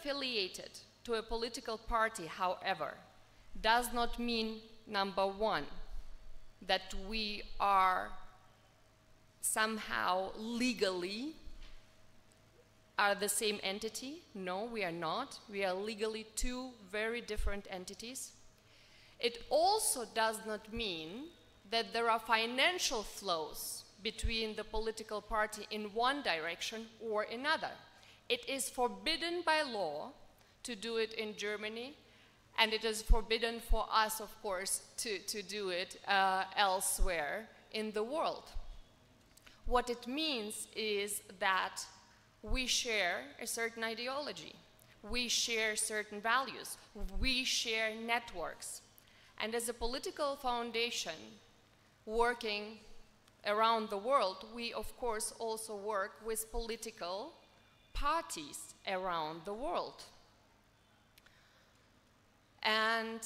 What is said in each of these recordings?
affiliated to a political party, however, does not mean, number one, that we are somehow legally are the same entity. No, we are not. We are legally two very different entities. It also does not mean that there are financial flows between the political party in one direction or another. It is forbidden by law to do it in Germany, and it is forbidden for us, of course, to do it elsewhere in the world. What it means is that we share a certain ideology, we share certain values, we share networks. And as a political foundation working around the world, we of course also work with political parties around the world. And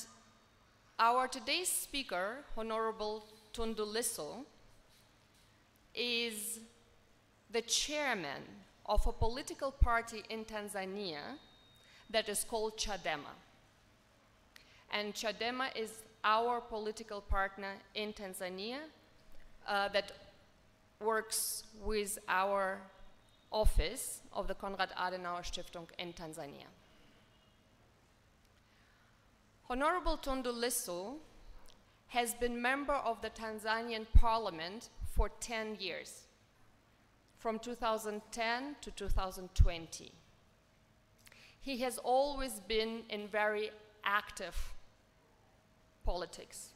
our today's speaker, Honorable Tundu Lissu, is the chairman of a political party in Tanzania that is called Chadema. And Chadema is our political partner in Tanzania that works with our office of the Konrad Adenauer Stiftung in Tanzania. Honorable Tundu Lissu has been member of the Tanzanian parliament for 10 years, from 2010 to 2020. He has always been in very active politics.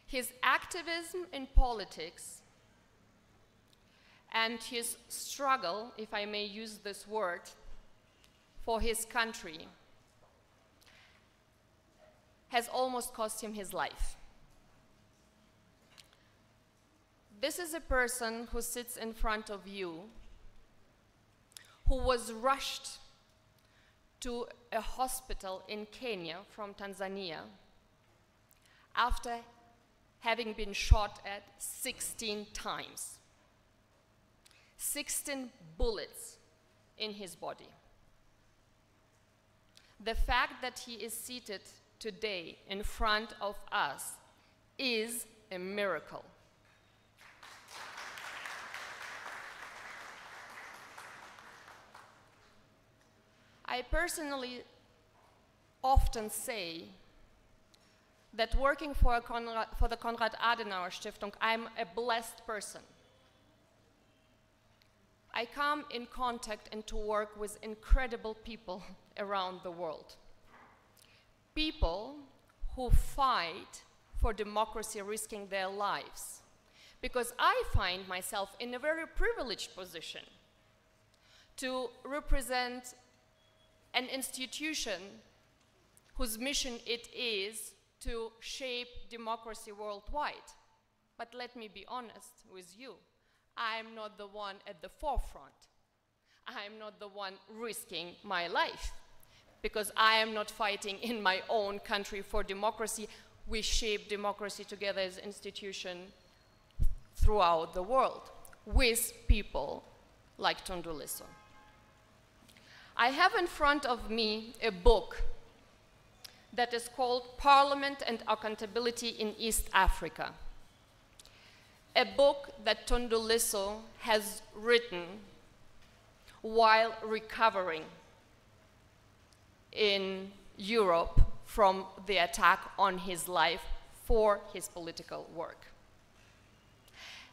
His activism in politics and his struggle, if I may use this word, for his country has almost cost him his life. This is a person who sits in front of you, who was rushed to a hospital in Kenya from Tanzania after having been shot at 16 times. 16 bullets in his body. The fact that he is seated today in front of us is a miracle. I personally often say that working for the Konrad Adenauer Stiftung, I'm a blessed person. I come in contact and to work with incredible people around the world. People who fight for democracy, risking their lives. Because I find myself in a very privileged position to represent an institution whose mission it is to shape democracy worldwide. But let me be honest with you, I'm not the one at the forefront. I'm not the one risking my life, because I am not fighting in my own country for democracy. We shape democracy together as an institution throughout the world with people like Tundu Lissu. I have in front of me a book that is called Parliament and Accountability in East Africa, a book that Tundu Lissu has written while recovering in Europe from the attack on his life for his political work.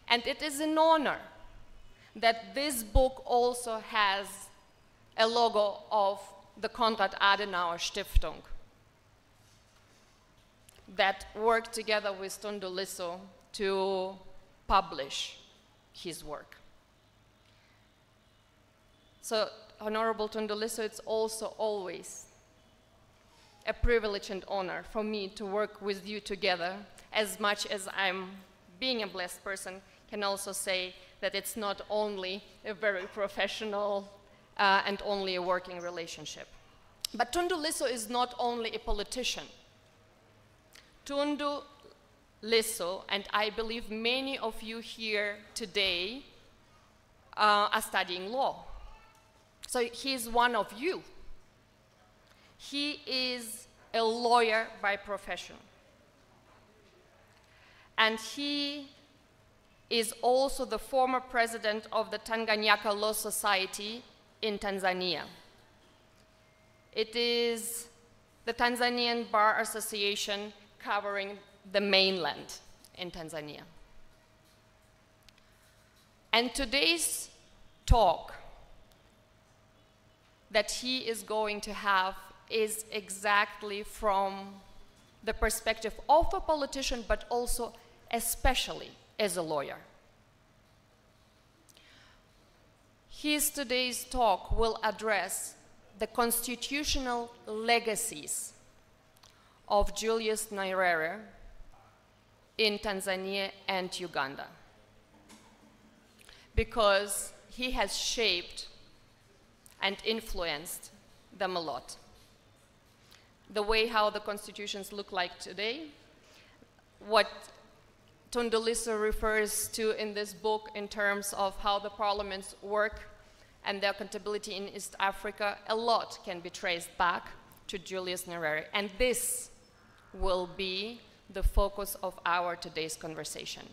And it is an honor that this book also has a logo of the Konrad Adenauer Stiftung that worked together with Tundu Lissu to publish his work. So, Honorable Tundu Lissu, it's also always a privilege and honor for me to work with you together, as much as I'm, being a blessed person, can also say that it's not only a very professional and only a working relationship. But Tundu Lissu is not only a politician. Tundu Lissu, and I believe many of you here today are studying law. So he's one of you. He is a lawyer by profession. And he is also the former president of the Tanganyika Law Society in Tanzania. It is the Tanzanian Bar Association covering the mainland in Tanzania. And today's talk that he is going to have is exactly from the perspective of a politician, but also especially as a lawyer. His today's talk will address the constitutional legacies of Julius Nyerere in Tanzania and Uganda, because he has shaped and influenced them a lot. The way how the constitutions look like today, what Tundu Lissu refers to in this book in terms of how the parliaments work and their accountability in East Africa, a lot can be traced back to Julius Nyerere. And this will be the focus of our today's conversation.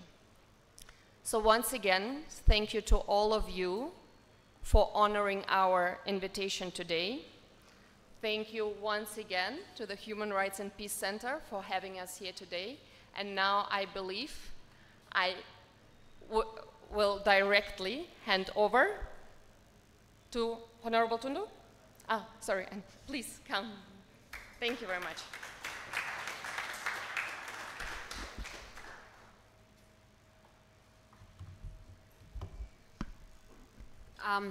So once again, thank you to all of you for honoring our invitation today. Thank you once again to the Human Rights and Peace Center for having us here today. And now I believe I will directly hand over to Honorable Tundu. Ah, sorry, and please come. Thank you very much.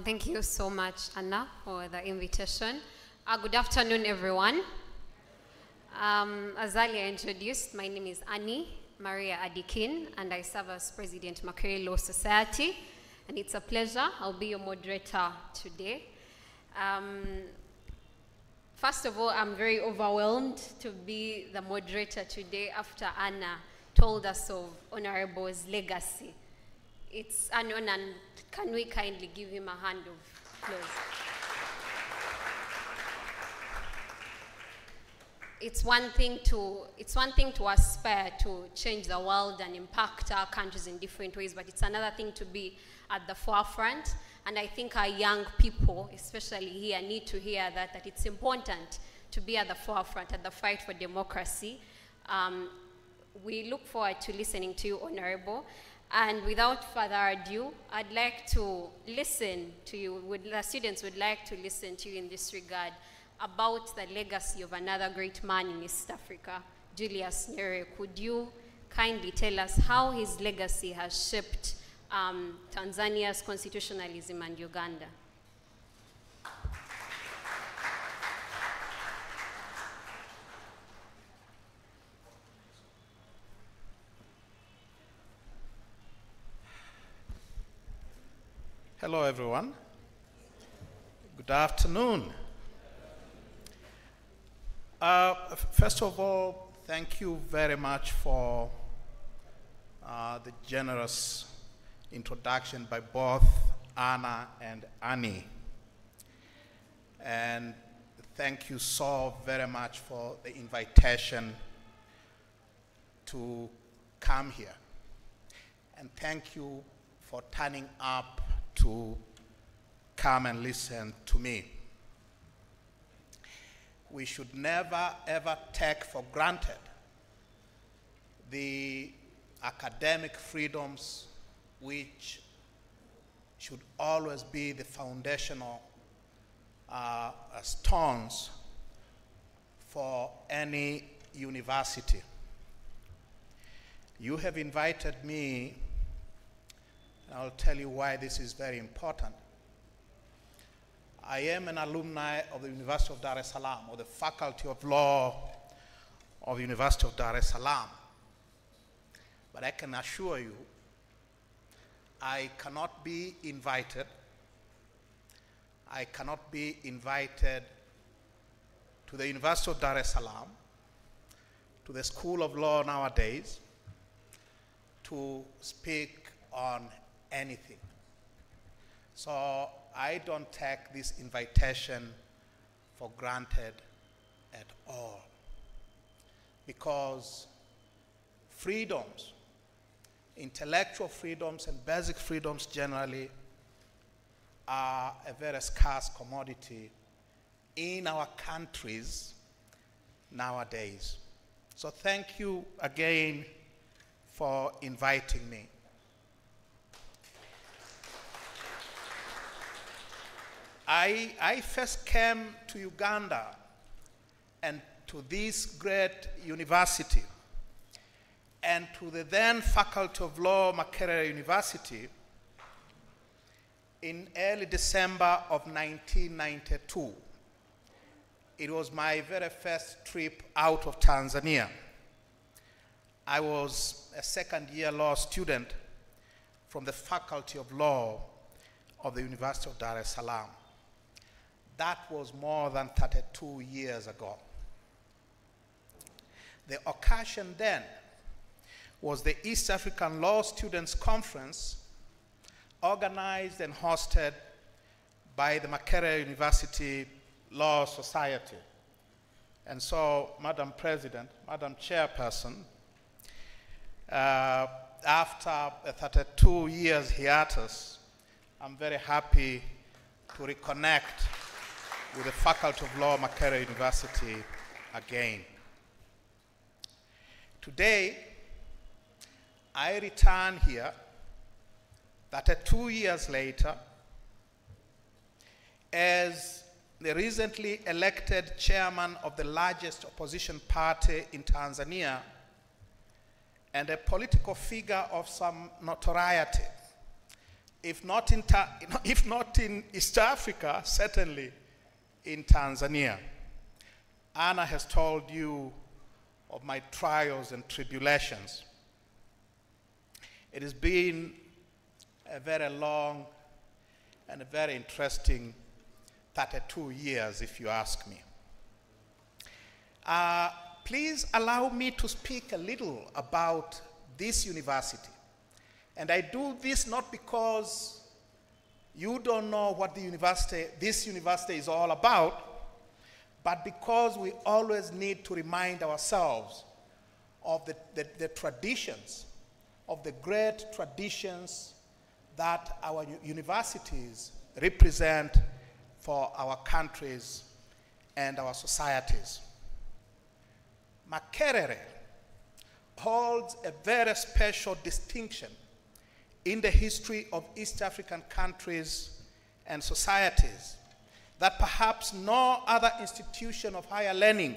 Thank you so much, Anna, for the invitation. Good afternoon, everyone. As earlier introduced, my name is Annie Maria Adikin, and I serve as President Makerere Law Society, and it's a pleasure. I'll be your moderator today. First of all, I'm very overwhelmed to be the moderator today after Anna told us of Honorable's legacy. It's an honor, and can we kindly give him a hand of applause? It's one thing to aspire to change the world and impact our countries in different ways, but it's another thing to be at the forefront. And I think our young people, especially here, need to hear that it's important to be at the forefront, at the fight for democracy. We look forward to listening to you, Honorable. And without further ado, I'd like to listen to you, the students would like to listen to you in this regard about the legacy of another great man in East Africa, Julius Nyerere. Could you kindly tell us how his legacy has shaped Tanzania's constitutionalism and Uganda? Hello, everyone. Good afternoon. First of all, thank you very much for the generous introduction by both Anna and Annie. And thank you so very much for the invitation to come here. And thank you for turning up to come and listen to me. We should never, ever take for granted the academic freedoms which should always be the foundational stones for any university. You have invited me, and I'll tell you why this is very important. I am an alumni of the University of Dar es Salaam, or the Faculty of Law of the University of Dar es Salaam. But I can assure you, I cannot be invited to the University of Dar es Salaam, to the School of Law nowadays, to speak on anything. So I don't take this invitation for granted at all, because freedoms, intellectual freedoms and basic freedoms generally, are a very scarce commodity in our countries nowadays. So thank you again for inviting me. I first came to Uganda and to this great university and to the then Faculty of Law, Makerere University, in early December of 1992. It was my very first trip out of Tanzania. I was a second-year law student from the Faculty of Law of the University of Dar es Salaam. That was more than 32 years ago. The occasion then was the East African Law Students Conference, organized and hosted by the Makerere University Law Society. And so, Madam President, Madam Chairperson, after a 32 years hiatus, I'm very happy to reconnect with the Faculty of Law, Makerere University again. Today, I return here 32 years later as the recently elected chairman of the largest opposition party in Tanzania and a political figure of some notoriety, if not in East Africa, certainly in Tanzania. Anna has told you of my trials and tribulations. It has been a very long and a very interesting 32 years, if you ask me. Please allow me to speak a little about this university. And I do this not because you don't know what this university is all about, but because we always need to remind ourselves of the traditions, of the great traditions that our universities represent for our countries and our societies. Makerere holds a very special distinction in the history of East African countries and societies that perhaps no other institution of higher learning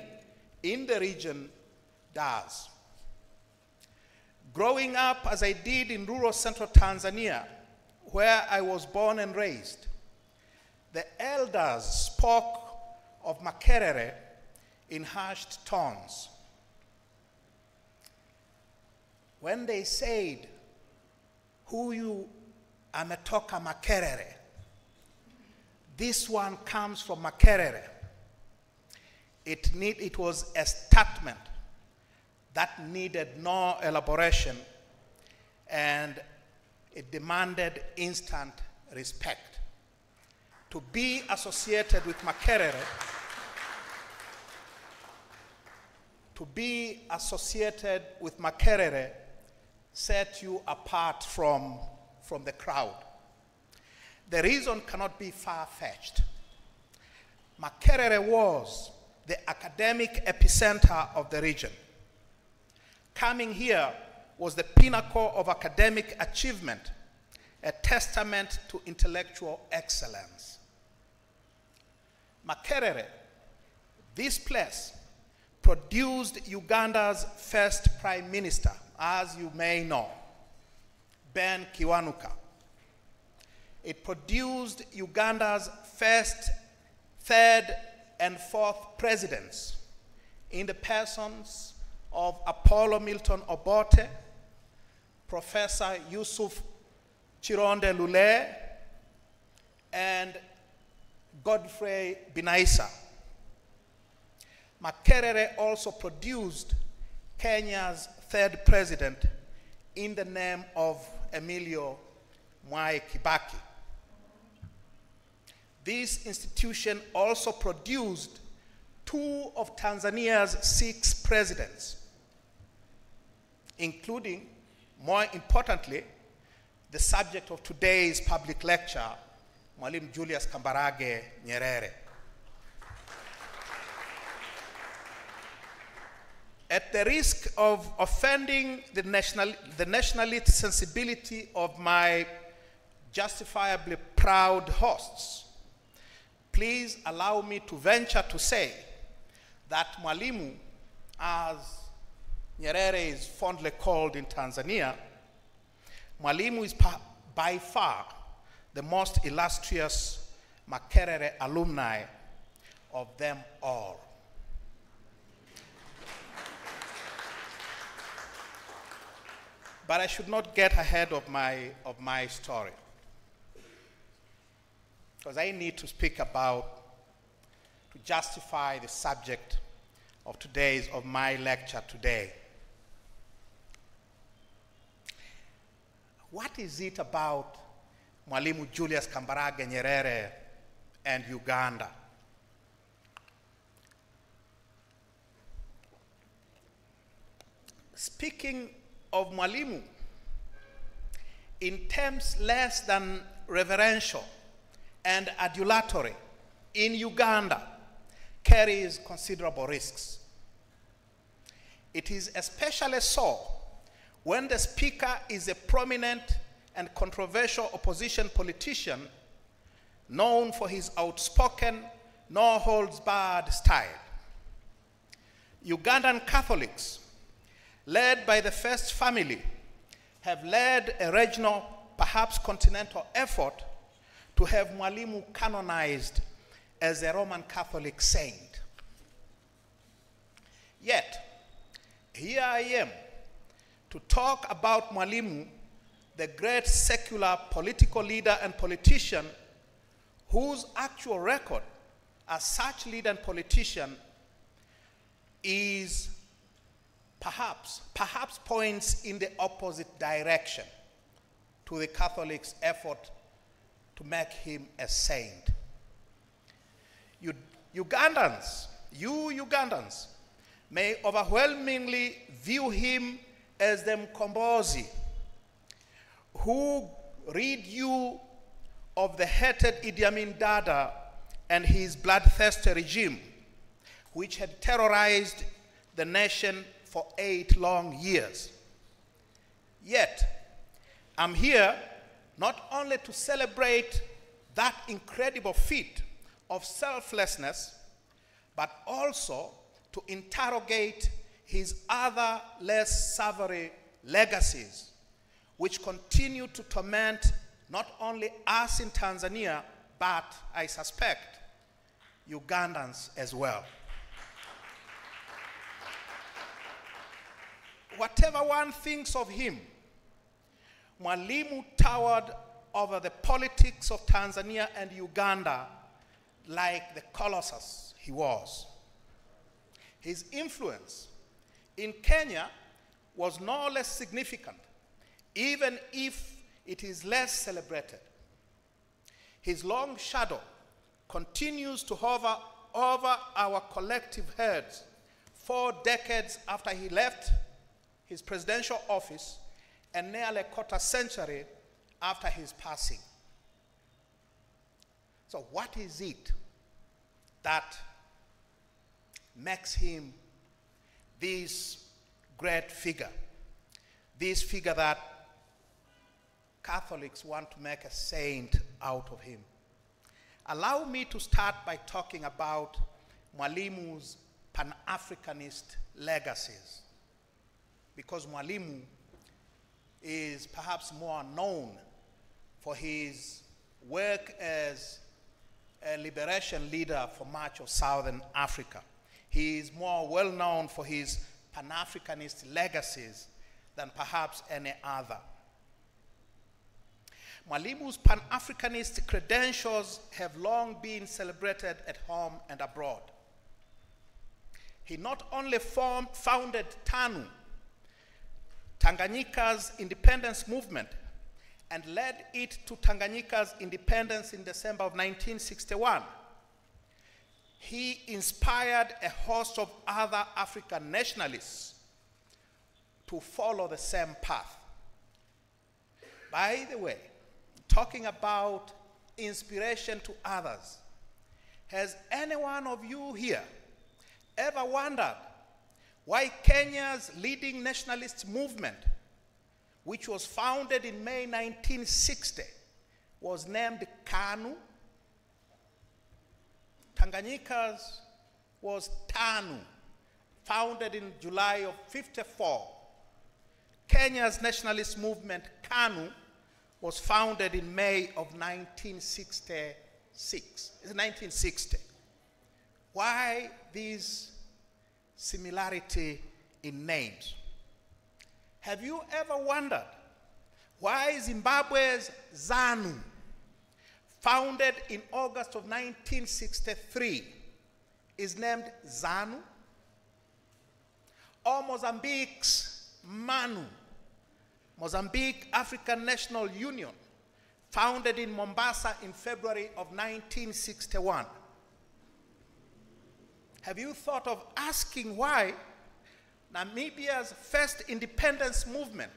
in the region does. Growing up as I did in rural central Tanzania, where I was born and raised, the elders spoke of Makerere in hushed tones. When they said, "Huyu ametoka Makerere," this one comes from Makerere, it was a statement that needed no elaboration, and it demanded instant respect. To be associated with Makerere, set you apart from the crowd. The reason cannot be far-fetched. Makerere was the academic epicenter of the region. Coming here was the pinnacle of academic achievement, a testament to intellectual excellence. Makerere, this place, produced Uganda's first prime minister, as you may know, Ben Kiwanuka. It produced Uganda's first, third, and fourth presidents in the persons of Apollo Milton Obote, Professor Yusuf Chironde Lule, and Godfrey Binaisa. Makerere also produced Kenya's third president in the name of Emilio Mwai Kibaki. This institution also produced 2 of Tanzania's 6 presidents, including, more importantly, the subject of today's public lecture, Mwalimu Julius Kambarage Nyerere. At the risk of offending the nationalist sensibility of my justifiably proud hosts, please allow me to venture to say that Mwalimu, as Nyerere is fondly called in Tanzania, Mwalimu is by far the most illustrious Makerere alumni of them all. But I should not get ahead of my story, because I need to speak about, to justify the subject of my lecture today. What is it about Mwalimu Julius Kambarage Nyerere and Uganda? Speaking of Mwalimu in terms less than reverential and adulatory in Uganda carries considerable risks. It is especially so when the speaker is a prominent and controversial opposition politician known for his outspoken, no-holds-barred style. Ugandan Catholics, led by the First Family, have led a regional, perhaps continental effort to have Mwalimu canonized as a Roman Catholic saint. Yet, here I am to talk about Mwalimu, the great secular political leader and politician whose actual record as such leader and politician is perhaps points in the opposite direction to the Catholics' effort to make him a saint. You Ugandans may overwhelmingly view him as the Mkombozi who rid you of the hated Idi Amin Dada and his bloodthirsty regime, which had terrorized the nation for 8 long years. Yet, I'm here not only to celebrate that incredible feat of selflessness, but also to interrogate his other less savory legacies, which continue to torment not only us in Tanzania, but I suspect Ugandans as well. Whatever one thinks of him, Mwalimu towered over the politics of Tanzania and Uganda like the colossus he was. His influence in Kenya was no less significant, even if it is less celebrated. His long shadow continues to hover over our collective heads 4 decades after he left his presidential office and nearly a quarter century after his passing. So what is it that makes him this great figure, this figure that Catholics want to make a saint out of him? Allow me to start by talking about Mwalimu's Pan-Africanist legacies, because Mwalimu is perhaps more known for his work as a liberation leader for much of Southern Africa. He is more well known for his Pan-Africanist legacies than perhaps any other. Mwalimu's Pan-Africanist credentials have long been celebrated at home and abroad. He not only founded TANU, Tanganyika's independence movement, and led it to Tanganyika's independence in December of 1961. He inspired a host of other African nationalists to follow the same path. By the way, talking about inspiration to others, has any one of you here ever wondered why Kenya's leading nationalist movement, which was founded in May 1960, was named KANU? Tanganyika's was TANU, founded in July of 1954. Kenya's nationalist movement, KANU, was founded in May of 1960. Why this similarity in names? Have you ever wondered why Zimbabwe's ZANU, founded in August of 1963, is named ZANU? Or Mozambique's MANU, Mozambique African National Union, founded in Mombasa in February of 1961. Have you thought of asking why Namibia's first independence movement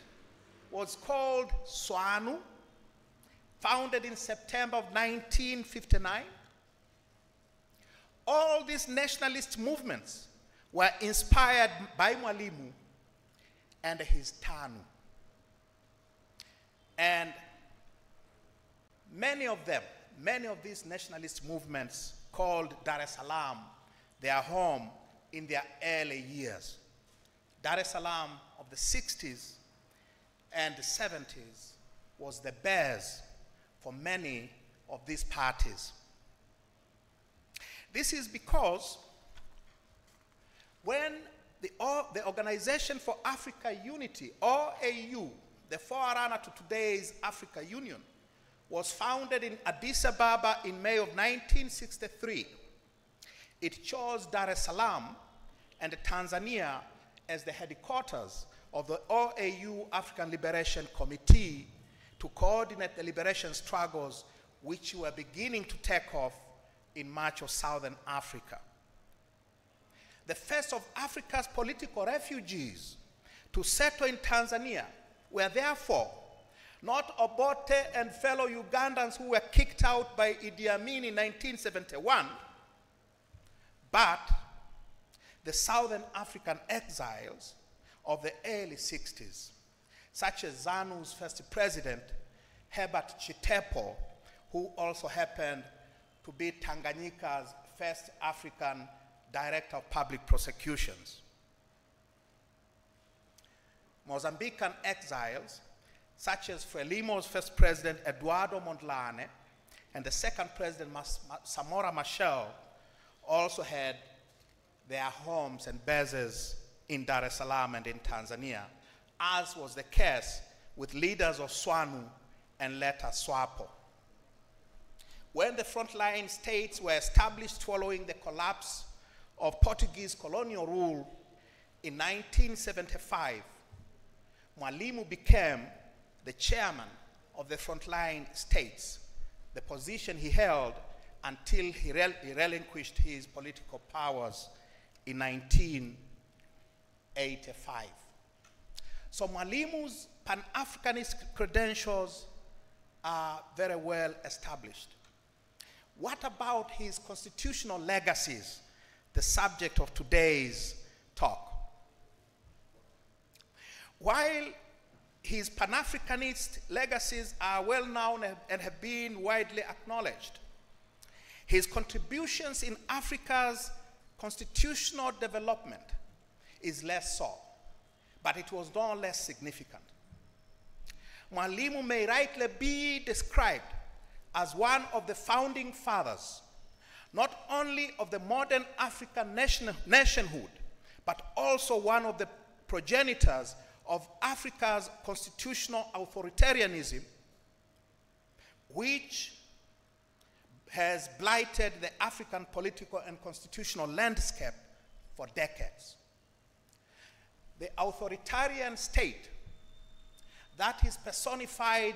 was called SWANU, founded in September of 1959? All these nationalist movements were inspired by Mwalimu and his TANU. And many of these nationalist movements called Dar es Salaam their home in their early years. Dar es Salaam of the 60s and the 70s was the base for many of these parties. This is because when the Organization for Africa Unity, OAU, the forerunner to today's Africa Union, was founded in Addis Ababa in May of 1963. It chose Dar es Salaam and Tanzania as the headquarters of the OAU African Liberation Committee to coordinate the liberation struggles which were beginning to take off in much of Southern Africa. The first of Africa's political refugees to settle in Tanzania were therefore not Obote and fellow Ugandans who were kicked out by Idi Amin in 1971, but the Southern African exiles of the early 60s, such as ZANU's first president, Herbert Chitepo, who also happened to be Tanganyika's first African Director of Public Prosecutions. Mozambican exiles, such as Frelimo's first president, Eduardo Mondlane, and the second president, Samora Machel, also had their homes and bases in Dar es Salaam and in Tanzania, as was the case with leaders of SWANU and later SWAPO. When the frontline states were established following the collapse of Portuguese colonial rule in 1975, Mwalimu became the chairman of the frontline states, the position he held until he relinquished his political powers in 1985. So Mwalimu's Pan-Africanist credentials are very well established. What about his constitutional legacies, the subject of today's talk? While his Pan-Africanist legacies are well known and have been widely acknowledged, his contributions in Africa's constitutional development is less so, but it was no less significant. Mwalimu may rightly be described as one of the founding fathers, not only of the modern African nationhood, but also one of the progenitors of Africa's constitutional authoritarianism, which has blighted the African political and constitutional landscape for decades. The authoritarian state that is personified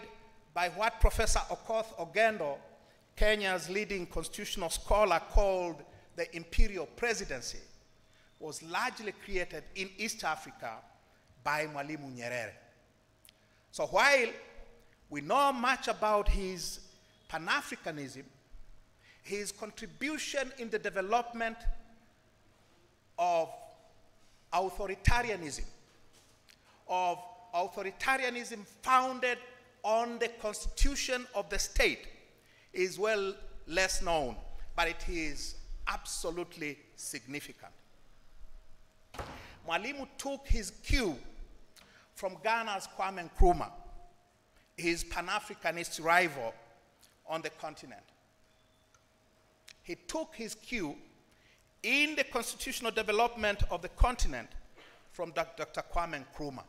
by what Professor Okoth Ogendo, Kenya's leading constitutional scholar, called the imperial presidency, was largely created in East Africa by Mwalimu Nyerere. So while we know much about his Pan-Africanism, his contribution in the development of authoritarianism founded on the constitution of the state is well less known, but it is absolutely significant. Mwalimu took his cue from Ghana's Kwame Nkrumah, his Pan-Africanist rival on the continent. He took his cue in the constitutional development of the continent from Dr. Kwame Nkrumah.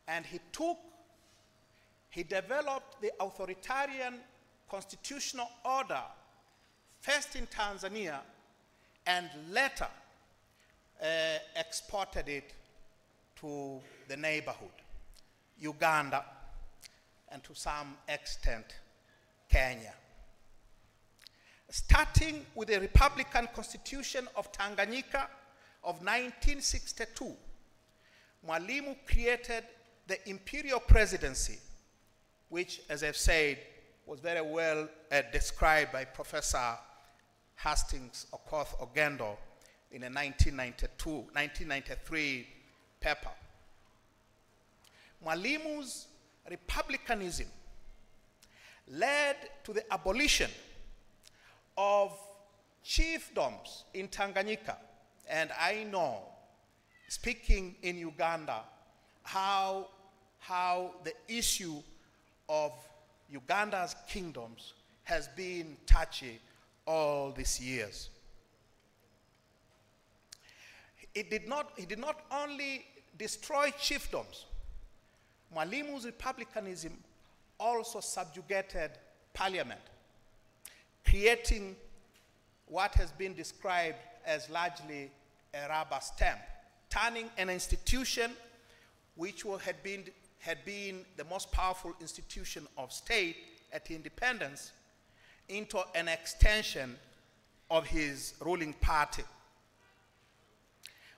And he developed the authoritarian constitutional order first in Tanzania and later exported it to the neighborhood, Uganda, and to some extent, Kenya. Starting with the Republican Constitution of Tanganyika of 1962, Mwalimu created the imperial presidency, which, as I've said, was very well described by Professor Hastings Okoth Ogendo in a 1993 paper. Mwalimu's republicanism led to the abolition of chiefdoms in Tanganyika. And I know, speaking in Uganda, how the issue of Uganda's kingdoms has been touchy all these years. He did not only destroy chiefdoms. Mwalimu's republicanism also subjugated parliament, creating what has been described as largely a rubber stamp, turning an institution which had been the most powerful institution of state at independence into an extension of his ruling party.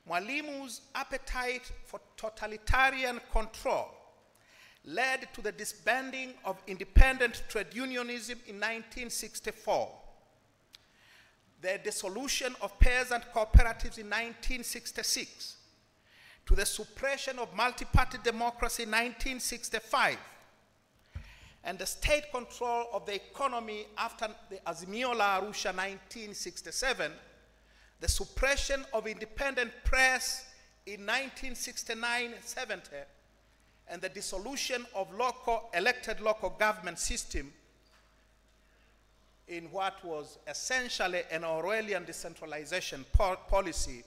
Mwalimu's appetite for totalitarian control led to the disbanding of independent trade unionism in 1964, the dissolution of peasant cooperatives in 1966, to the suppression of multi-party democracy in 1965, and the state control of the economy after the Azimio la Arusha 1967, the suppression of independent press in 1969-70, and the dissolution of elected local government system in what was essentially an Orwellian decentralization policy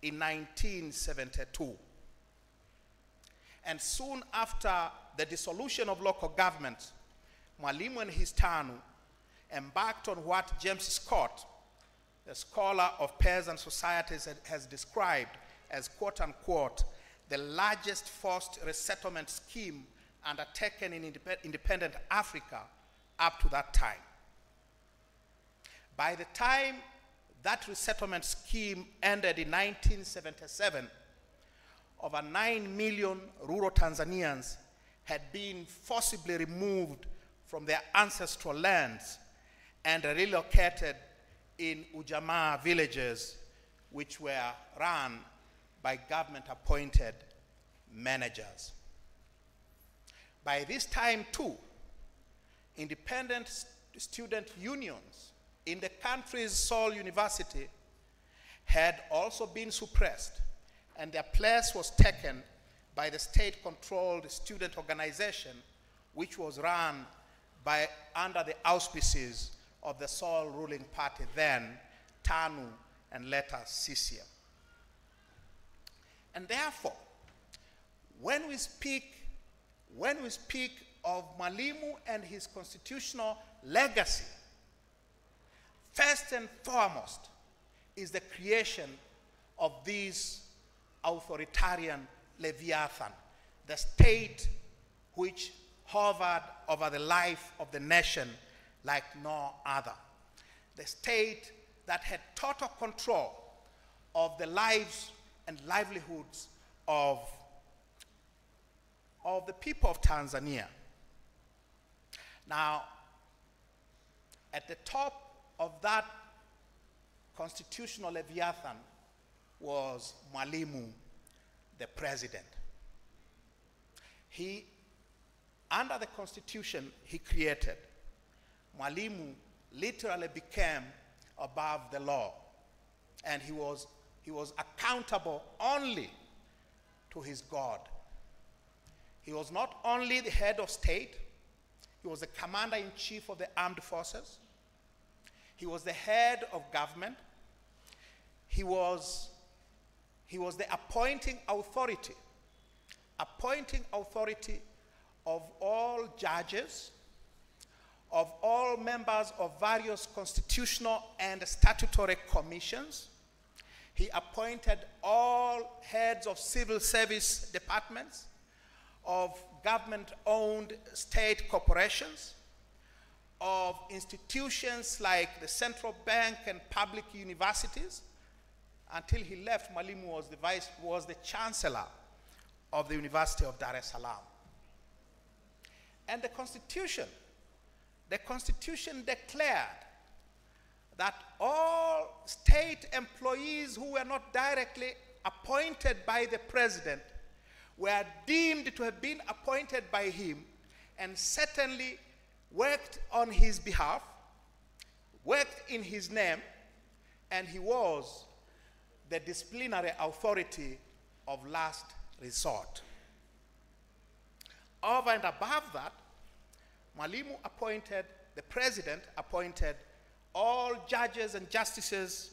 in 1972. And soon after the dissolution of local government, Mwalimu and his TANU embarked on what James Scott, a scholar of peasant societies, has described as, quote unquote, the largest forced resettlement scheme undertaken in independent Africa up to that time. By the time that resettlement scheme ended in 1977, over 9 million rural Tanzanians had been forcibly removed from their ancestral lands and relocated in Ujamaa villages, which were run by government-appointed managers. By this time, too, independent student unions in the country's sole university had also been suppressed, and their place was taken by the state-controlled student organization, which was run under the auspices of the sole ruling party then, TANU, and later CCM. And therefore, when we speak of Mwalimu and his constitutional legacy, first and foremost is the creation of these authoritarian Leviathan, the state which hovered over the life of the nation like no other. The state that had total control of the lives and livelihoods of the people of Tanzania. Now, at the top of that constitutional Leviathan was Mwalimu, the president. Under the constitution he created, Mwalimu literally became above the law, and he was accountable only to his God. He was not only the head of state, he was the commander-in-chief of the armed forces, he was the head of government, he was the appointing authority of all judges, of all members of various constitutional and statutory commissions. He appointed all heads of civil service departments, of government-owned state corporations, of institutions like the central bank and public universities. Until he left, Mwalimu was the chancellor of the University of Dar es Salaam. And the constitution declared that all state employees who were not directly appointed by the president were deemed to have been appointed by him and certainly worked on his behalf, worked in his name, and he was the disciplinary authority of last resort. Over and above that, the president appointed all judges and justices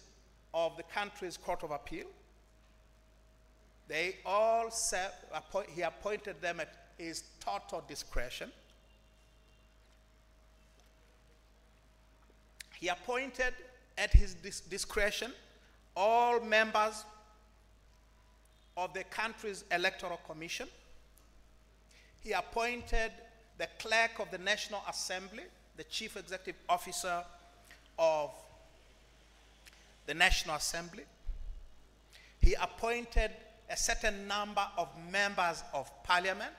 of the country's Court of Appeal. They all he appointed them at his total discretion. He appointed at his discretion all members of the country's electoral commission. He appointed the clerk of the National Assembly, the chief executive officer of the National Assembly. He appointed a certain number of members of parliament.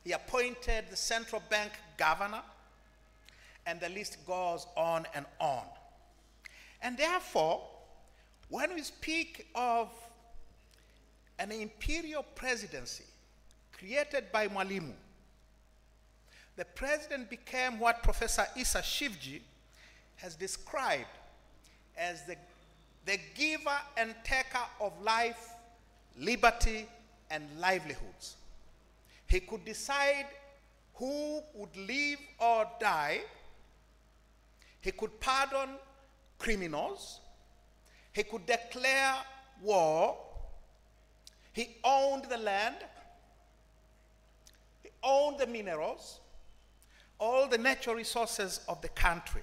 He appointed the central bank governor, and the list goes on and on. And therefore, when we speak of an imperial presidency created by Mwalimu, the president became what Professor Issa Shivji has described as the giver and taker of life, liberty, and livelihoods. He could decide who would live or die. He could pardon criminals. He could declare war. He owned the land. He owned the minerals. All the natural resources of the country.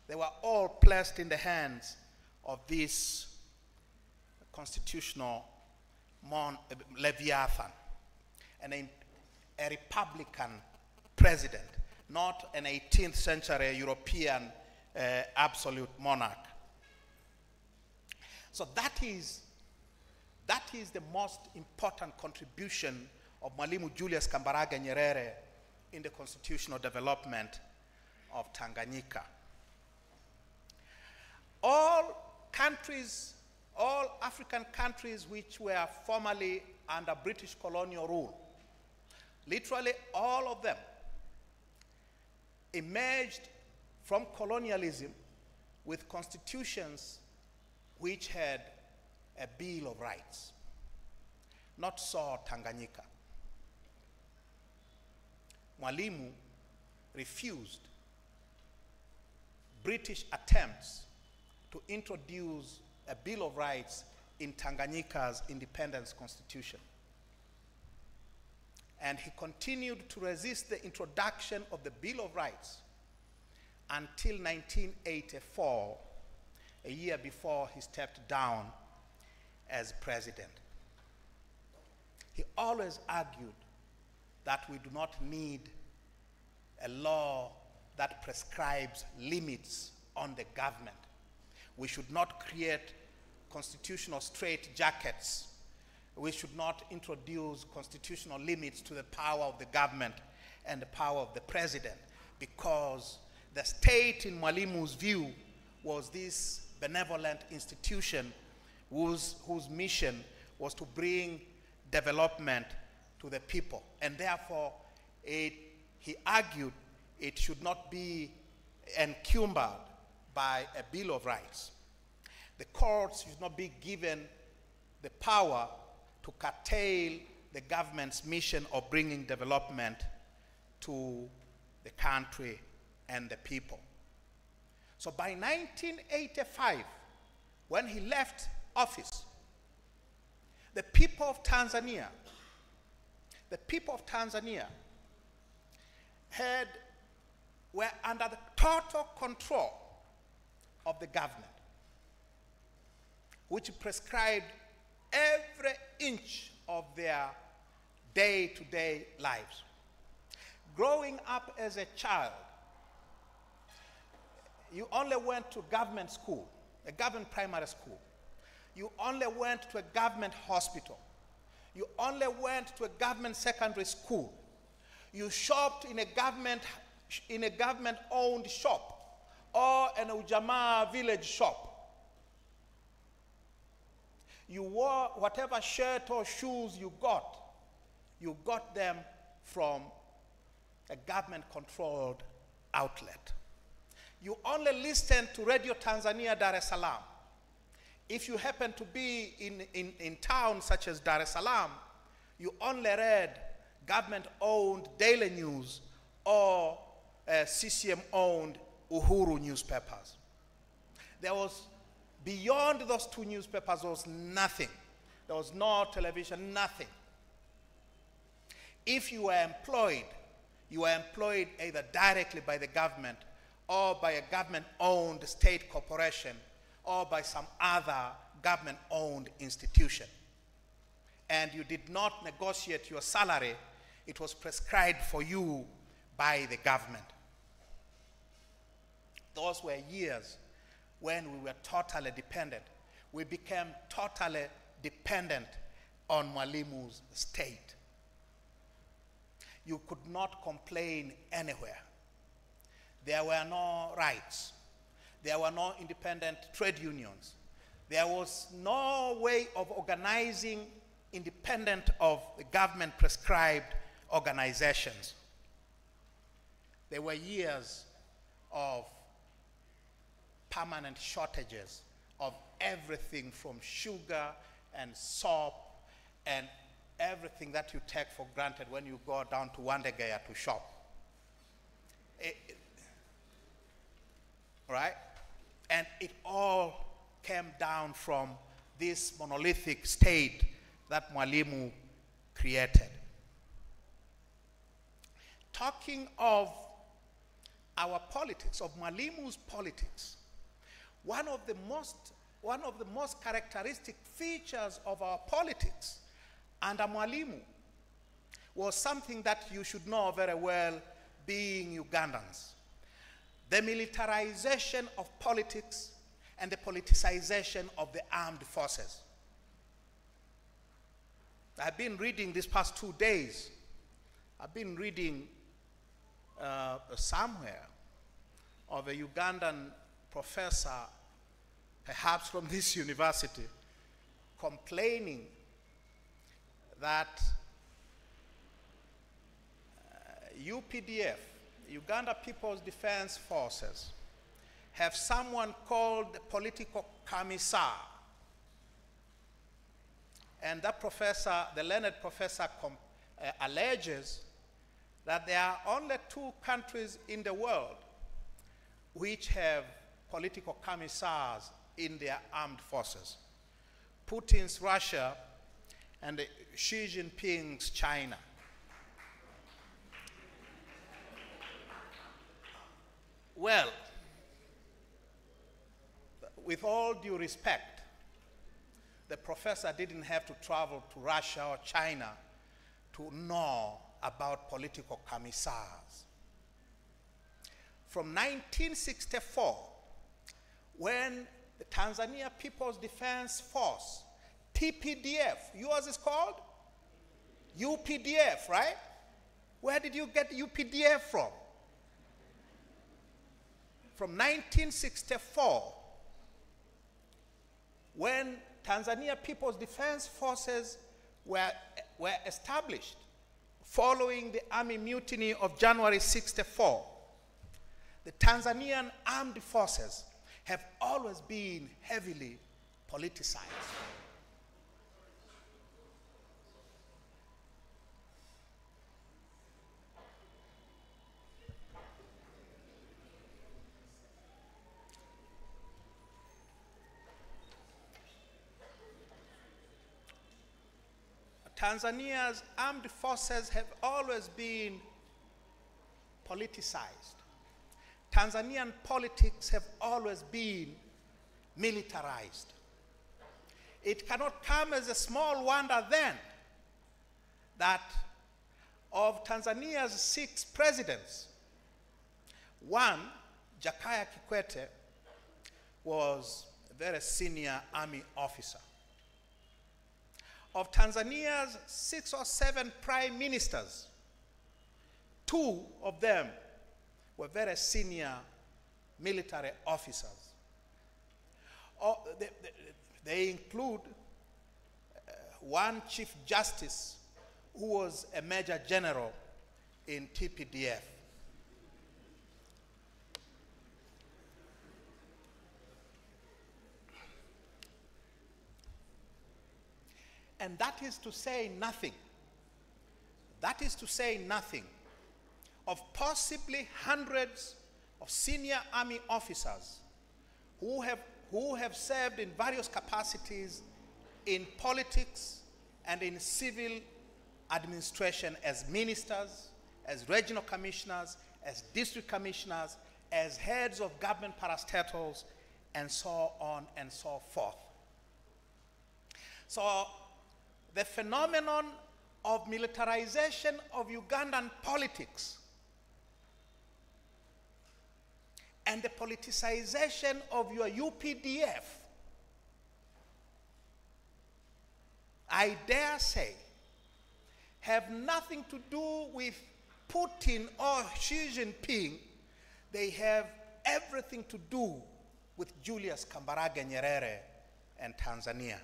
They were all placed in the hands of this constitutional Leviathan, and a Republican president, not an 18th century European absolute monarch. So that is the most important contribution of Mwalimu Julius Kambarage Nyerere in the constitutional development of Tanganyika. All countries, all African countries which were formerly under British colonial rule, literally all of them emerged from colonialism with constitutions which had a Bill of Rights. Not so Tanganyika. Mwalimu refused British attempts to introduce a Bill of Rights in Tanganyika's independence constitution. And he continued to resist the introduction of the Bill of Rights until 1984, a year before he stepped down as president. he always argued that we do not need a law that prescribes limits on the government. We should not create constitutional straitjackets. We should not introduce constitutional limits to the power of the government and the power of the president, because the state, in Mwalimu's view, was this benevolent institution whose mission was to bring development to the people. And therefore, he argued it should not be encumbered by a Bill of Rights. The courts should not be given the power to curtail the government's mission of bringing development to the country and the people. So by 1985, when he left office, the people of Tanzania were under the total control of the government, which prescribed every inch of their day-to-day lives. Growing up as a child, you only went to government school, a government primary school. You only went to a government hospital. You only went to a government secondary school. You shopped in a government-owned shop or an Ujamaa village shop. You wore whatever shirt or shoes you got them from a government-controlled outlet. You only listened to Radio Tanzania Dar es Salaam. If you happen to be in towns such as Dar es Salaam, you only read government-owned Daily News or CCM-owned Uhuru newspapers. There was, beyond those two newspapers, there was nothing. There was no television, nothing. If you were employed either directly by the government or by a government-owned state corporation or by some other government-owned institution. And you did not negotiate your salary, it was prescribed for you by the government. Those were years when we were totally dependent. We became totally dependent on Mwalimu's state. You could not complain anywhere. There were no rights. There were no independent trade unions. There was no way of organizing independent of the government-prescribed organizations. There were years of permanent shortages of everything from sugar and soap and everything that you take for granted when you go down to Wandegeya to shop. Right? And it all came down from this monolithic state that Mwalimu created. Talking of our politics, of Mwalimu's politics, one of the most characteristic features of our politics under Mwalimu was something that you should know very well, being Ugandans: the militarization of politics and the politicization of the armed forces. I've been reading these past 2 days, I've been reading somewhere of a Ugandan professor, perhaps from this university, complaining that UPDF, Uganda People's Defense Forces, have someone called the political commissar. And that professor, the learned professor, alleges that there are only 2 countries in the world which have political commissars in their armed forces: Putin's Russia and Xi Jinping's China. Well, with all due respect, the professor didn't have to travel to Russia or China to know about political commissars. From 1964, when the Tanzania People's Defense Force, TPDF, yours is called? UPDF, right? Where did you get UPDF from? From 1964, when Tanzania People's Defense Forces were established following the army mutiny of January 64, the Tanzanian armed forces have always been heavily politicized. Tanzania's armed forces have always been politicized. Tanzanian politics have always been militarized. It cannot come as a small wonder then that of Tanzania's 6 presidents, one, Jakaya Kikwete, was a very senior army officer. Of Tanzania's 6 or 7 prime ministers, 2 of them were very senior military officers. They include one Chief Justice who was a Major General in TPDF. And that is to say nothing. That is to say nothing of possibly hundreds of senior army officers who have served in various capacities in politics and in civil administration as ministers, as regional commissioners, as district commissioners, as heads of government parastatals, and so on and so forth. So the phenomenon of militarization of Ugandan politics and the politicization of your UPDF, I dare say, have nothing to do with Putin or Xi Jinping. They have everything to do with Julius Kambarage Nyerere and Tanzania.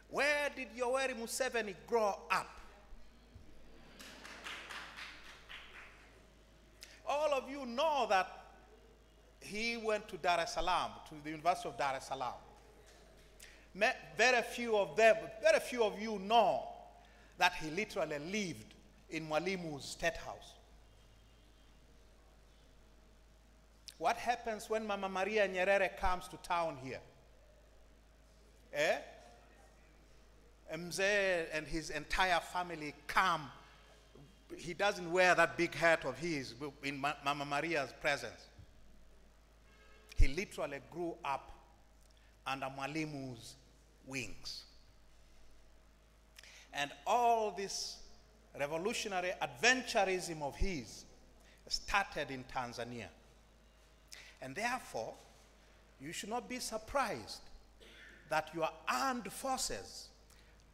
Where did Yoweri Museveni grow up? All of you know that he went to Dar es Salaam, to the University of Dar es Salaam. Very few of you know that he literally lived in Mwalimu's State House. What happens when Mama Maria Nyerere comes to town here? Mzee and his entire family come. He doesn't wear that big hat of his in Mama Maria's presence. He literally grew up under Mwalimu's wings. And all this revolutionary adventurism of his started in Tanzania. And therefore, you should not be surprised that your armed forces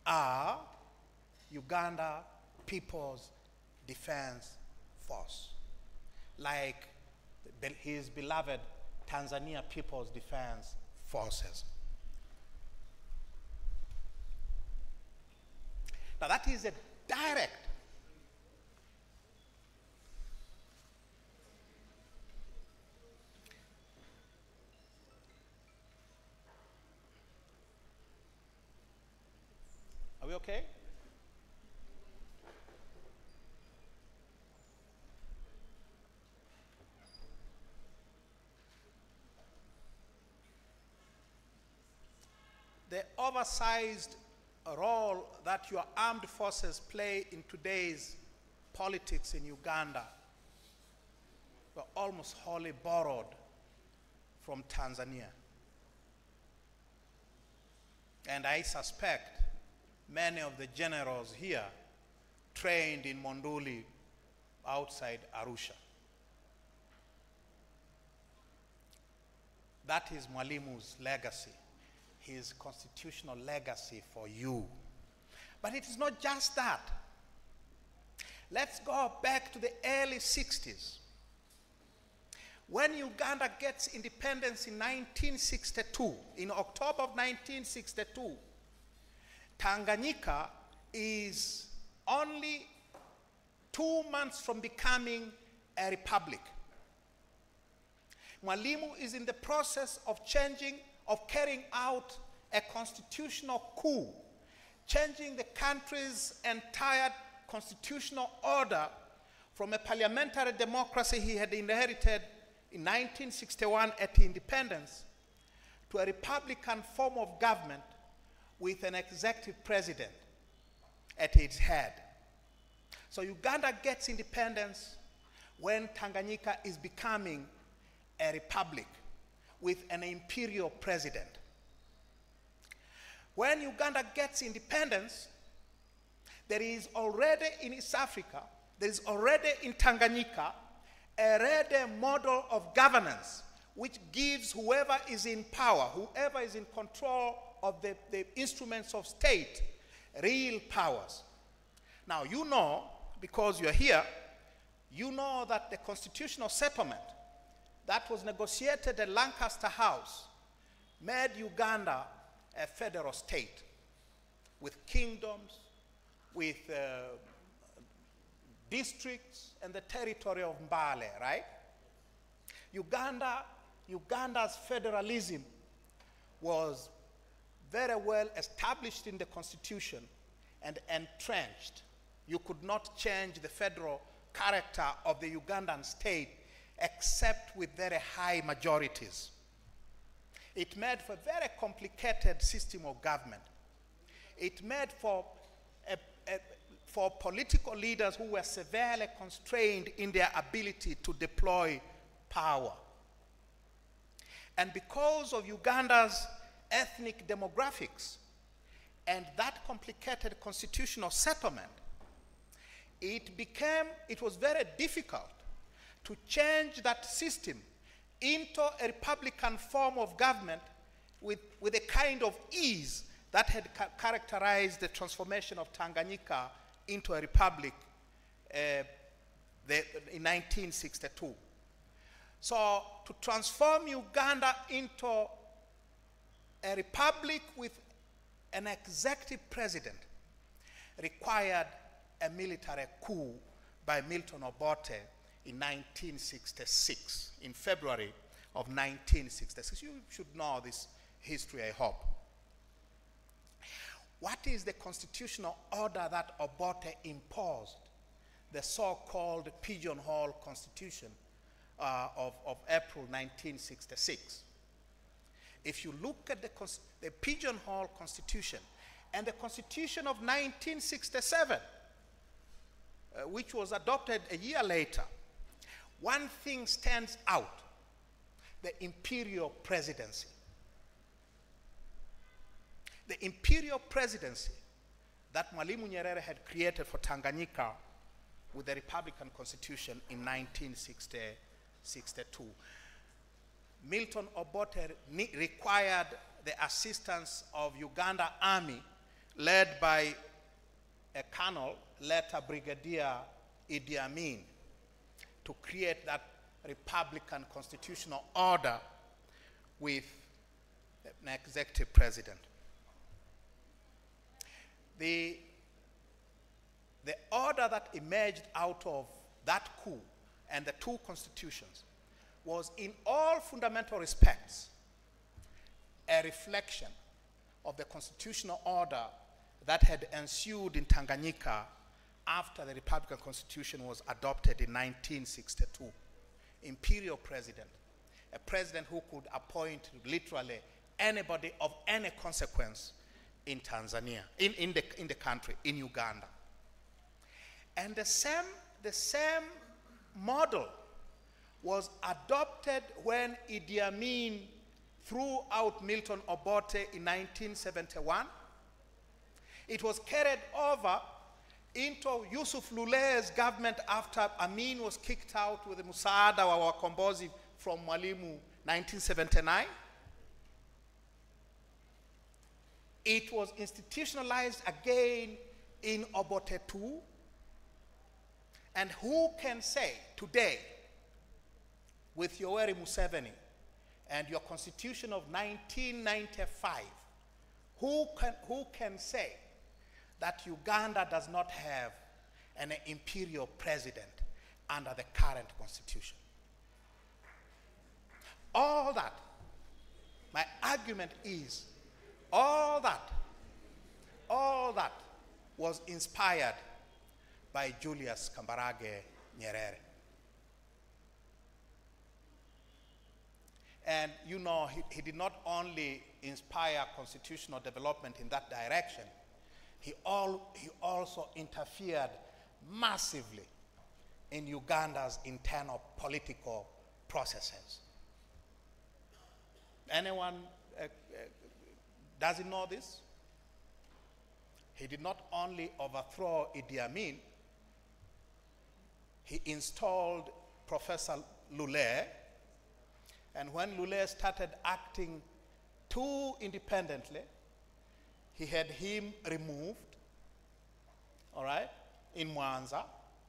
are Uganda People's Defense Force, like his beloved Tanzania People's Defense Forces. Now that is a direct Are we okay? The oversized role that your armed forces play in today's politics in Uganda were almost wholly borrowed from Tanzania. And I suspect many of the generals here trained in Monduli outside Arusha. That is Mwalimu's legacy, his constitutional legacy for you. But it is not just that. Let's go back to the early 60s. When Uganda gets independence in 1962, in October of 1962, Tanganyika is only 2 months from becoming a republic. Mwalimu is in the process of carrying out a constitutional coup, changing the country's entire constitutional order from a parliamentary democracy he had inherited in 1961 at independence to a republican form of government with an executive president at its head. So Uganda gets independence when Tanganyika is becoming a republic with an imperial president. When Uganda gets independence, there is already in East Africa, there is already in Tanganyika, a ready model of governance which gives whoever is in power, whoever is in control of the instruments of state, real powers. Now you know, because you're here, you know that the constitutional settlement that was negotiated at Lancaster House made Uganda a federal state with kingdoms, with districts, and the territory of Mbale, right? Uganda's federalism was very well established in the constitution and entrenched. You could not change the federal character of the Ugandan state except with very high majorities. It made for a very complicated system of government. It made for political leaders who were severely constrained in their ability to deploy power. And because of Uganda's ethnic demographics and that complicated constitutional settlement, it was very difficult to change that system into a republican form of government with a kind of ease that had characterized the transformation of Tanganyika into a republic in 1962. So to transform Uganda into a republic with an executive president required a military coup by Milton Obote in 1966, in February of 1966. You should know this history, I hope. What is the constitutional order that Obote imposed? The so-called Pigeonhole Constitution of April 1966. If you look at the Pigeonhole Constitution and the Constitution of 1967, which was adopted a year later, one thing stands out: the imperial presidency. The imperial presidency that Mwalimu Nyerere had created for Tanganyika with the Republican Constitution in 1962. Milton Obote required the assistance of Uganda Army led by a colonel, later Brigadier Idi Amin, to create that Republican constitutional order with an executive president. The order that emerged out of that coup and the two constitutions was in all fundamental respects a reflection of the constitutional order that had ensued in Tanganyika after the Republican Constitution was adopted in 1962. Imperial president, a president who could appoint literally anybody of any consequence in Tanzania, in the country, in Uganda. And the same model was adopted when Idi Amin threw out Milton Obote in 1971, It was carried over into Yusuf Lule's government after Amin was kicked out with the Musaada wa Wakombozi from Mwalimu 1979. It was institutionalized again in Obote II. And who can say today, with Yoweri Museveni and your constitution of 1995, who can say that Uganda does not have an imperial president under the current constitution? All that, my argument is, all that was inspired by Julius Kambarage Nyerere. And you know, he did not only inspire constitutional development in that direction, he also interfered massively in Uganda's internal political processes. Anyone doesn't know this? He did not only overthrow Idi Amin, he installed Professor Lule, and when Lule started acting too independently, he had him removed, all right, in Mwanza.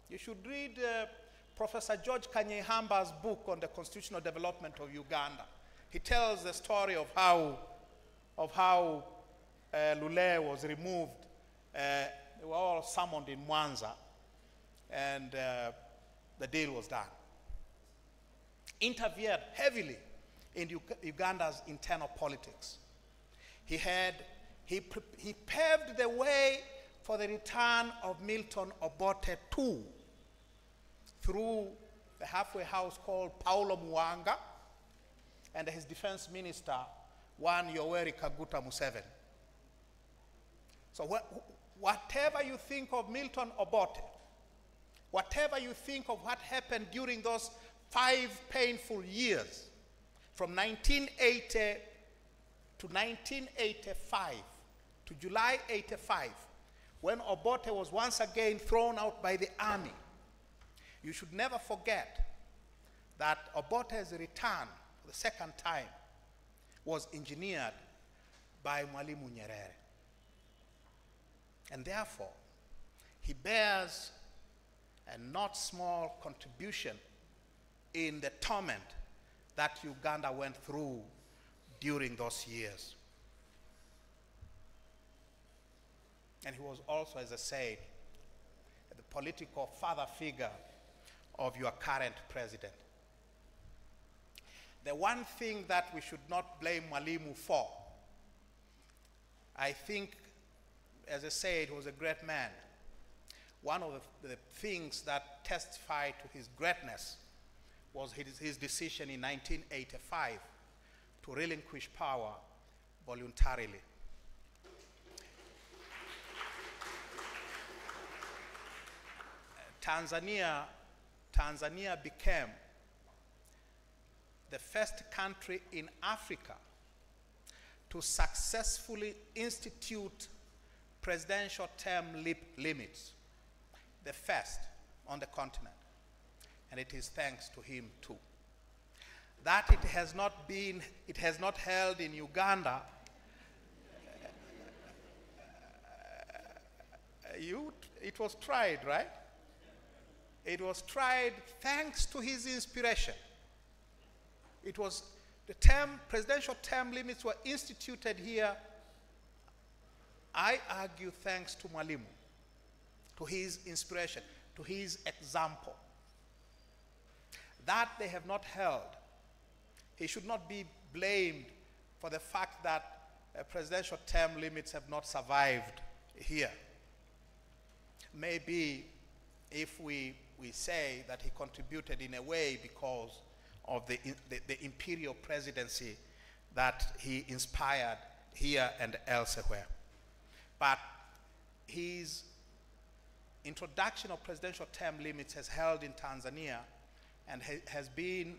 You should read Professor George Kanyehamba's book on the constitutional development of Uganda. He tells the story of how Lule was removed. They were all summoned in Mwanza, and the deal was done. Interfered heavily in Uganda's internal politics. He paved the way for the return of Milton Obote II through the halfway house called Paulo Muwanga and his defense minister, one Yoweri Kaguta Museveni. So whatever you think of Milton Obote, whatever you think of what happened during those 5 painful years, from 1980 to 1985, to July 85, when Obote was once again thrown out by the army, you should never forget that Obote's return for the second time was engineered by Mwalimu Nyerere. And therefore, he bears a not small contribution in the torment that Uganda went through during those years. And he was also, as I said, the political father figure of your current president. The one thing that we should not blame Mwalimu for, I think, as I said, he was a great man. One of the things that testified to his greatness was his decision in 1985 to relinquish power voluntarily. Tanzania became the first country in Africa to successfully institute presidential term limits, the first on the continent. And it is thanks to him too. That it has not held in Uganda, it was tried, right? It was tried thanks to his inspiration. It was presidential term limits were instituted here, I argue, thanks to Mwalimu, to his inspiration, to his example. That they have not held. He should not be blamed for the fact that presidential term limits have not survived here. Maybe if we say that he contributed in a way because of the imperial presidency that he inspired here and elsewhere. But his introduction of presidential term limits has held in Tanzania and has been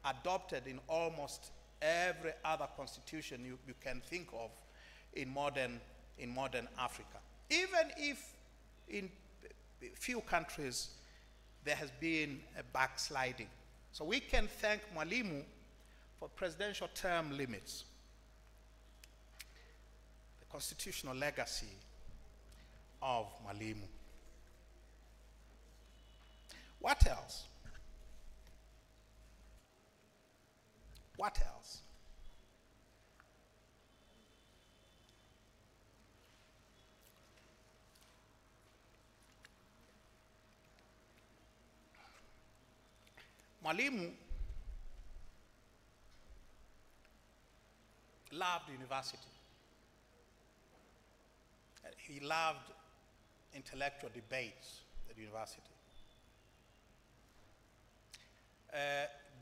adopted in almost every other constitution you can think of in modern Africa. even if in a few countries there has been a backsliding. So we can thank Mwalimu for presidential term limits, the constitutional legacy of Mwalimu. What else? What else? Mwalimu loved university. He loved intellectual debates at university.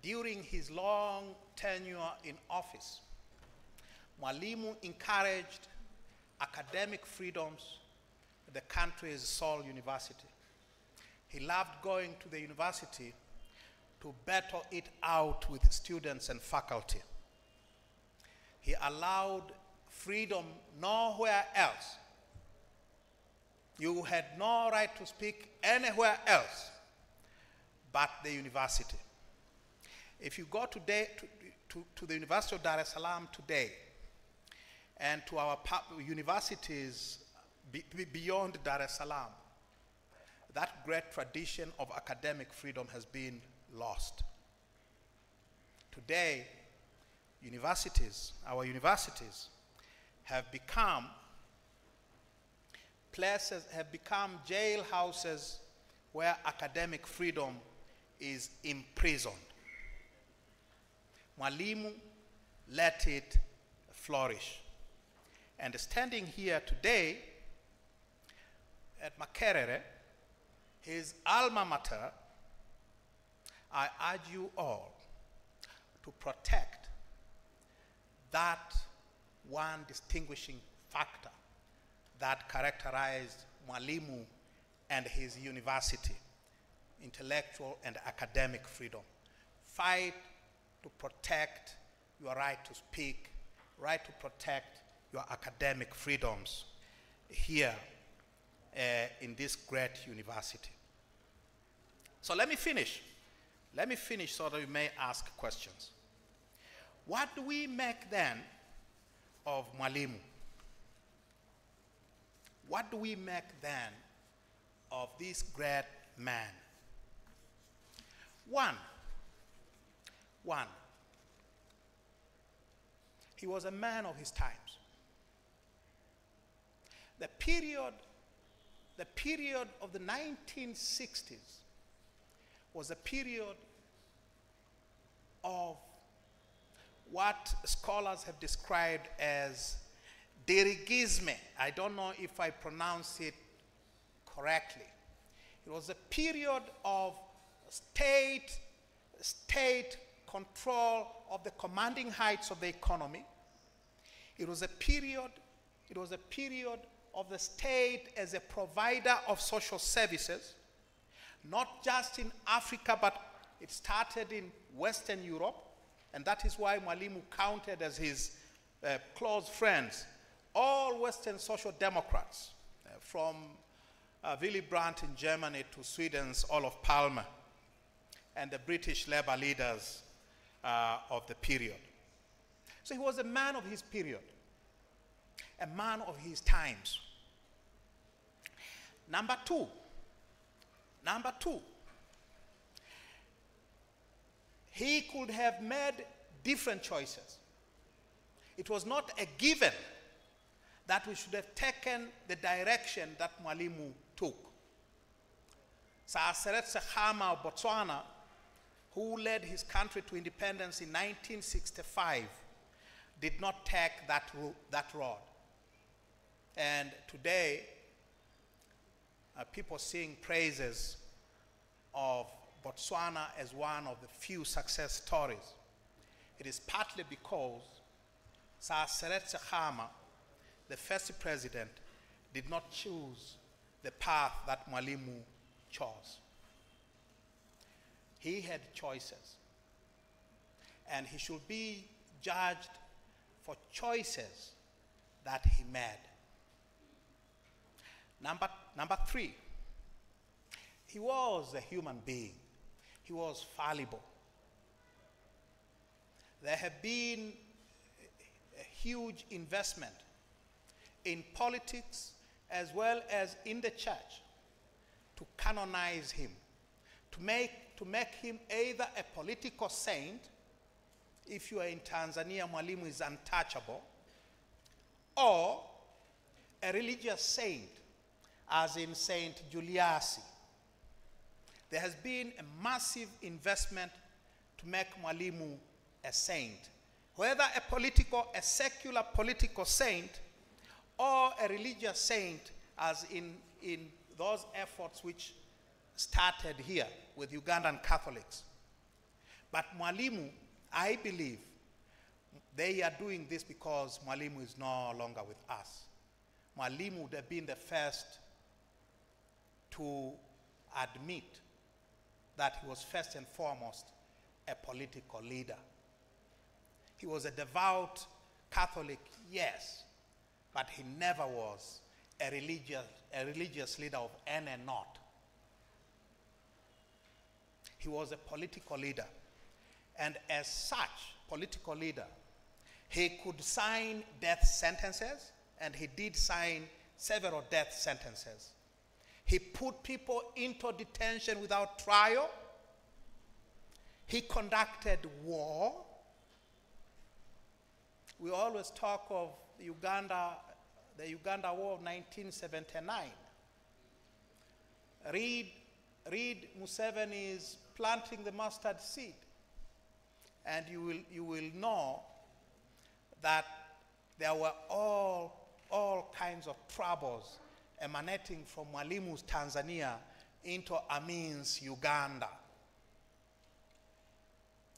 During his long tenure in office, Mwalimu encouraged academic freedoms at the country's sole university. He loved going to the university to battle it out with students and faculty. He allowed freedom nowhere else. You had no right to speak anywhere else but the university. If you go today to the University of Dar es Salaam today and to our universities beyond Dar es Salaam, that great tradition of academic freedom has been lost. Today, our universities have become jailhouses where academic freedom is imprisoned. Mwalimu let it flourish. And standing here today at Makerere, his alma mater, I urge you all to protect that one distinguishing factor that characterized Mwalimu and his university: intellectual and academic freedom. Fight to protect your right to speak, right to protect your academic freedoms here in this great university. So let me finish. Let me finish so that we may ask questions. What do we make then of Mwalimu? What do we make then of this great man? One, he was a man of his times. The period of the 1960s was a period of what scholars have described as dirigisme. I don't know if I pronounce it correctly. It was a period of state control of the commanding heights of the economy. It was a period of the state as a provider of social services, not just in Africa, but it started in Western Europe, and that is why Mwalimu counted as his close friends all Western social democrats, from Willy Brandt in Germany to Sweden's Olof Palme, and the British labor leaders of the period. So he was a man of his period, a man of his times. Number two, he could have made different choices. It was not a given that we should have taken the direction that Mwalimu took. Seretse Khama of Botswana, who led his country to independence in 1965, did not take that road. And today, people sing praises of Botswana as one of the few success stories. It is partly because Seretse Khama, the first president, did not choose the path that Mwalimu chose. He had choices, and he should be judged for choices that he made. Number three, he was a human being. He was fallible. There have been a huge investment in politics as well as in the church to canonize him, to make him either a political saint. If you are in Tanzania, Mwalimu is untouchable, or a religious saint, as in Saint Julius. There has been a massive investment to make Mwalimu a saint. Whether a secular political saint, or a religious saint, as in those efforts which started here with Ugandan Catholics. But Mwalimu, I believe, they are doing this because Mwalimu is no longer with us. Mwalimu would have been the first to admit that he was first and foremost a political leader. He was a devout Catholic, yes, but he never was a religious leader of any not. He was a political leader. And as such, political leader, he could sign death sentences, and he did sign several death sentences. He put people into detention without trial. He conducted war. We always talk of the Uganda War of 1979. Read Museveni's planting the mustard seed, and you will know that there were all kinds of troubles emanating from Mwalimu's Tanzania into Amin's Uganda.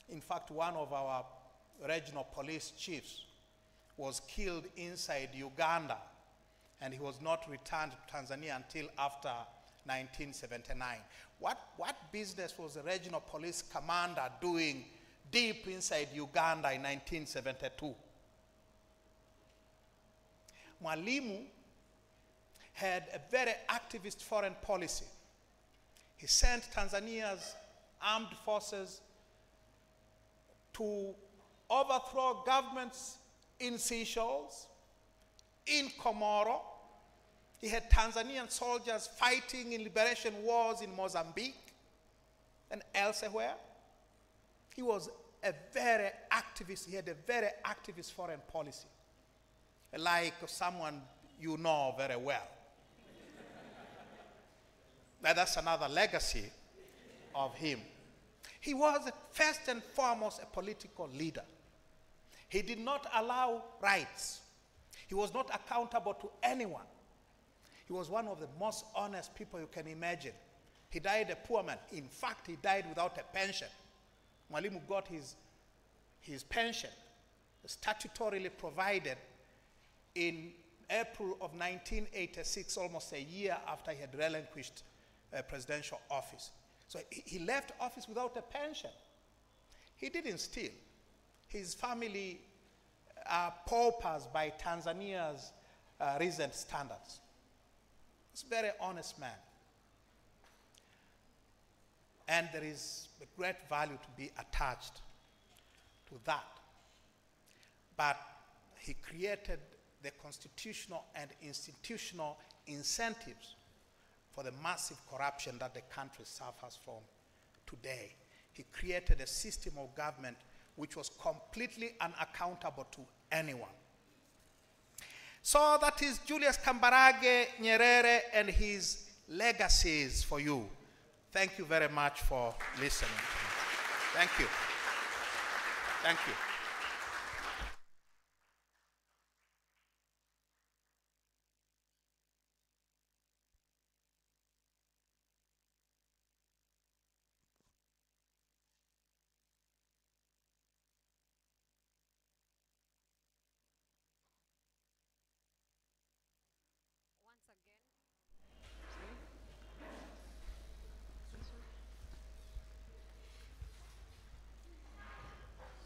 In fact, one of our regional police chiefs was killed inside Uganda, and he was not returned to Tanzania until after 1979. What business was the regional police commander doing deep inside Uganda in 1972? Mwalimu had a very activist foreign policy. He sent Tanzania's armed forces to overthrow governments in Seychelles, in Comoro. He had Tanzanian soldiers fighting in liberation wars in Mozambique and elsewhere. He was a very activist. He had a very activist foreign policy, like someone you know very well. Now, that's another legacy of him. He was first and foremost a political leader. He did not allow rights. He was not accountable to anyone. He was one of the most honest people you can imagine. He died a poor man. In fact, he died without a pension. Mwalimu got his pension statutorily provided in April of 1986, almost a year after he had relinquished presidential office. So he left office without a pension. He didn't steal. His family are paupers by Tanzania's recent standards. He's a very honest man. And there is a great value to be attached to that. But he created the constitutional and institutional incentives for the massive corruption that the country suffers from today. He created a system of government which was completely unaccountable to anyone. So that is Julius Kambarage Nyerere and his legacies for you. Thank you very much for listening to me. Thank you. Thank you.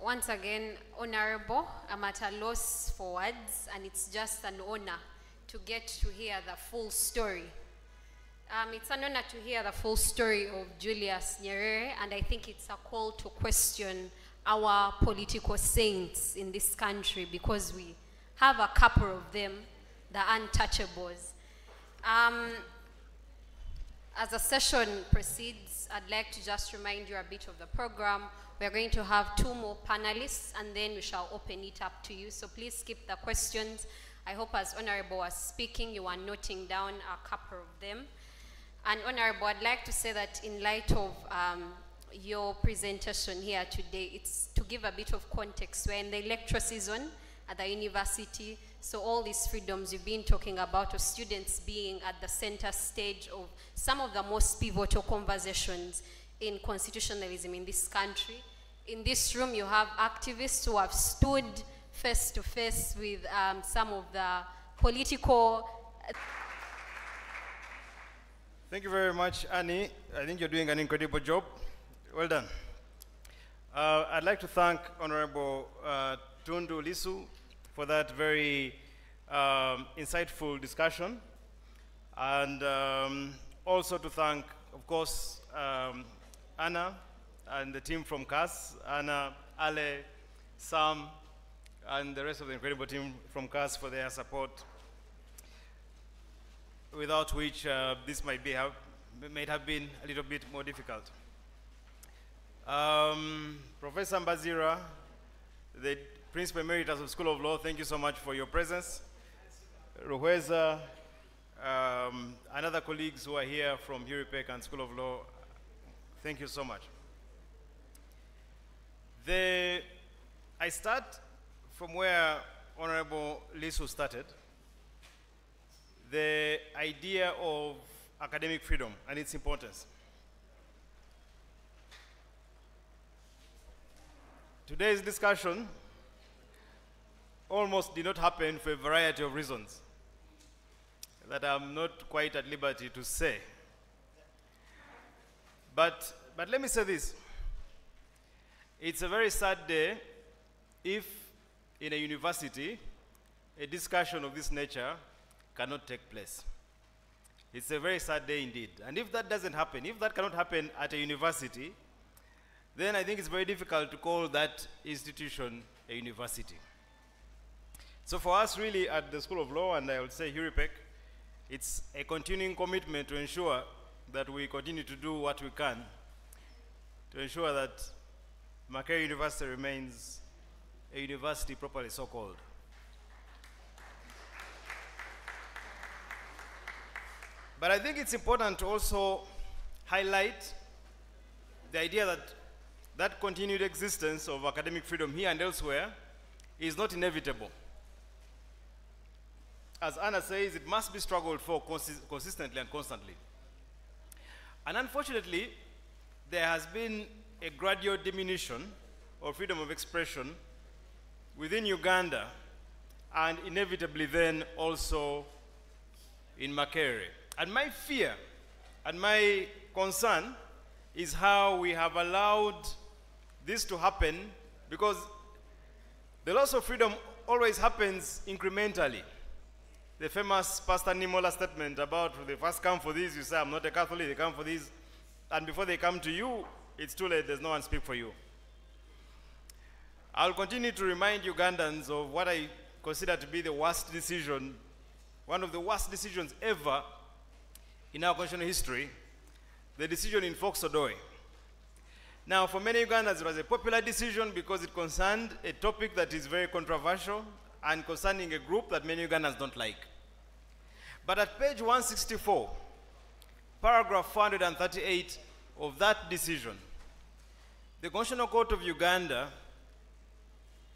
Once again, Honorable, I'm at a loss for words, and it's just an honor to get to hear the full story. It's an honor to hear the full story of Julius Nyerere, and I think it's a call to question our political saints in this country, because we have a couple of them, the untouchables. As the session proceeds, I'd like to just remind you a bit of the program. We're going to have 2 more panelists, and then we shall open it up to you. So please skip the questions. I hope as Honorable was speaking, you are noting down a couple of them. And Honorable, I'd like to say that in light of your presentation here today, it's to give a bit of context. We're in the lecture season at the university, so all these freedoms you've been talking about, of students being at the center stage of some of the most pivotal conversations in constitutionalism in this country. In this room, you have activists who have stood face to face with some of the political... Thank you very much, Annie. I think you're doing an incredible job. Well done. I'd like to thank Honorable Tundu Lissu for that very insightful discussion. And also to thank, of course, Anna and the team from CAS, Anna, Ale, Sam, and the rest of the incredible team from CAS for their support, without which this might have been a little bit more difficult. Professor Mbazira, the Principal Emeritus of School of Law, thank you so much for your presence. Ruhweza, and other colleagues who are here from Huripec and School of Law, thank you so much. I start from where Honorable Lissu started, the idea of academic freedom and its importance. Today's discussion almost did not happen for a variety of reasons that I'm not quite at liberty to say. But let me say this. It's a very sad day if in a university a discussion of this nature cannot take place. It's a very sad day indeed. And if that doesn't happen, if that cannot happen at a university, then I think it's very difficult to call that institution a university. So for us really at the School of Law, and I would say Huripec, it's a continuing commitment to ensure that we continue to do what we can to ensure that Makerere University remains a university properly so-called. But I think it's important to also highlight the idea that that continued existence of academic freedom here and elsewhere is not inevitable. As Anna says, it must be struggled for consistently and constantly. And unfortunately, there has been a gradual diminution of freedom of expression within Uganda, and inevitably then also in Makerere. And my fear and my concern is how we have allowed this to happen, because the loss of freedom always happens incrementally. The famous Pastor Nimola statement about they first come for this, you say, I'm not a Catholic, they come for this, and before they come to you, it's too late, there's no one speak for you. I'll continue to remind Ugandans of what I consider to be the worst decision, one of the worst decisions ever in our constitutional history, the decision in Foxodoi. Now, for many Ugandans, it was a popular decision because it concerned a topic that is very controversial and concerning a group that many Ugandans don't like. But at page 164, paragraph 438 of that decision, the Constitutional Court of Uganda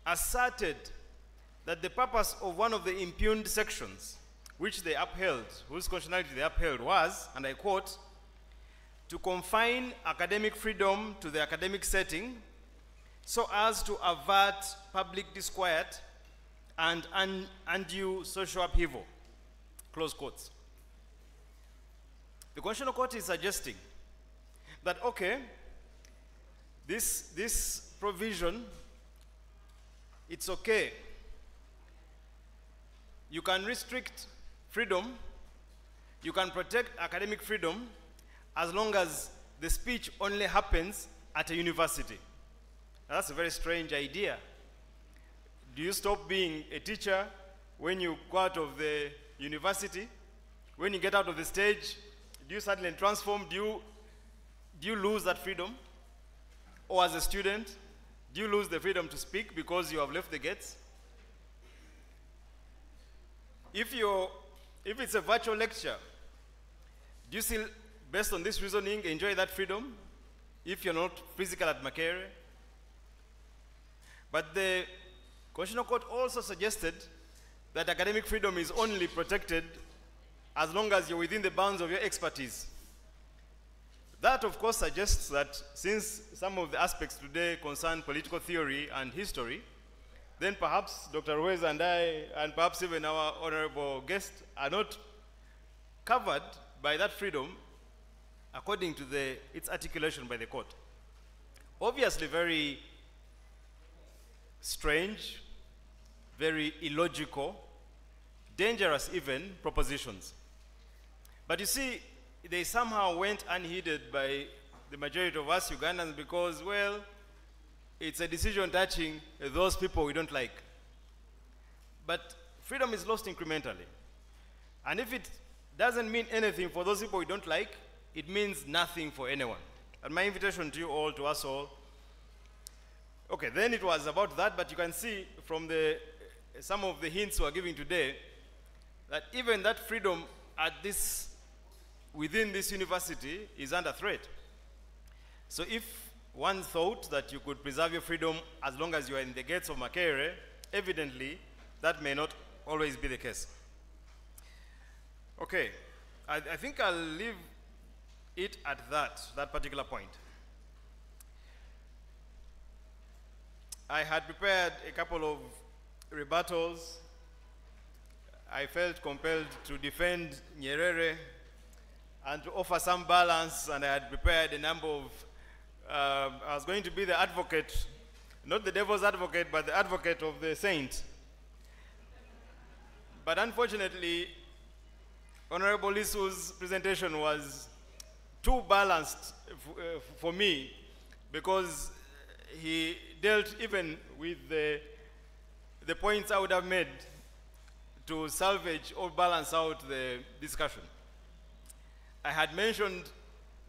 asserted that the purpose of one of the impugned sections, which they upheld, whose constitutionality they upheld, was, and I quote, to confine academic freedom to the academic setting so as to avert public disquiet and undue social upheaval, close quotes. The Constitutional Court is suggesting that, okay, this provision, it's okay. You can restrict freedom, you can protect academic freedom as long as the speech only happens at a university. Now, that's a very strange idea. Do you stop being a teacher when you go out of the university? When you get out of the stage, do you suddenly transform? Do you lose that freedom? Or as a student, do you lose the freedom to speak because you have left the gates? If it's a virtual lecture, do you still, based on this reasoning, enjoy that freedom if you're not physical at Makerere? But the Constitutional Court also suggested that academic freedom is only protected as long as you're within the bounds of your expertise. That, of course, suggests that since some of the aspects today concern political theory and history, then perhaps Dr. Ruiz and I, and perhaps even our honorable guest, are not covered by that freedom according to its articulation by the court. Obviously very strange, very illogical, dangerous even propositions. But you see, they somehow went unheeded by the majority of us Ugandans because, well, it's a decision touching those people we don't like. But freedom is lost incrementally. And if it doesn't mean anything for those people we don't like, it means nothing for anyone. And my invitation to you all, to us all, okay, then it was about that, but you can see from some of the hints we're giving today that even that freedom within this university is under threat. So if one thought that you could preserve your freedom as long as you are in the gates of Makerere, evidently that may not always be the case. Okay, I think I'll leave it at that particular point. I had prepared a couple of rebuttals. I felt compelled to defend Nyerere and to offer some balance, and I had prepared a number of, I was going to be the advocate, not the devil's advocate, but the advocate of the saint. But unfortunately, Honorable Lissu's presentation was too balanced for me because he dealt even with the points I would have made to salvage or balance out the discussion. I had mentioned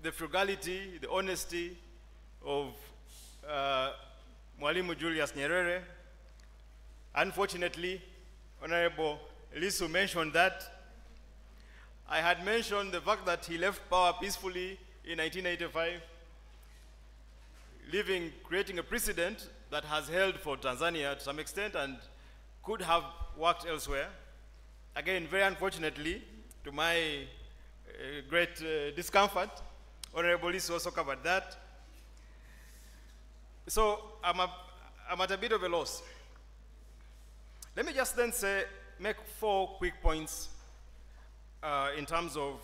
the frugality, the honesty of Mwalimu Julius Nyerere. Unfortunately, Honorable Lissu mentioned that. I had mentioned the fact that he left power peacefully in 1985, creating a precedent that has held for Tanzania to some extent and could have worked elsewhere. Again, very unfortunately, to my great discomfort, Honorable Lissu also covered that. So I'm at a bit of a loss. Let me just then make 4 quick points in terms of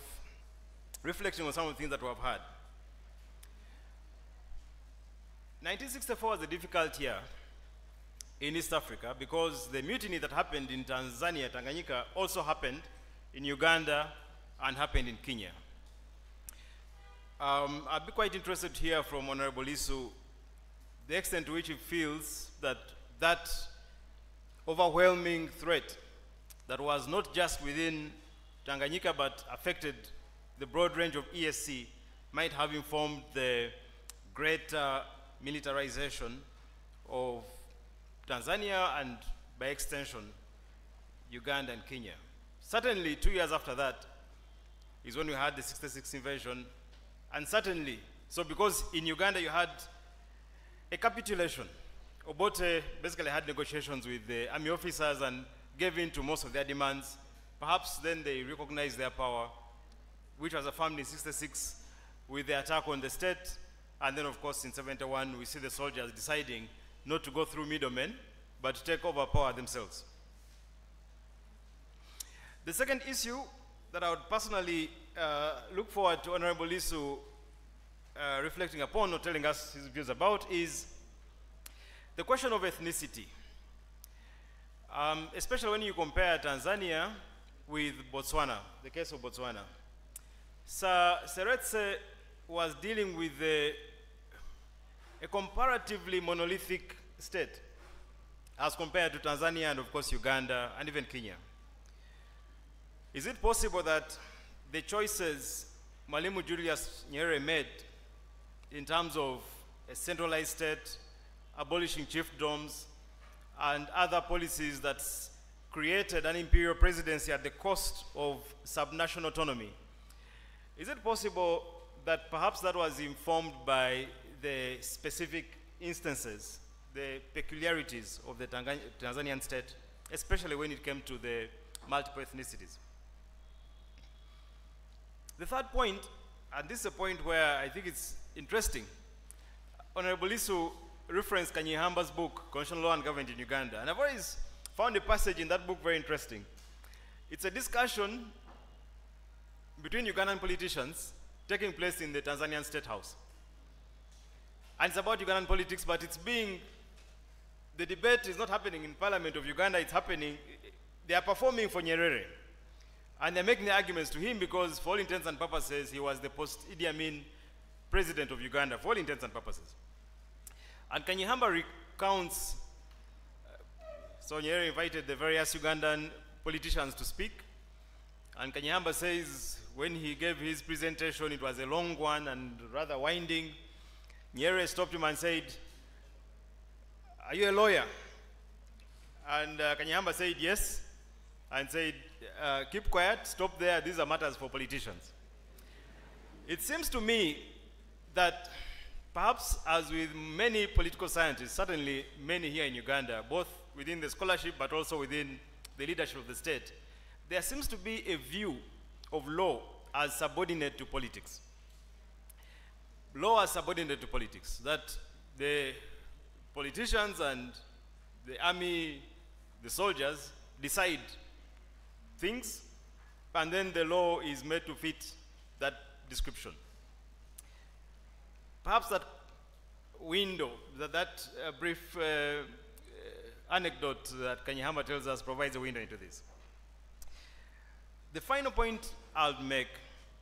reflecting on some of the things that we have had. 1964 was a difficult year in East Africa because the mutiny that happened in Tanzania, Tanganyika, also happened in Uganda and happened in Kenya. I'd be quite interested to hear from Honorable Lissu the extent to which he feels that that overwhelming threat that was not just within Tanganyika but affected the broad range of ESC might have informed the greater militarization of Tanzania and, by extension, Uganda and Kenya. Certainly, 2 years after that is when we had the 66 invasion, and certainly, so because in Uganda you had a capitulation. Obote basically had negotiations with the army officers and gave in to most of their demands. Perhaps then they recognized their power, which was affirmed in 66 with the attack on the state. And then, of course, in 71, we see the soldiers deciding not to go through middlemen, but to take over power themselves. The second issue that I would personally look forward to Honorable Lissu reflecting upon or telling us his views about is the question of ethnicity. Especially when you compare Tanzania with Botswana, the case of Botswana. Sir Seretse was dealing with a comparatively monolithic state as compared to Tanzania and of course Uganda and even Kenya. Is it possible that the choices Mwalimu Julius Nyerere made in terms of a centralized state, abolishing chiefdoms, and other policies that created an imperial presidency at the cost of subnational autonomy, is it possible that perhaps that was informed by the specific instances, the peculiarities of the Tanzanian state, especially when it came to the multiple ethnicities? The third point, and this is a point where I think it's interesting, Honorable Lissu referenced Kanyihamba's book, Constitutional Law and Government in Uganda, and I've always found a passage in that book very interesting. It's a discussion between Ugandan politicians taking place in the Tanzanian State House. And it's about Ugandan politics, but the debate is not happening in Parliament of Uganda, it's happening, they are performing for Nyerere. And they're making the arguments to him because for all intents and purposes, he was the post-Idi Amin president of Uganda, for all intents and purposes. And Kanyihamba recounts, so Nyerere invited the various Ugandan politicians to speak. And Kanyihamba says when he gave his presentation, it was a long one and rather winding. Nyerere stopped him and said, "Are you a lawyer?" And Kanyihamba said, "Yes." And said, "Keep quiet, stop there, these are matters for politicians." It seems to me that perhaps as with many political scientists, certainly many here in Uganda, both within the scholarship but also within the leadership of the state, there seems to be a view of law as subordinate to politics. Law as subordinate to politics, that the politicians and the army, the soldiers, decide things, and then the law is made to fit that description. Perhaps that window, that brief anecdote that Kanyihamba tells us provides a window into this. The final point I'll make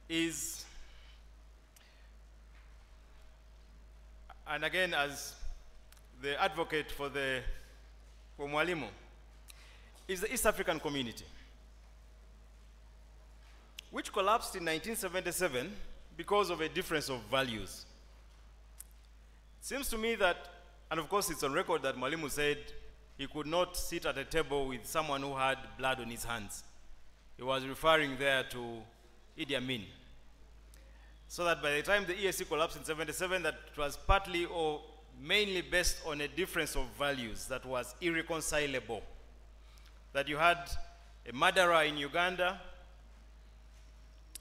is, and again as the advocate for Mwalimu, is the East African community, which collapsed in 1977 because of a difference of values. It seems to me that, and of course it's on record that Mwalimu said he could not sit at a table with someone who had blood on his hands. He was referring there to Idi Amin. So that by the time the EAC collapsed in 77, that it was partly or mainly based on a difference of values that was irreconcilable. That you had a murderer in Uganda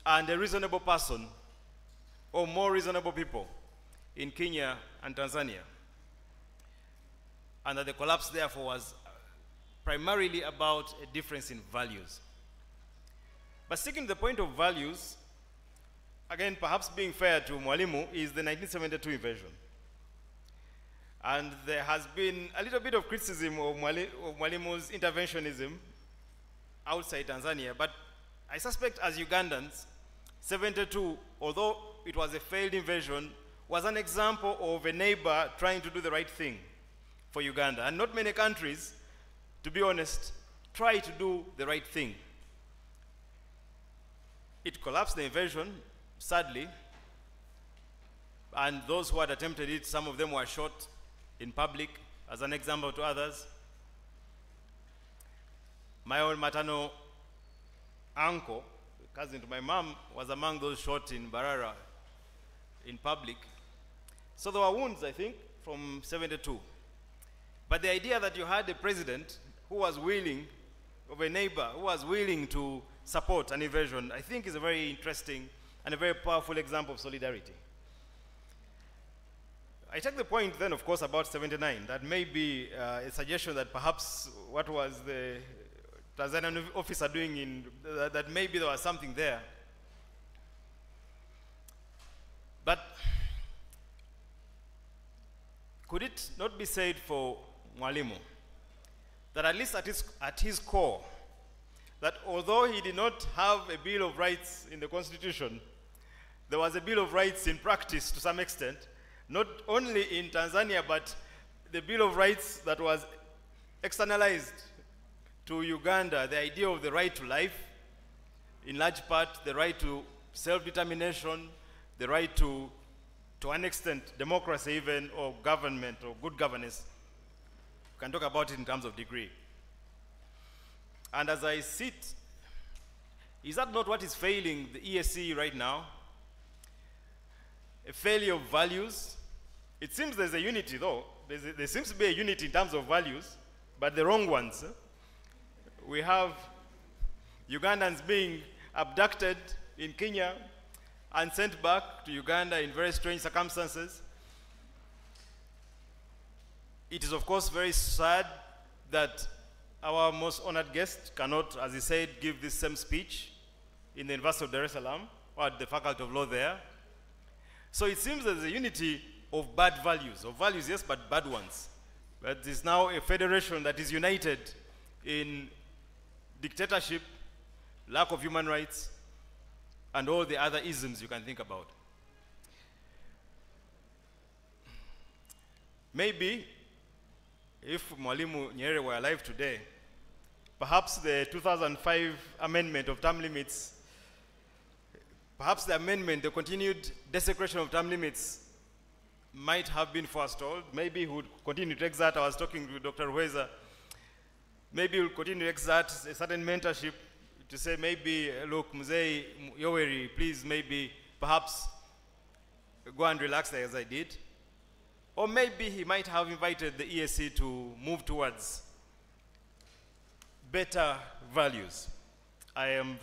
and a reasonable person, or more reasonable people, in Kenya and Tanzania. And that the collapse, therefore, was primarily about a difference in values. But sticking to the point of values, again, perhaps being fair to Mwalimu, is the 1972 invasion. And there has been a little bit of criticism of Mwalimu's interventionism outside Tanzania, but I suspect as Ugandans, 72, although it was a failed invasion, was an example of a neighbor trying to do the right thing for Uganda. And not many countries, to be honest, try to do the right thing. It collapsed the invasion, sadly, and those who had attempted it, some of them were shot in public as an example to others. My own maternal uncle, cousin to my mom, was among those shot in Barara in public. So there were wounds, I think, from 72. But the idea that you had a president who was willing, of a neighbor, who was willing to support an invasion, I think is a very interesting and a very powerful example of solidarity. I take the point then, of course, about 79. That may be a suggestion that perhaps what was the Tanzanian officer doing that maybe there was something there. But could it not be said for Mwalimu that at least at his core, that although he did not have a Bill of Rights in the Constitution, there was a Bill of Rights in practice to some extent, not only in Tanzania, but the Bill of Rights that was externalized to Uganda, the idea of the right to life, in large part the right to self-determination, the right to an extent, democracy even, or government, or good governance. We can talk about it in terms of degree. And as I sit, is that not what is failing the ESC right now? A failure of values. It seems there's a unity though. There seems to be a unity in terms of values, but the wrong ones. We have Ugandans being abducted in Kenya and sent back to Uganda in very strange circumstances. It is of course very sad that our most honored guest cannot, as he said, give this same speech in the University of Dar es Salaam, or at the Faculty of Law there. So it seems there's a unity of bad values, yes, but bad ones. But it's now a federation that is united in dictatorship, lack of human rights, and all the other isms you can think about. Maybe, if Mwalimu Nyerere were alive today, perhaps the 2005 amendment of term limits, perhaps the amendment, the continued desecration of term limits might have been forestalled. Maybe he would continue to exert, I was talking to Dr. Ruweza, maybe he would continue to exert a certain mentorship to say maybe, look, Mzee Yoweri, please maybe, perhaps go and relax as I did. Or maybe he might have invited the ESC to move towards better values. I'm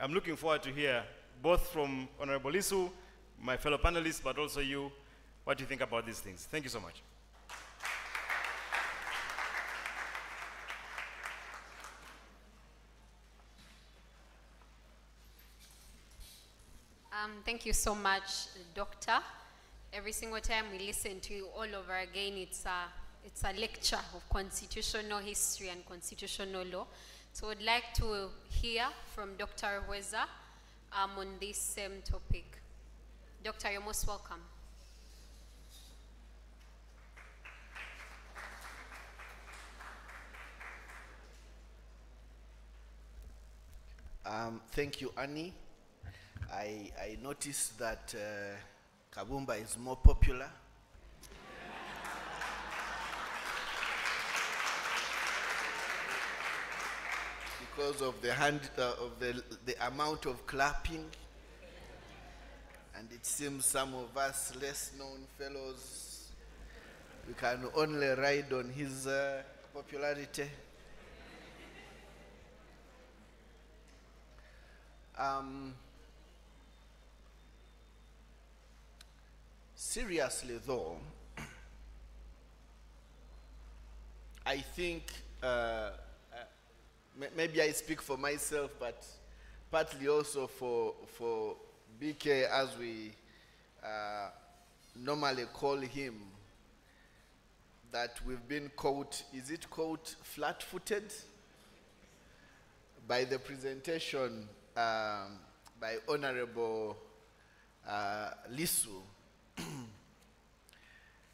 looking forward to hear both from Honorable Lissu, my fellow panelists, but also you, what you think about these things. Thank you so much. Thank you so much, Doctor. Every single time we listen to you all over again, it's a lecture of constitutional history and constitutional law. So I'd like to hear from Dr. Ruweza on this same topic. Doctor, you're most welcome. Thank you, Annie. I noticed that Kabumba is more popular. Because of the amount of clapping. And it seems some of us less known fellows, we can only ride on his popularity. Seriously though, I think, maybe I speak for myself, but partly also for BK, as we normally call him, that we've been caught, is it caught flat-footed? By the presentation by Honorable Lissu.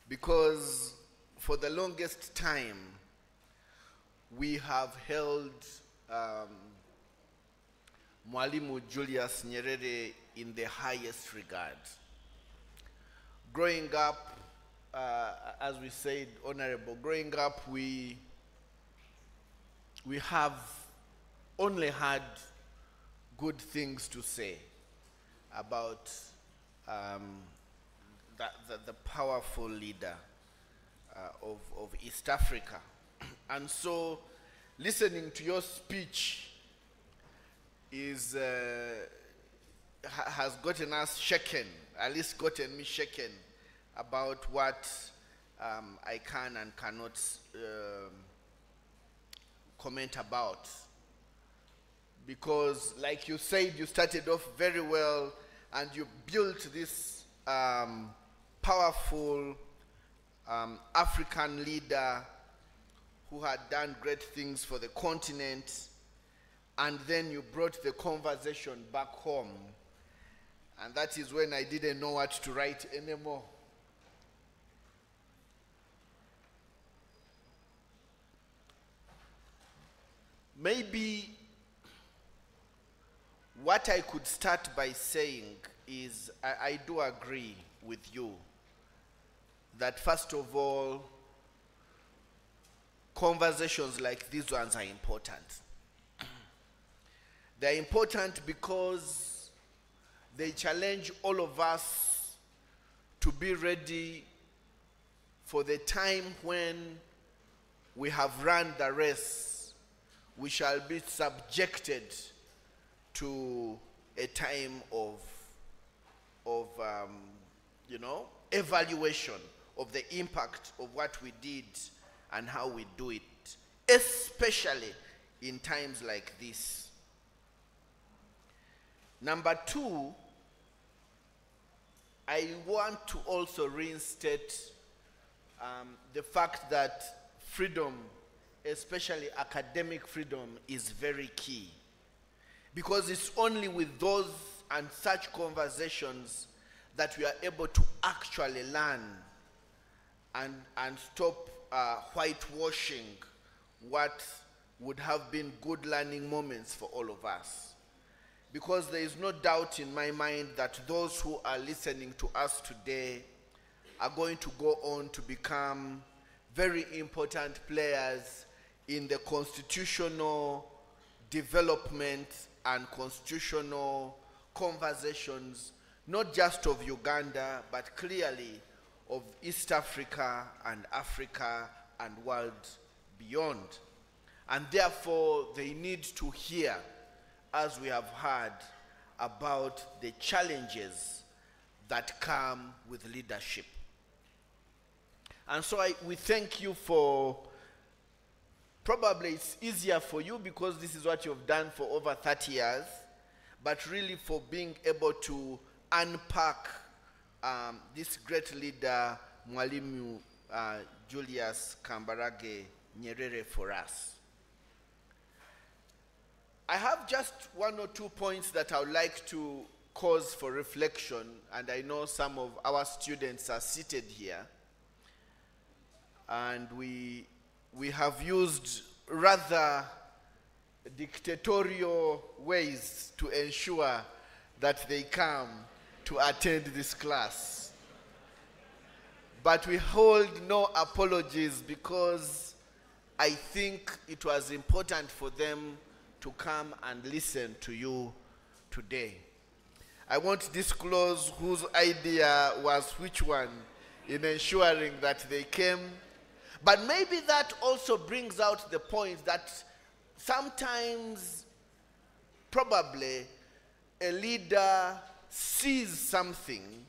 Because for the longest time, we have held Mwalimu Julius Nyerere in the highest regard. Growing up, as we said, Honorable, growing up, we have only had good things to say about the powerful leader of East Africa. And so listening to your speech has gotten us shaken, at least gotten me shaken about what I can and cannot comment about. Because like you said, you started off very well and you built this powerful African leader who had done great things for the continent. and then you brought the conversation back home. And that is when I didn't know what to write anymore. Maybe what I could start by saying is I do agree with you that first of all, conversations like these ones are important. They're important because they challenge all of us to be ready for the time when we have run the race. We shall be subjected to a time of evaluation of the impact of what we did and how we do it, especially in times like this. Number two, I want to also reinstate the fact that freedom, especially academic freedom, is very key. Because it's only with those and such conversations that we are able to actually learn and stop whitewashing what would have been good learning moments for all of us. Because there is no doubt in my mind that those who are listening to us today are going to go on to become very important players in the constitutional development and constitutional conversations, not just of Uganda, but clearly of East Africa and world beyond. And therefore, they need to hear, as we have heard, about the challenges that come with leadership. And so we thank you for, probably it's easier for you because this is what you've done for over 30 years, but really for being able to unpack this great leader, Mwalimu Julius Kambarage Nyerere, for us. I have just one or two points that I would like to cause for reflection, and I know some of our students are seated here, and we have used rather dictatorial ways to ensure that they come to attend this class. But we hold no apologies because I think it was important for them to come and listen to you today. I won't disclose whose idea was which one in ensuring that they came, but maybe that also brings out the point that sometimes probably a leader sees something,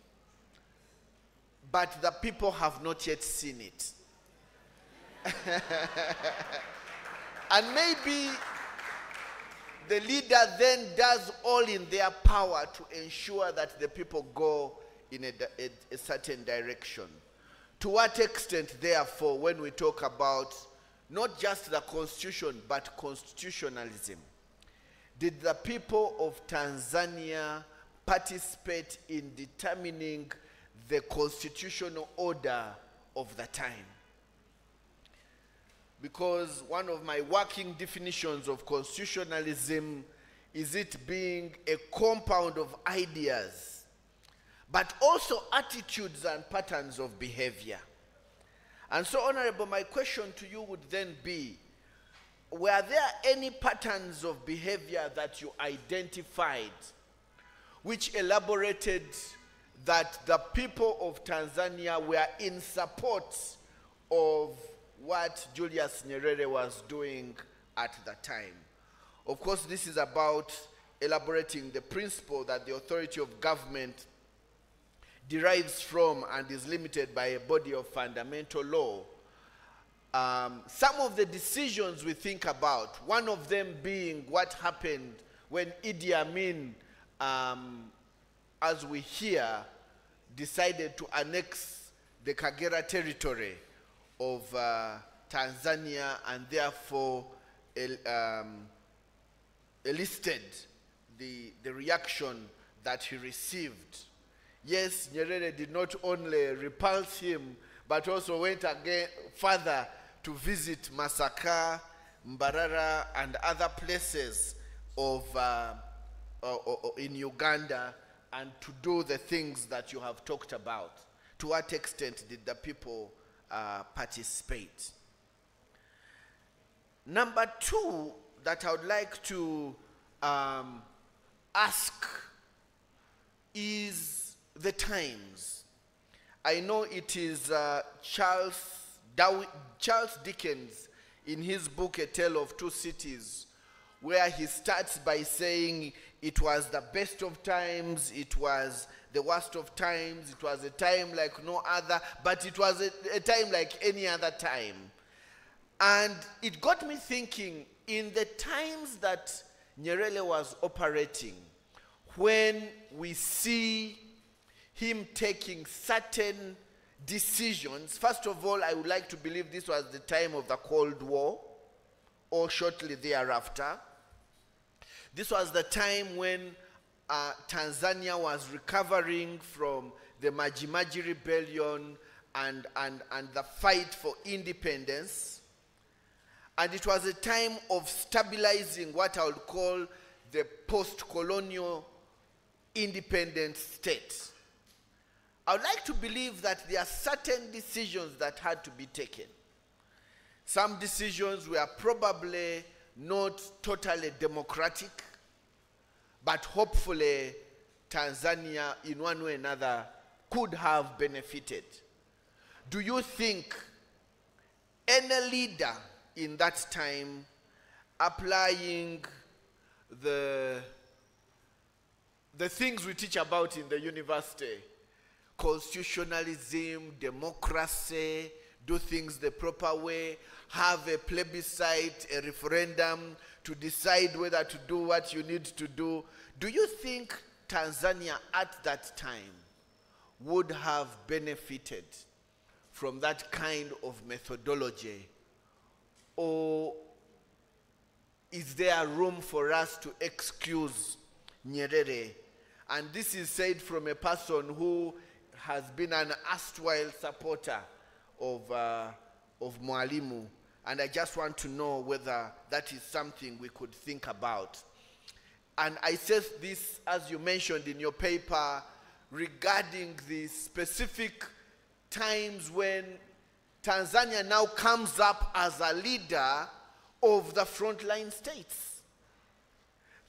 but the people have not yet seen it. And maybe the leader then does all in their power to ensure that the people go in a certain direction. To what extent, therefore, when we talk about not just the constitution, but constitutionalism, did the people of Tanzania participate in determining the constitutional order of the time? Because one of my working definitions of constitutionalism is it being a compound of ideas, but also attitudes and patterns of behavior. And so, Honorable, my question to you would then be, were there any patterns of behavior that you identified which elaborated that the people of Tanzania were in support of what Julius Nyerere was doing at the time? Of course, this is about elaborating the principle that the authority of government derives from and is limited by a body of fundamental law. Some of the decisions we think about, one of them being what happened when Idi Amin, as we hear, decided to annex the Kagera territory of Tanzania and therefore elicited the reaction that he received. Yes, Nyerere did not only repulse him, but also went again further to visit Masaka, Mbarara, and other places of in Uganda, and to do the things that you have talked about. To what extent did the people participate? Number two that I would like to ask is the times. I know it is Charles Dickens in his book A Tale of Two Cities, where he starts by saying it was the best of times, it was the worst of times, it was a time like no other, but it was a time like any other time. And it got me thinking, in the times that Nyerere was operating, when we see him taking certain decisions, first of all, I would like to believe this was the time of the Cold War, or shortly thereafter. This was the time when Tanzania was recovering from the Maji Rebellion and the fight for independence. And it was a time of stabilizing what I would call the post-colonial independent state. I would like to believe that there are certain decisions that had to be taken. Some decisions were probably not totally democratic, but hopefully Tanzania in one way or another could have benefited. Do you think any leader in that time applying the things we teach about in the university, constitutionalism, democracy, do things the proper way, have a plebiscite, a referendum to decide whether to do what you need to do. Do you think Tanzania at that time would have benefited from that kind of methodology? Or is there room for us to excuse Nyerere? And this is said from a person who has been an erstwhile supporter of Mwalimu. And I just want to know whether that is something we could think about. And I said this, as you mentioned in your paper, regarding the specific times when Tanzania now comes up as a leader of the frontline states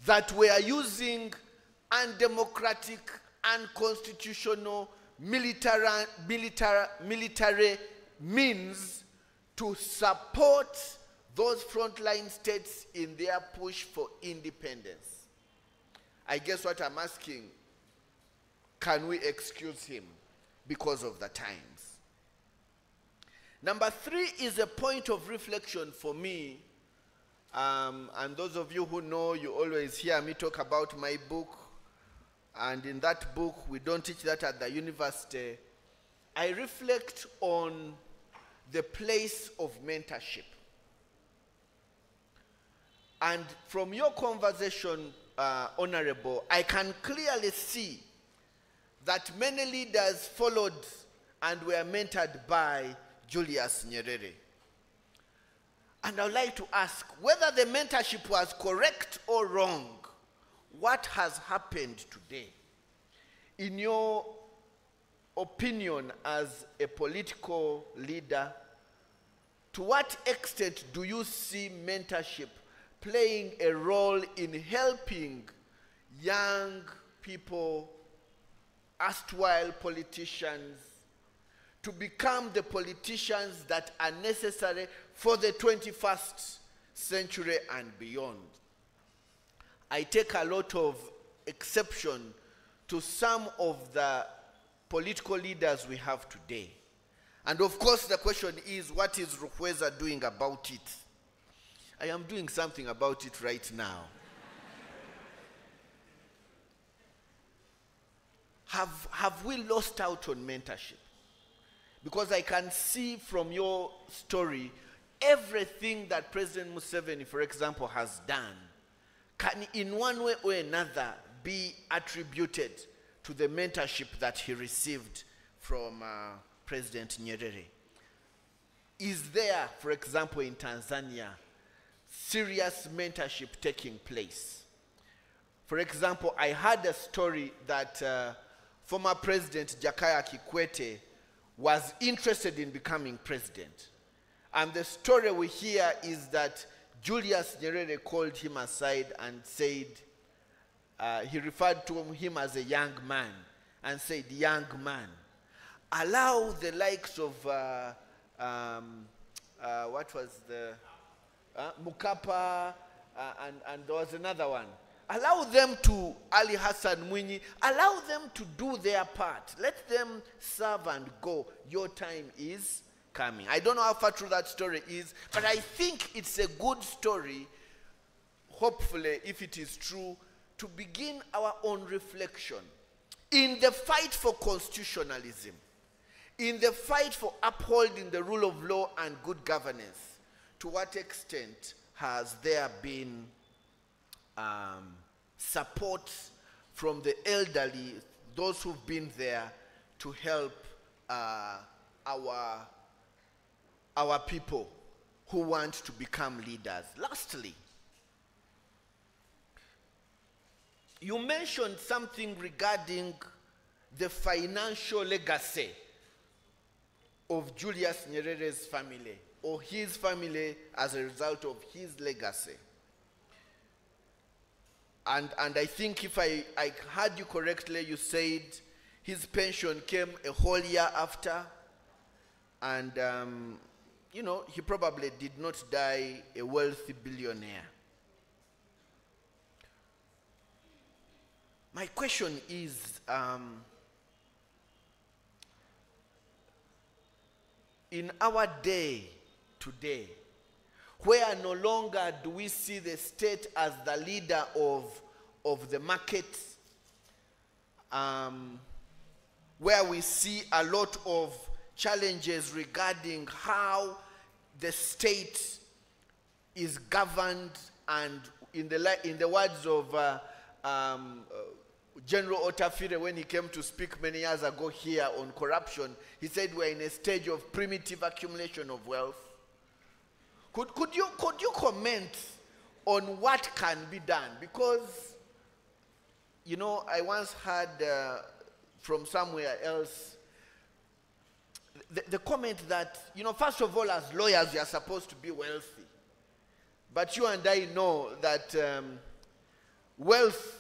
that were using undemocratic, unconstitutional, military means to support those frontline states in their push for independence. I guess what I'm asking, can we excuse him because of the times? Number three is a point of reflection for me. And those of you who know, you always hear me talk about my book. And in that book, we don't teach that at the university. I reflect on the place of mentorship. And from your conversation, Honorable, I can clearly see that many leaders followed and were mentored by Julius Nyerere. And I would like to ask whether the mentorship was correct or wrong. What has happened today? In your opinion as a political leader, to what extent do you see mentorship playing a role in helping young people, erstwhile politicians, to become the politicians that are necessary for the 21st century and beyond? I take a lot of exception to some of the political leaders we have today. And of course the question is, what is Rukweza doing about it? I am doing something about it right now. Have we lost out on mentorship? Because I can see from your story everything that President Museveni, for example, has done can in one way or another be attributed to the mentorship that he received from President Nyerere. Is there, for example, in Tanzania, serious mentorship taking place? For example, I heard a story that former President Jakaya Kikwete was interested in becoming president. And the story we hear is that Julius Nyerere called him aside and said, he referred to him as a young man and said, young man, allow the likes of, what was the, Mukapa, and there was another one. Allow them to, Ali Hassan Mwinyi, allow them to do their part. Let them serve and go. Your time is coming. I don't know how far true that story is, but I think it's a good story, hopefully, if it is true, to begin our own reflection in the fight for constitutionalism, in the fight for upholding the rule of law and good governance. To what extent has there been support from the elderly, those who've been there to help our people who want to become leaders? Lastly, you mentioned something regarding the financial legacy of Julius Nyerere's family, or his family as a result of his legacy. And I think if I heard you correctly, you said his pension came a whole year after, and you know, he probably did not die a wealthy billionaire. My question is, in our day today, where no longer do we see the state as the leader of the market, where we see a lot of challenges regarding how the state is governed, and in the words of General Otafire, when he came to speak many years ago here on corruption, he said we're in a stage of primitive accumulation of wealth. Could you comment on what can be done? Because, you know, I once heard from somewhere else the comment that, you know, first of all, as lawyers, we are supposed to be wealthy. But you and I know that wealth,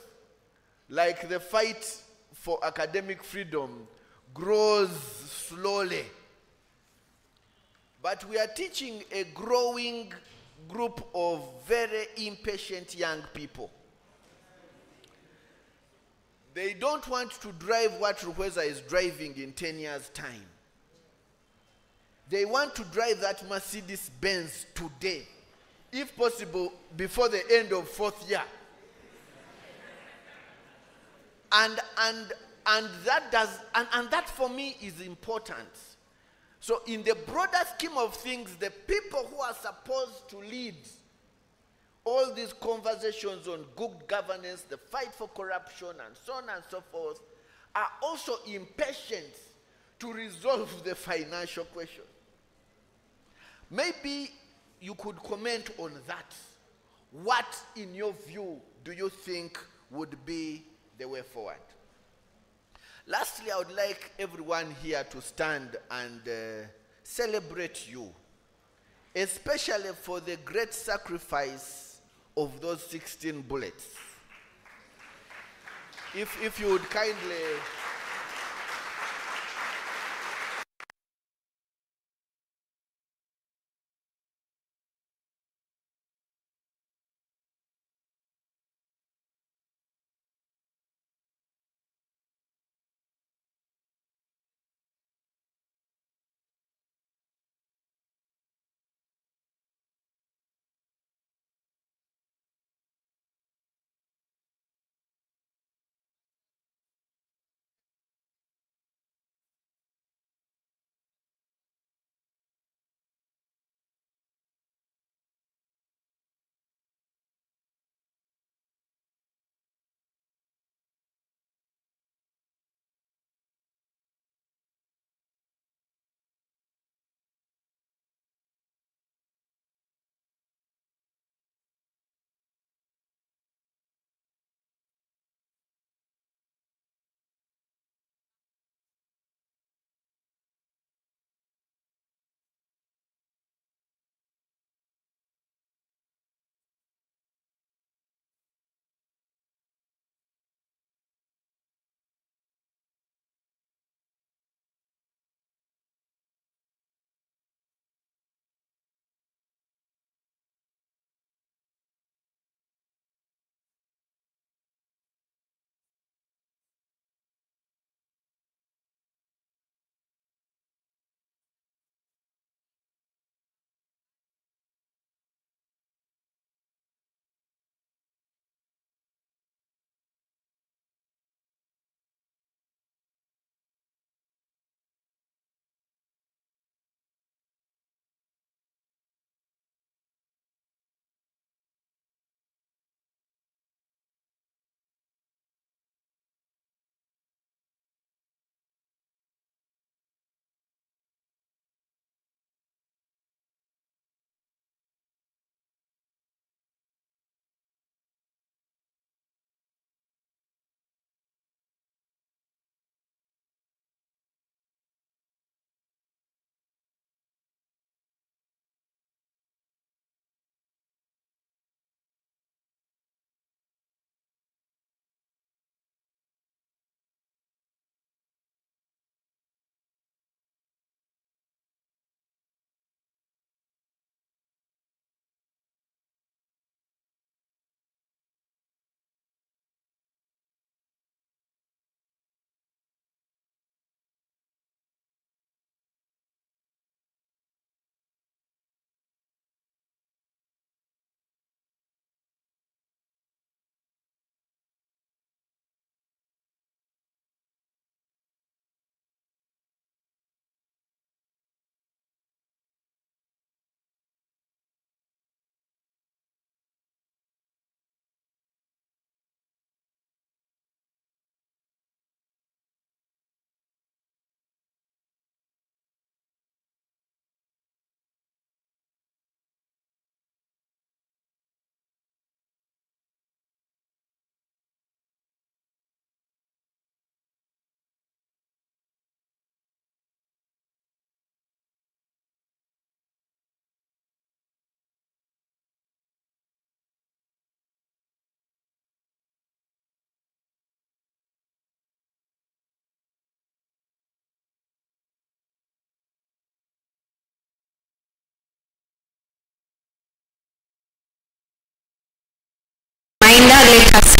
like the fight for academic freedom, grows slowly. But we are teaching a growing group of very impatient young people. They don't want to drive what Ruhweza is driving in 10 years' time. They want to drive that Mercedes Benz today, if possible, before the end of 4th year. And that for me is important. So in the broader scheme of things, the people who are supposed to lead all these conversations on good governance, the fight for corruption, and so on and so forth, are also impatient to resolve the financial question. Maybe you could comment on that. What, in your view, do you think would be the way forward? Lastly, I would like everyone here to stand and celebrate you, especially for the great sacrifice of those 16 bullets. If you would kindly...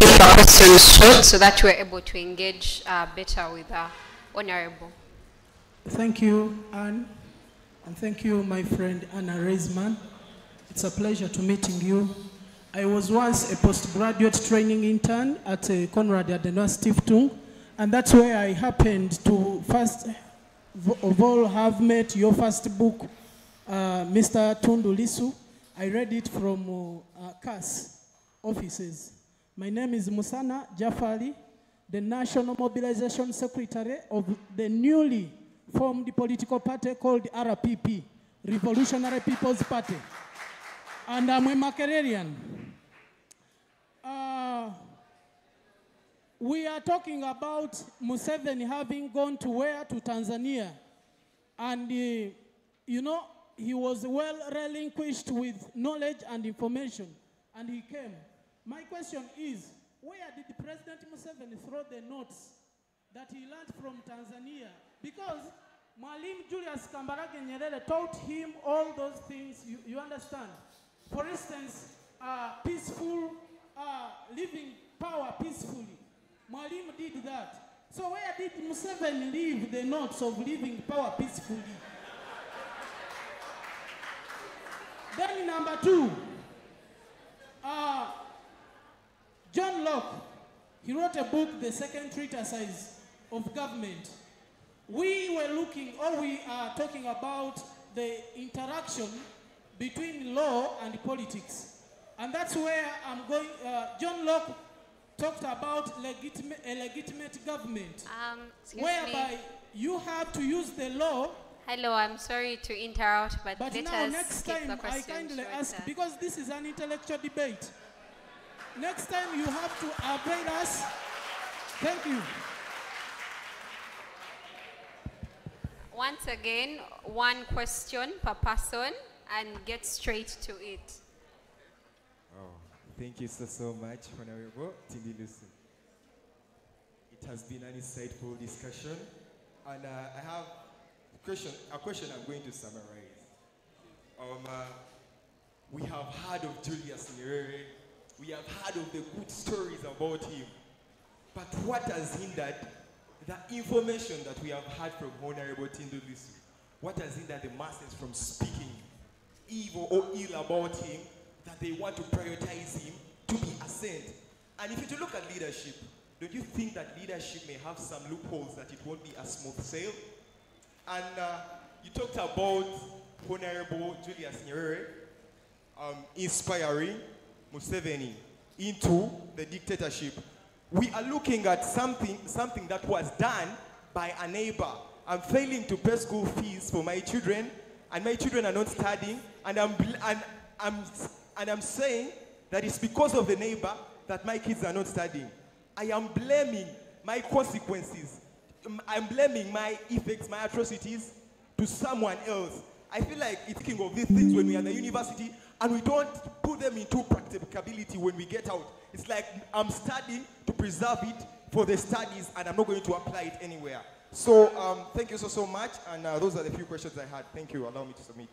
keep our questions short so that we're able to engage better with our Honorable. Thank you, Anne, and thank you, my friend Anna Reisman. It's a pleasure to meeting you. I was once a postgraduate training intern at Conrad Adenauer Stiftung, and that's where I happened to first of all have met your first book, Mr. Tundu Lissu. I read it from CAS offices. My name is Musana Jafari, the National Mobilization Secretary of the newly formed political party called RPP, Revolutionary People's Party. And I'm a Makererian. We are talking about Museveni having gone to where? To Tanzania. And, you know, he was well relinquished with knowledge and information. And he came. My question is, where did President Museveni throw the notes that he learned from Tanzania? Because Mwalimu Julius Kambarage Nyerere taught him all those things, you understand? For instance, peaceful, living power peacefully. Mwalimu did that. So where did Museveni leave the notes of living power peacefully? Then number two, John Locke, he wrote a book, The Second Treatise of Government. We were looking, or we are talking about the interaction between law and politics. And that's where I'm going. John Locke talked about a legitimate government, whereby you have to use the law. Hello, I'm sorry to interrupt, but let us next skip time the question. I kindly ask, because this is an intellectual debate. Next time you have to upgrade us. Thank you. Once again, one question per person and get straight to it. Oh, thank you so much, Honorable Tundu Lissu. It has been an insightful discussion, and I have a question I'm going to summarize. We have heard of Julius Nyerere. We have heard of the good stories about him. But what has hindered the information that we have heard from Honorable Tundu Lissu? What has hindered the masses from speaking evil or ill about him, that they want to prioritize him to be a saint? And if you look at leadership, don't you think that leadership may have some loopholes, that it won't be a smooth sail? And you talked about Honorable Julius Nyerere inspiring Museveni into the dictatorship. We are looking at something that was done by a neighbor. I'm failing to pay school fees for my children, and my children are not studying, and I'm saying that it's because of the neighbor that my kids are not studying. I am blaming my consequences. I'm blaming my effects, my atrocities to someone else. I feel like thinking of these things when we are at the university and we don't put them into practicability when we get out. It's like I'm studying to preserve it for the studies and I'm not going to apply it anywhere. So thank you so much, and those are the few questions I had. Thank you. Allow me to submit.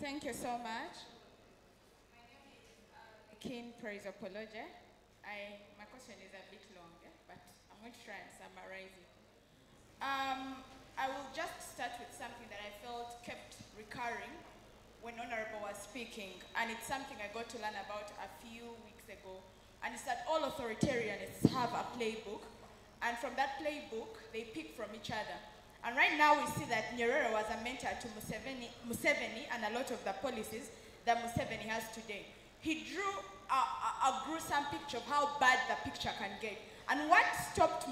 Thank you so much. My name is Keen Praise Apology. My question is a bit long, but I'm going to try and summarize it. I will just start with something that I felt kept recurring when Honorable was speaking, and it's something I got to learn about a few weeks ago, and it's that all authoritarians have a playbook, and from that playbook, they pick from each other. And right now we see that Nyerere was a mentor to Museveni and a lot of the policies that Museveni has today. He drew a gruesome picture of how bad the picture can get. And what stopped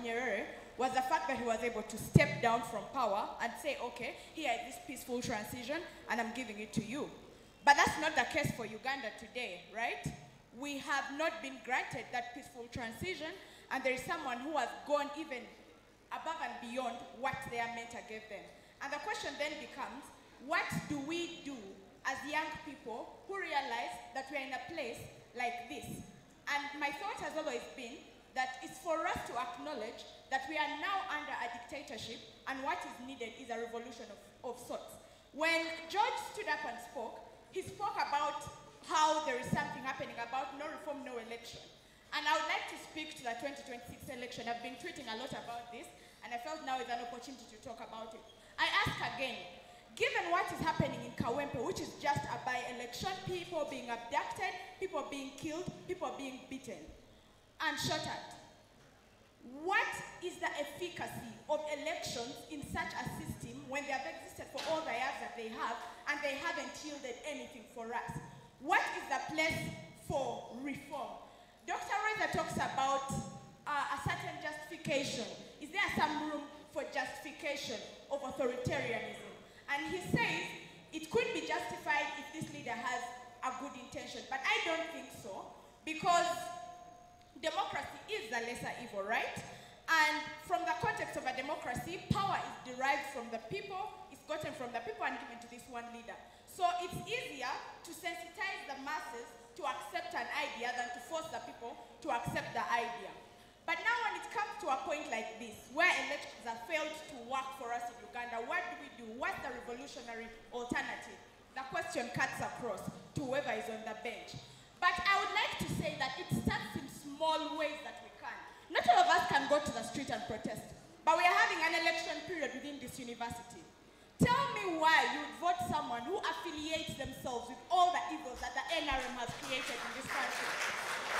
Nyerere was the fact that he was able to step down from power and say, okay, here is this peaceful transition and I'm giving it to you. But that's not the case for Uganda today, right? We have not been granted that peaceful transition, and there is someone who has gone even above and beyond what their mentor gave them. And the question then becomes, what do we do as young people who realize that we're in a place like this? And my thought has always been, that it's for us to acknowledge that we are now under a dictatorship, and what is needed is a revolution of sorts. When George stood up and spoke, he spoke about how there is something happening about no reform, no election. And I would like to speak to the 2026 election. I've been tweeting a lot about this, and I felt now is an opportunity to talk about it. I ask again, given what is happening in Kawempe, which is just a by-election, people being abducted, people being killed, people being beaten and shot at, what is the efficacy of elections in such a system when they have existed for all the years that they have and they haven't yielded anything for us? What is the place for reform? Dr. Reza talks about a certain justification. Is there some room for justification of authoritarianism? And he says it could be justified if this leader has a good intention, but I don't think so, because democracy is the lesser evil, right? And from the context of a democracy, power is derived from the people, it's gotten from the people and given to this one leader. So it's easier to sensitize the masses to accept an idea than to force the people to accept the idea. But now when it comes to a point like this, where elections have failed to work for us in Uganda, what do? What's the revolutionary alternative? The question cuts across to whoever is on the bench. But I would like to say that it starts in small ways that we can. Not all of us can go to the street and protest, but we are having an election period within this university. Tell me why you would vote someone who affiliates themselves with all the evils that the NRM has created in this country.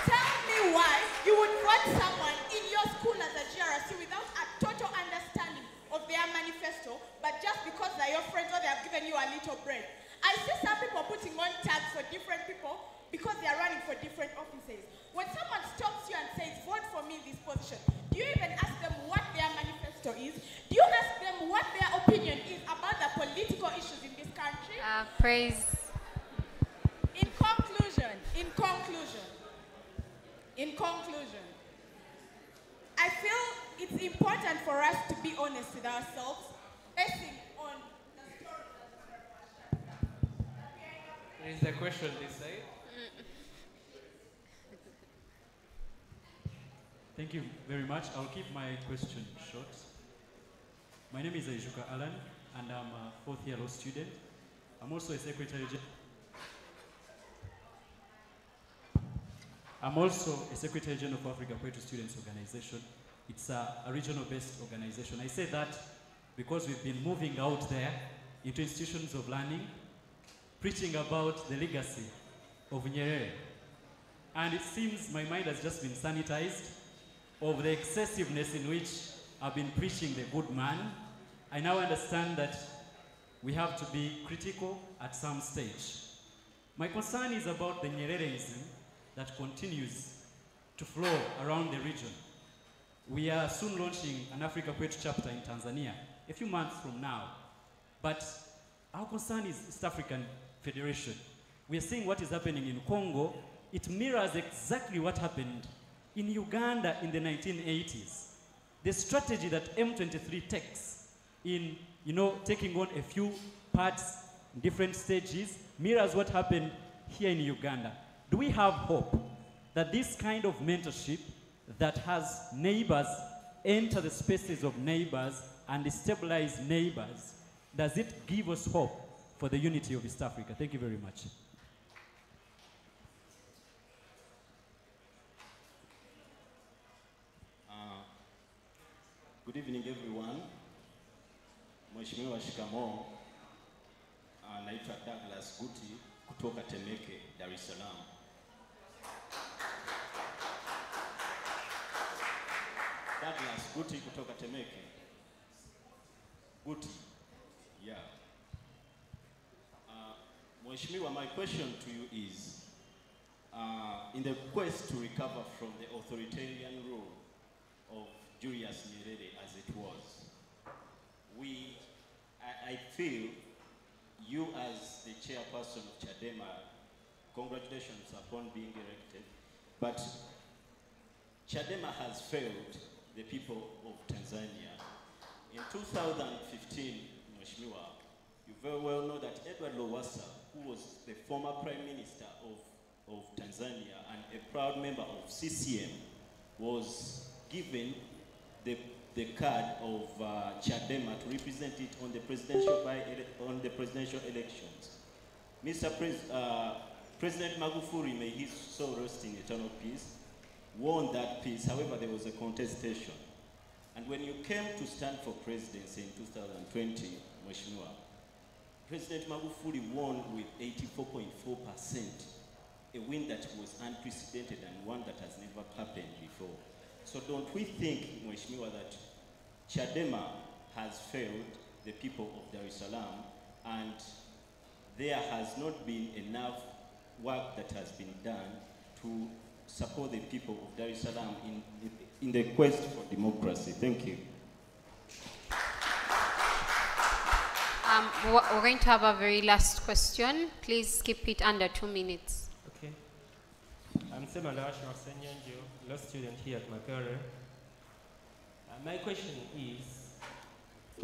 Tell me why you would vote someone in your school as a GRC without a total understanding of their manifesto, but just because they're your friends or they have given you a little bread. I see some people putting on tags for different people because they are running for different offices. When someone stops you and says, vote for me in this position, do you even ask them what their manifesto is? Do you ask them what their opinion is about the political issues in this country? Praise. In conclusion, I feel it's important for us to be honest with ourselves, basing on the story that there is a question this side. Thank you very much. I'll keep my question short. My name is Aishuka Alan, and I'm a fourth-year law student. I'm also a Secretary General of Africa Poetry Students Organization. It's a regional-based organization. I say that because we've been moving out there into institutions of learning, preaching about the legacy of Nyerere. And it seems my mind has just been sanitized of the excessiveness in which I've been preaching the good man. I now understand that we have to be critical at some stage. My concern is about the Nyerereism that continues to flow around the region. We are soon launching an Africa Poetry chapter in Tanzania, a few months from now. But our concern is East African Federation. We are seeing what is happening in Congo. It mirrors exactly what happened in Uganda in the 1980s. The strategy that M23 takes in, taking on a few parts, different stages, mirrors what happened here in Uganda. Do we have hope that this kind of mentorship that has neighbors enter the spaces of neighbors and destabilize neighbors, does it give us hope for the unity of East Africa? Thank you very much. Good evening, everyone. Mheshimiwa shikamoo. Naitwa Douglas Guti kutoka Temeke, Dar es Salaam. Douglas Guti kutoka Temeke. Guti, yeah. Mheshimiwa, my question to you is, in the quest to recover from the authoritarian rule of Julius Nyerere as it was, I feel you as the chairperson of Chadema, congratulations upon being elected, but Chadema has failed the people of Tanzania. In 2015, Mheshimiwa, you very well know that Edward Lowassa, who was the former Prime Minister of Tanzania and a proud member of CCM, was given the card of Chadema to represent it on the presidential elections. President Magufuli, may his soul rest in eternal peace, won that peace. However, there was a contestation. And when you came to stand for presidency in 2020, Mheshimiwa, President Magufuli won with 84.4%, a win that was unprecedented and one that has never happened before. So don't we think, Mheshimiwa, that Chadema has failed the people of Dar es Salaam, and there has not been enough work that has been done to support the people of Dar es Salaam in the quest for democracy? Thank you. We're going to have a very last question. Please keep it under 2 minutes. Okay. I'm Semalash Marsenyanjo, law student here at Makerere. My question is,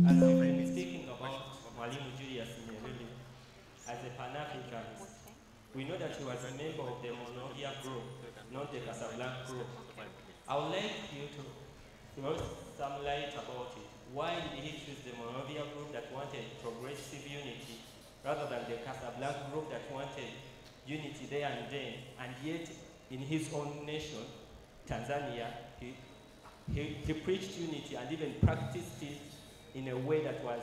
as we've been speaking about Mwalimu Julius Nyerere as a Pan-Africanist, we know that he was a member of the Monrovia group, not the Casablanca group. I would like you to throw some light about it. Why did he choose the Monrovia group that wanted progressive unity rather than the Casablanca group that wanted unity there and then, and yet in his own nation, Tanzania, he preached unity and even practiced it in a way that was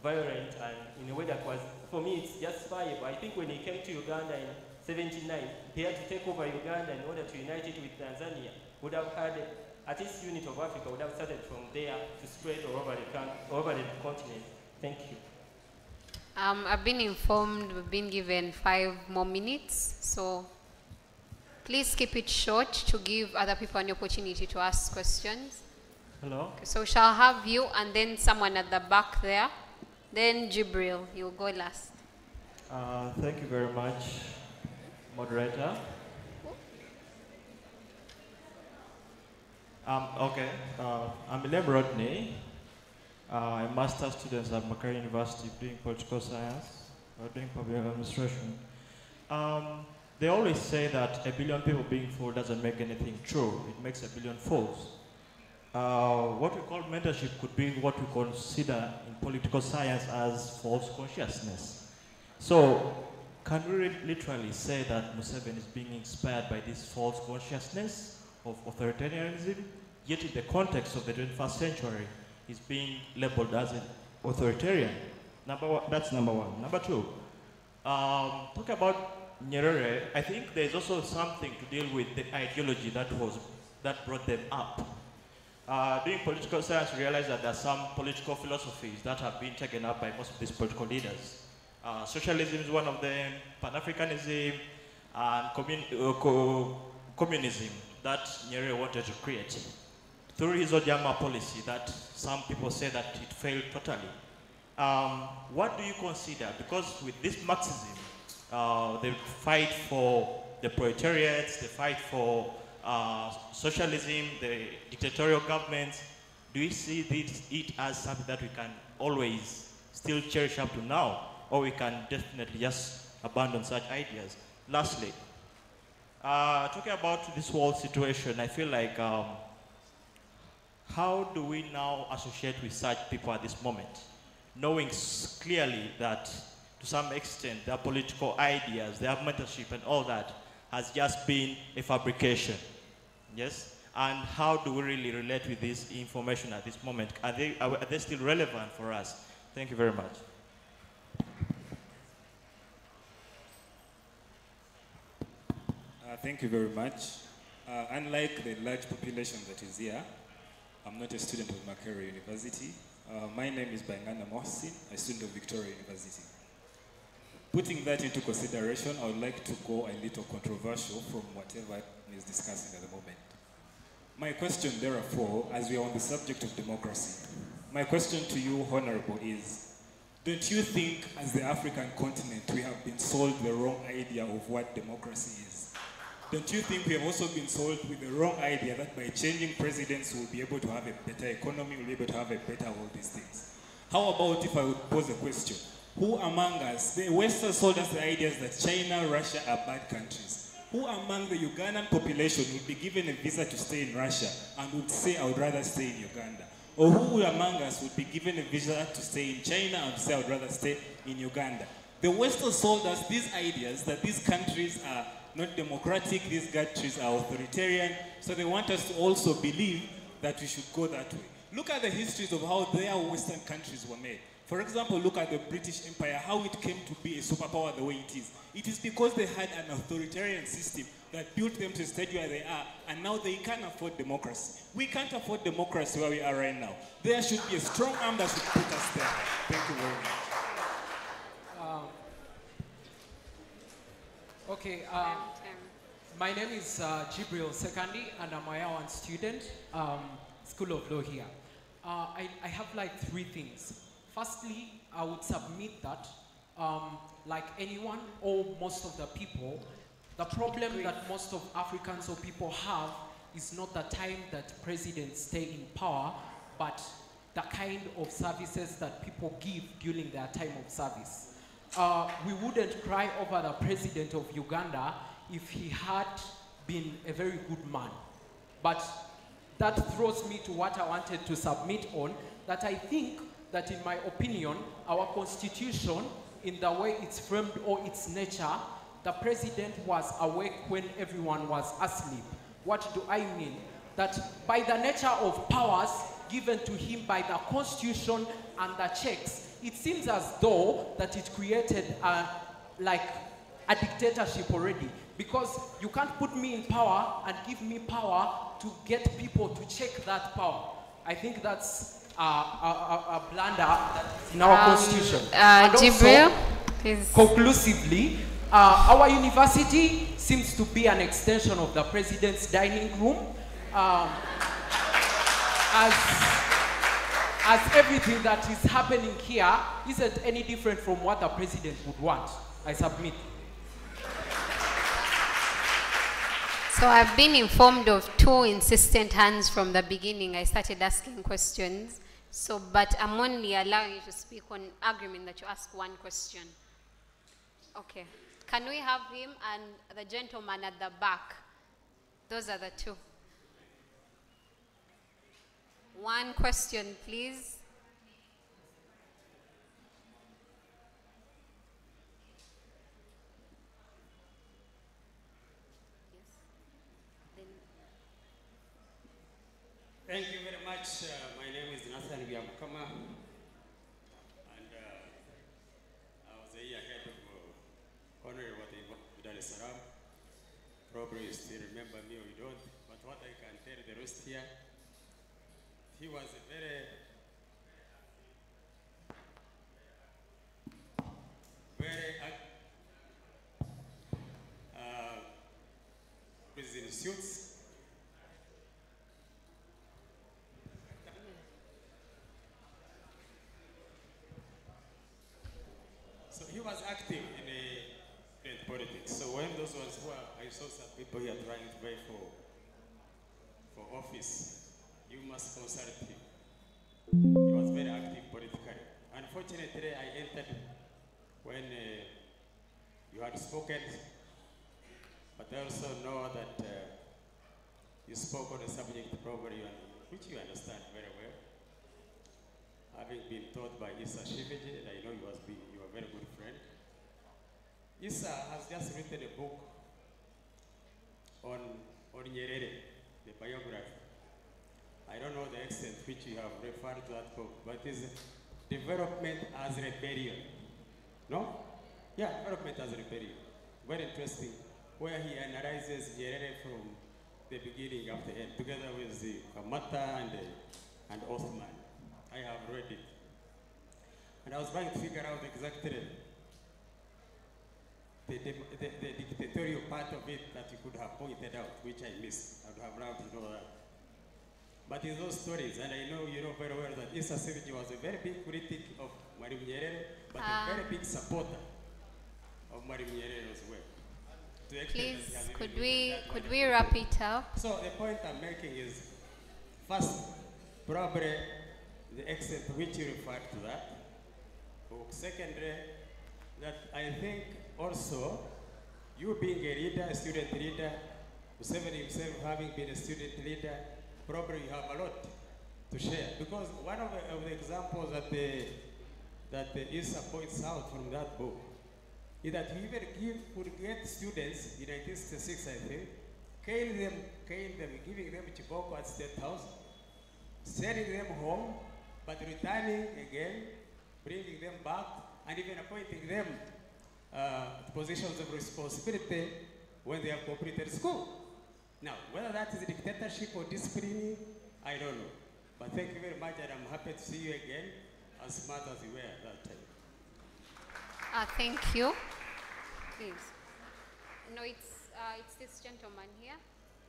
violent and in a way that was, for me, it's justifiable. I think when he came to Uganda in 1979, he had to take over Uganda in order to unite it with Tanzania. Would have had at least unit of Africa would have started from there to spread all over the continent. Thank you. I've been informed we've been given 5 more minutes, so please keep it short to give other people an opportunity to ask questions. Hello? So we shall have you and then someone at the back there. Then Jibril, you'll go last. Thank you very much, moderator. I'm Ilem Rodney. I'm a master's student at Makerere University doing political science, doing public administration. They always say that a billion people being full doesn't make anything true. It makes a billion fools. What we call mentorship could be what we consider in political science as false consciousness. So, can we literally say that Museveni is being inspired by this false consciousness of authoritarianism, yet in the context of the 21st century, is being labeled as an authoritarian? That's number one. Number two, talk about Nyerere. I think there's also something to deal with the ideology that brought them up. Doing political science, we realize that there are some political philosophies that have been taken up by most of these political leaders. Socialism is one of them, Pan-Africanism, and communism that Nyerere wanted to create. Through his Ojama policy that some people say that it failed totally. What do you consider? Because with this Marxism, the fight for the proletariats, the fight for socialism, the dictatorial governments, do you see it as something that we can always still cherish up to now, or we can definitely just abandon such ideas? Lastly, talking about this whole situation, I feel like how do we now associate with such people at this moment, knowing clearly that to some extent their political ideas, their mentorship and all that has just been a fabrication? Yes? And how do we really relate with this information at this moment? Are they still relevant for us? Thank you very much. Thank you very much. Unlike the large population that is here, I'm not a student of Makerere University. My name is Bangana Mohsin, a student of Victoria University. Putting that into consideration, I would like to go a little controversial from whatever is discussing at the moment. My question, therefore, as we are on the subject of democracy, my question to you, Honorable, is, don't you think as the African continent we have been sold the wrong idea of what democracy is? Don't you think we have also been sold with the wrong idea that by changing presidents we'll be able to have a better economy, we'll be able to have a better all these things? How about if I would pose a question? Who among us, the Western sold us the ideas that China, Russia are bad countries. Who among the Ugandan population would be given a visa to stay in Russia and would say, I would rather stay in Uganda? Or who among us would be given a visa to stay in China and say, I would rather stay in Uganda? The West has sold us these ideas that these countries are not democratic, these countries are authoritarian, so they want us to also believe that we should go that way. Look at the histories of how their Western countries were made. For example, look at the British Empire, how it came to be a superpower the way it is. It is because they had an authoritarian system that built them to the stage where they are, and now they can't afford democracy. We can't afford democracy where we are right now. There should be a strong arm that should put us there. Thank you very much. Okay, my name is Jibril Sekandi, and I'm a Year 1 student, School of Law here. I have like 3 things. Firstly, I would submit that, like anyone or most of the people, the problem that most of Africans or people have is not the time that presidents stay in power, but the kind of services that people give during their time of service. We wouldn't cry over the president of Uganda if he had been a very good man. But that throws me to what I wanted to submit on, that I think that in my opinion, our constitution, in the way it's framed or its nature, the president was awake when everyone was asleep. What do I mean? That by the nature of powers given to him by the constitution and the checks, it seems as though that it created like a dictatorship already. Because you can't put me in power and give me power to get people to check that power. I think that's a blunder that's in our constitution. And Jibril, conclusively, our university seems to be an extension of the president's dining room. As everything that is happening here isn't any different from what the president would want. I submit. So I've been informed of 2 insistent hands from the beginning. I started asking questions. So, but I'm only allowing you to speak on agreement that you ask 1 question. Okay. Can we have him and the gentleman at the back? Those are the 2. 1 question, please. Thank you very much. My name is Nathan Biamukama, and I was a year ahead of Honorable Dar es Salaam. Probably you still remember me or you don't, but what I can tell the rest here, he was a very prison suits. So he was active in politics. So when those ones who I saw some people here trying to vie for office, you must consult him. He was very active politically. Unfortunately, I entered when you had spoken, but I also know that you spoke on a subject probably which you understand very well. Having been taught by Issa Shiviji, I know you are a very good friend. Issa has just written a book on Nyerere, the biography. I don't know the extent which you have referred to that book, but it's Development as Rebellion. No? Yeah, Development as Rebellion. Very interesting, where he analyzes Nyerere from the beginning up to end, together with the Kamata and Othman. I have read it. And I was trying to figure out exactly the dictatorial part of it that you could have pointed out, which I missed. I would have loved to know that. But in those stories, and I know you know very well that Issa Shiviji was a very big critic of Mwalimu Nyerere, but a very big supporter of Mwalimu Nyerere as well. Please, could we wrap it up? So the point I'm making is, first, probably the extent to which you referred to that. Secondly, that I think also you being a leader, a student leader, Museveni himself having been a student leader, probably you have a lot to share. Because one of the examples that the Issa points out from that book is that he even would get students in 1966, I think, killing them, giving them chiboko at State House, sending them home, but returning again, bringing them back, and even appointing them to positions of responsibility when they have completed school. Now, whether that is dictatorship or discipline, I don't know. But thank you very much, and I'm happy to see you again, as smart as you were at that time. Thank you. Please. No, it's this gentleman here.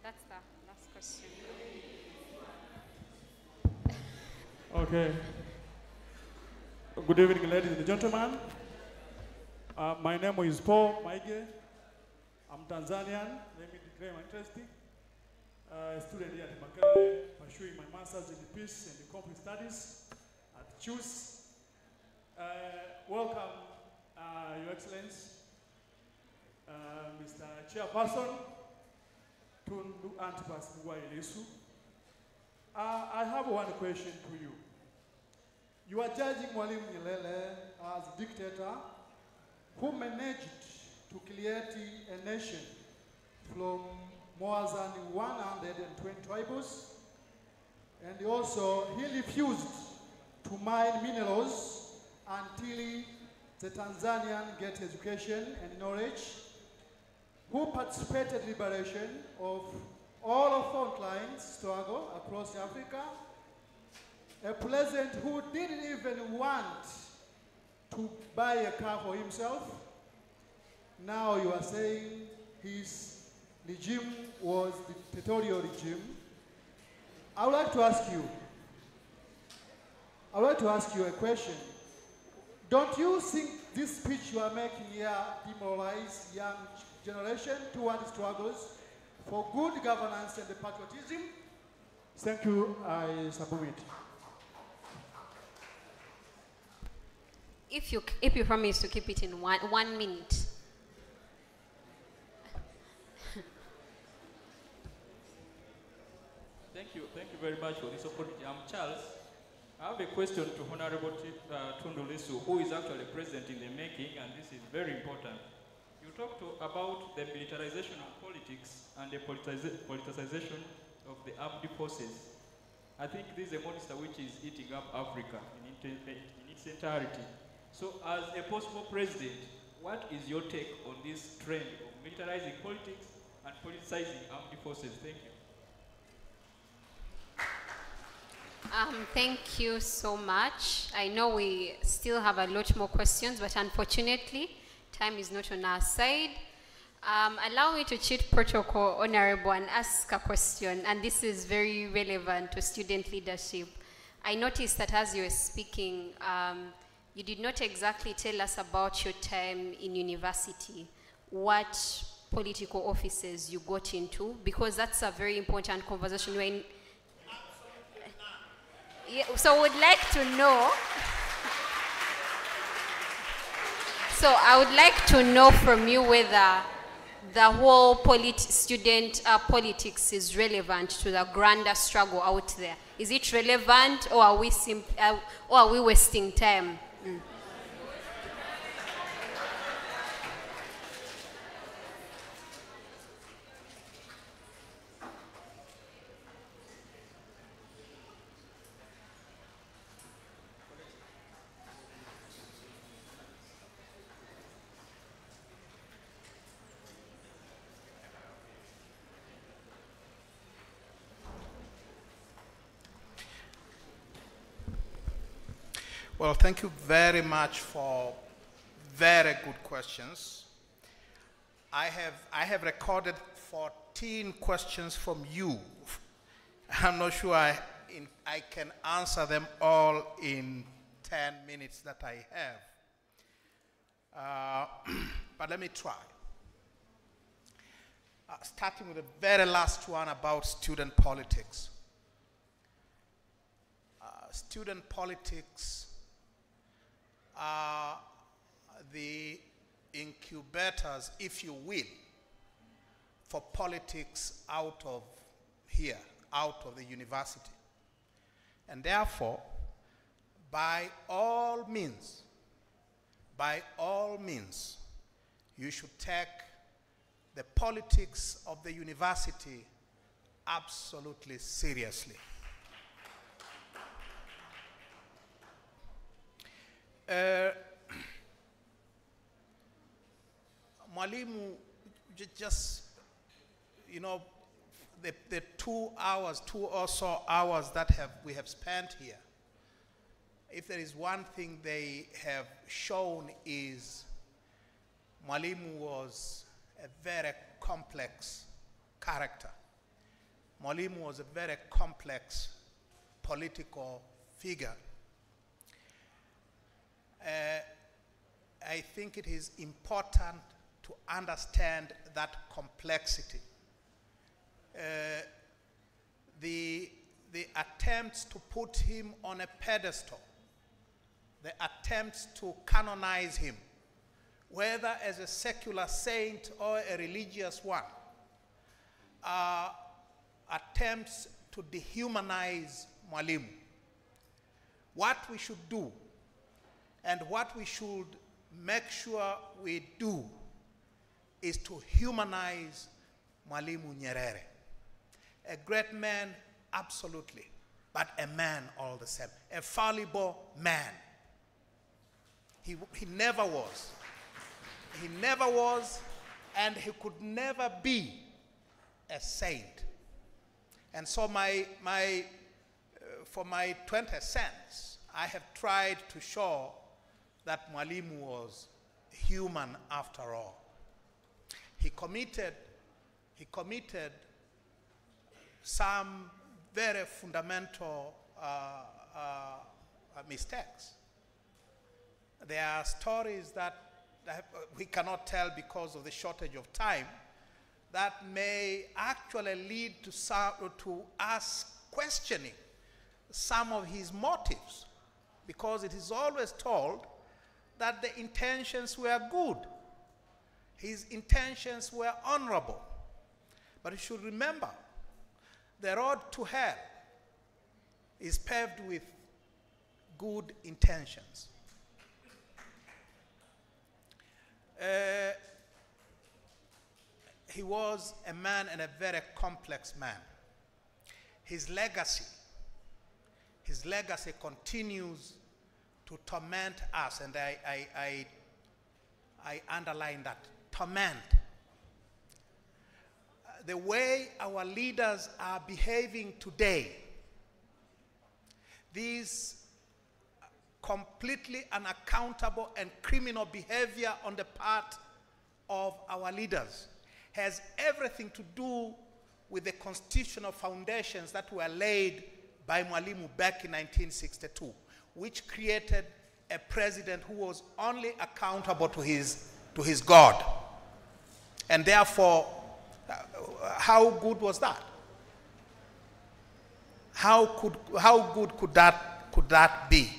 That's the last question. Okay. Good evening, ladies and gentlemen. My name is Paul Maige. I'm Tanzanian. Let me declare my interest. A student here at Makerere, pursuing my master's in peace and conflict studies at CHUS. Welcome, Your Excellency, Mr. Chairperson, Tundu Lissu. I have one question to you. You are judging Mwalimu Nyerere as a dictator who managed to create a nation from more than 120 tribes, and also he refused to mine minerals until the Tanzanian get education and knowledge, who participated in liberation of all of frontline struggle across Africa, a president who didn't even want to buy a car for himself. Now you are saying his regime was dictatorial regime. I would like to ask you a question. Don't you think this speech you are making here demoralizes young generation towards struggles for good governance and patriotism? Thank you. I submit. If you promise to keep it in one minute. Thank you very much for this opportunity. I'm Charles. I have a question to Honorable Tundu Lissu, who is actually president in the making, and this is very important. You talked about the militarization of politics and the politicization of the armed forces. I think this is a monster which is eating up Africa in its entirety. So as a possible president, what is your take on this trend of militarizing politics and politicizing armed forces? Thank you. Thank you so much. I know we still have a lot more questions, but unfortunately, time is not on our side. Allow me to cheat protocol, Honorable, and ask a question, and this is very relevant to student leadership. I noticed that as you were speaking, you did not exactly tell us about your time in university, what political offices you got into, because that's a very important conversation. When so would like to know. So I would like to know from you whether the whole student politics is relevant to the grander struggle out there. Is it relevant, or are we wasting time? Well, thank you very much for very good questions. I have recorded 14 questions from you. I'm not sure I can answer them all in 10 minutes that I have. But let me try. Starting with the very last one about student politics. Student politics are the incubators, if you will, for politics out of here, out of the university. And therefore, by all means, you should take the politics of the university absolutely seriously. Mwalimu, just, you know, the 2 or so hours that we have spent here, if there is one thing they have shown is Mwalimu was a very complex character. Mwalimu was a very complex political figure. I think it is important to understand that complexity. The attempts to put him on a pedestal, the attempts to canonize him, whether as a secular saint or a religious one, are attempts to dehumanize Mwalimu. What we should do and what we should make sure we do is to humanize Mwalimu Nyerere. A great man, absolutely, but a man all the same. A fallible man. He never was. He never was, and he could never be a saint. And so for my 20 cents, I have tried to show that Mwalimu was human after all. He committed some very fundamental mistakes. There are stories that we cannot tell because of the shortage of time that may actually lead to us questioning some of his motives, because it is always told that the intentions were good. His intentions were honorable. But you should remember, the road to hell is paved with good intentions. He was a man, and a very complex man. His legacy continues to torment us, and I underline that, torment. The way our leaders are behaving today, these completely unaccountable and criminal behavior on the part of our leaders, has everything to do with the constitutional foundations that were laid by Mwalimu back in 1962, which created a president who was only accountable to his God. And therefore, how good was that? How good could that be?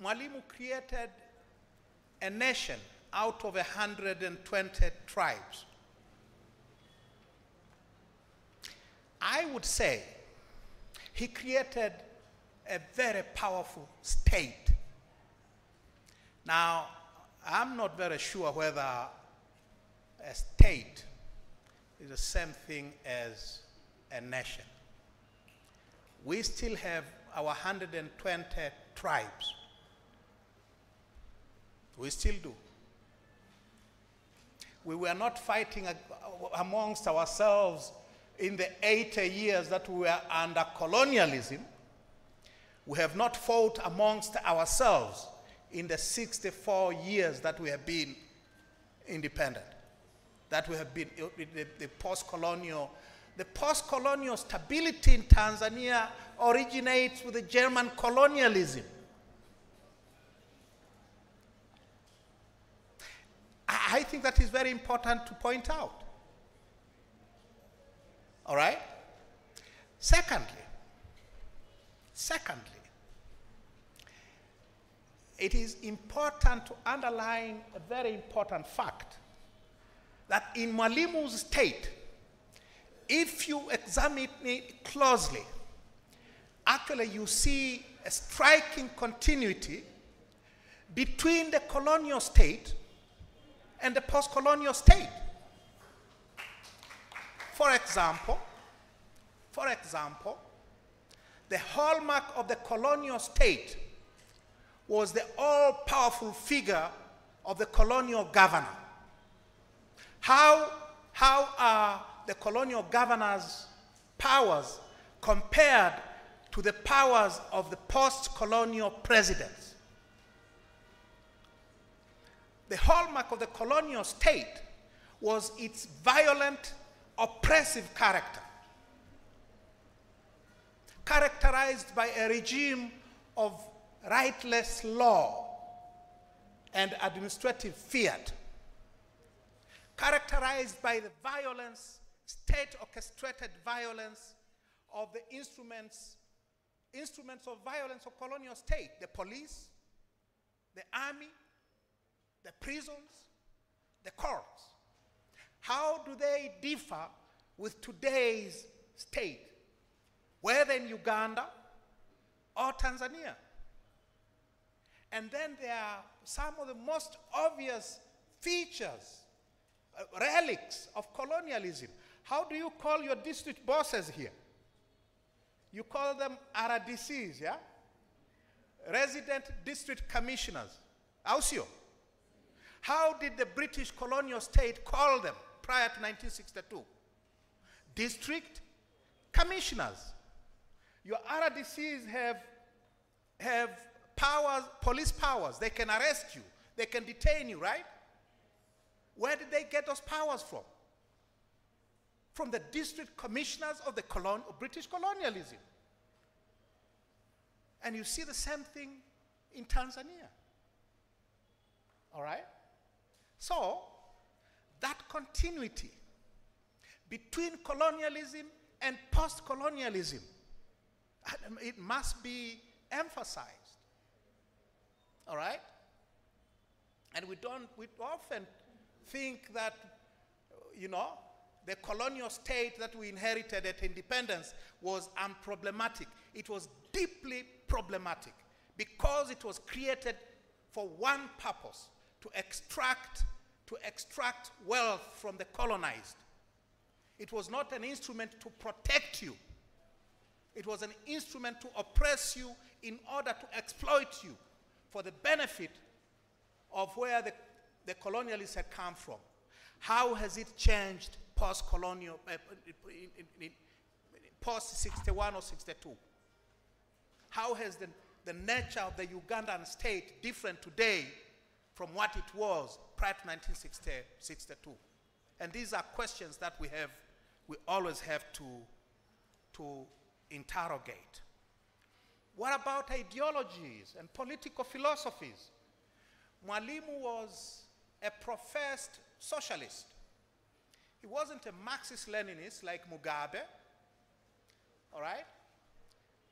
Mwalimu created a nation out of 120 tribes. I would say he created a very powerful state. Now, I'm not very sure whether a state is the same thing as a nation. We still have our 120 tribes. We still do. We were not fighting amongst ourselves in the 80 years that we were under colonialism. We have not fought amongst ourselves in the 64 years that we have been independent, that we have been the post-colonial. The post-colonial stability in Tanzania originates with the German colonialism. I think that is very important to point out. All right? Secondly, it is important to underline a very important fact that in Mwalimu's state, if you examine it closely, actually you see a striking continuity between the colonial state and the post-colonial state. For example, the hallmark of the colonial state was the all-powerful figure of the colonial governor. How are the colonial governor's powers compared to the powers of the post-colonial presidents? The hallmark of the colonial state was its violent, oppressive character, characterized by a regime of rightless law and administrative fiat, characterized by the violence, state-orchestrated violence of the instruments of violence of colonial state, the police, the army, the prisons, the courts. How do they differ with today's state, whether in Uganda or Tanzania? And then there are some of the most obvious features, relics of colonialism. How do you call your district bosses here? You call them RDCs, yeah? Resident District Commissioners. Ausio. How did the British colonial state call them prior to 1962? District Commissioners. Your RDCs have powers, police powers. They can arrest you. They can detain you, right? Where did they get those powers from? From the district commissioners of the British colonialism. And you see the same thing in Tanzania. All right? So, that continuity between colonialism and post-colonialism, it must be emphasized. All right? And we often think that, you know, the colonial state that we inherited at independence was unproblematic. It was deeply problematic because it was created for one purpose, to extract wealth from the colonized. It was not an instrument to protect you. It was an instrument to oppress you in order to exploit you for the benefit of where the colonialists had come from. How has it changed post-colonial, post-61 or 62? How has the nature of the Ugandan state different today from what it was prior to 1962? And these are questions that we always have to interrogate. What about ideologies and political philosophies? Mwalimu was a professed socialist. He wasn't a Marxist-Leninist like Mugabe, all right?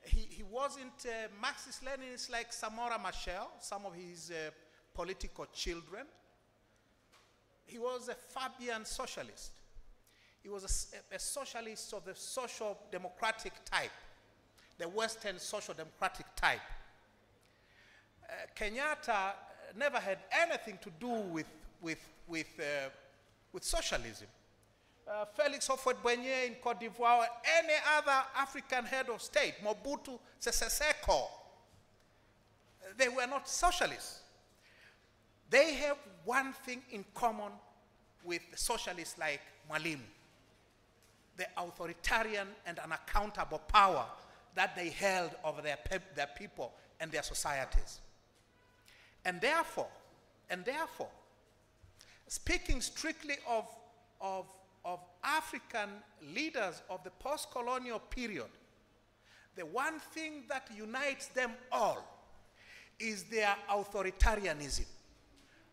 He wasn't a Marxist-Leninist like Samora Machel, some of his political children. He was a Fabian socialist. He was a socialist of the social democratic type, the Western social democratic type. Kenyatta never had anything to do with socialism. Felix Houphouët-Boigny in Cote d'Ivoire, any other African head of state, Mobutu Sese Seko, they were not socialists. They have one thing in common with socialists like Mwalimu: the authoritarian and unaccountable power that they held over their people and their societies. And therefore, speaking strictly of African leaders of the post-colonial period, the one thing that unites them all is their authoritarianism,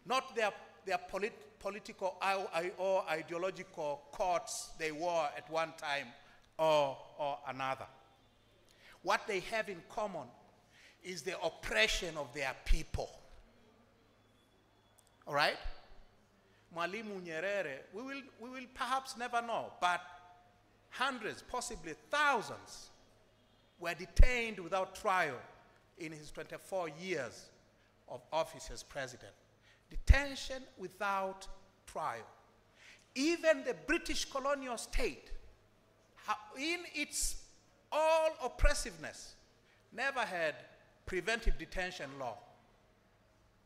not their political or ideological courts they wore at one time or another. What they have in common is the oppression of their people. All right? Mwalimu Nyerere, we will perhaps never know, but hundreds, possibly thousands, were detained without trial in his 24 years of office as president. Detention without trial. Even the British colonial state, in its all oppressiveness, never had preventive detention law.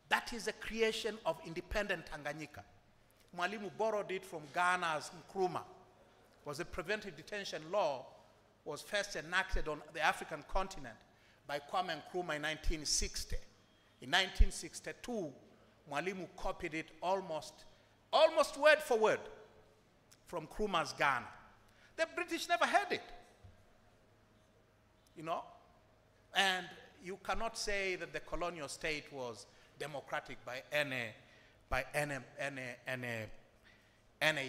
That is a creation of independent Tanganyika. Mwalimu borrowed it from Ghana's Nkrumah. Was a preventive detention law was first enacted on the African continent by Kwame Nkrumah in 1960. In 1962, Mwalimu copied it almost word for word from Nkrumah's Ghana. The British never had it, you know? And you cannot say that the colonial state was democratic by any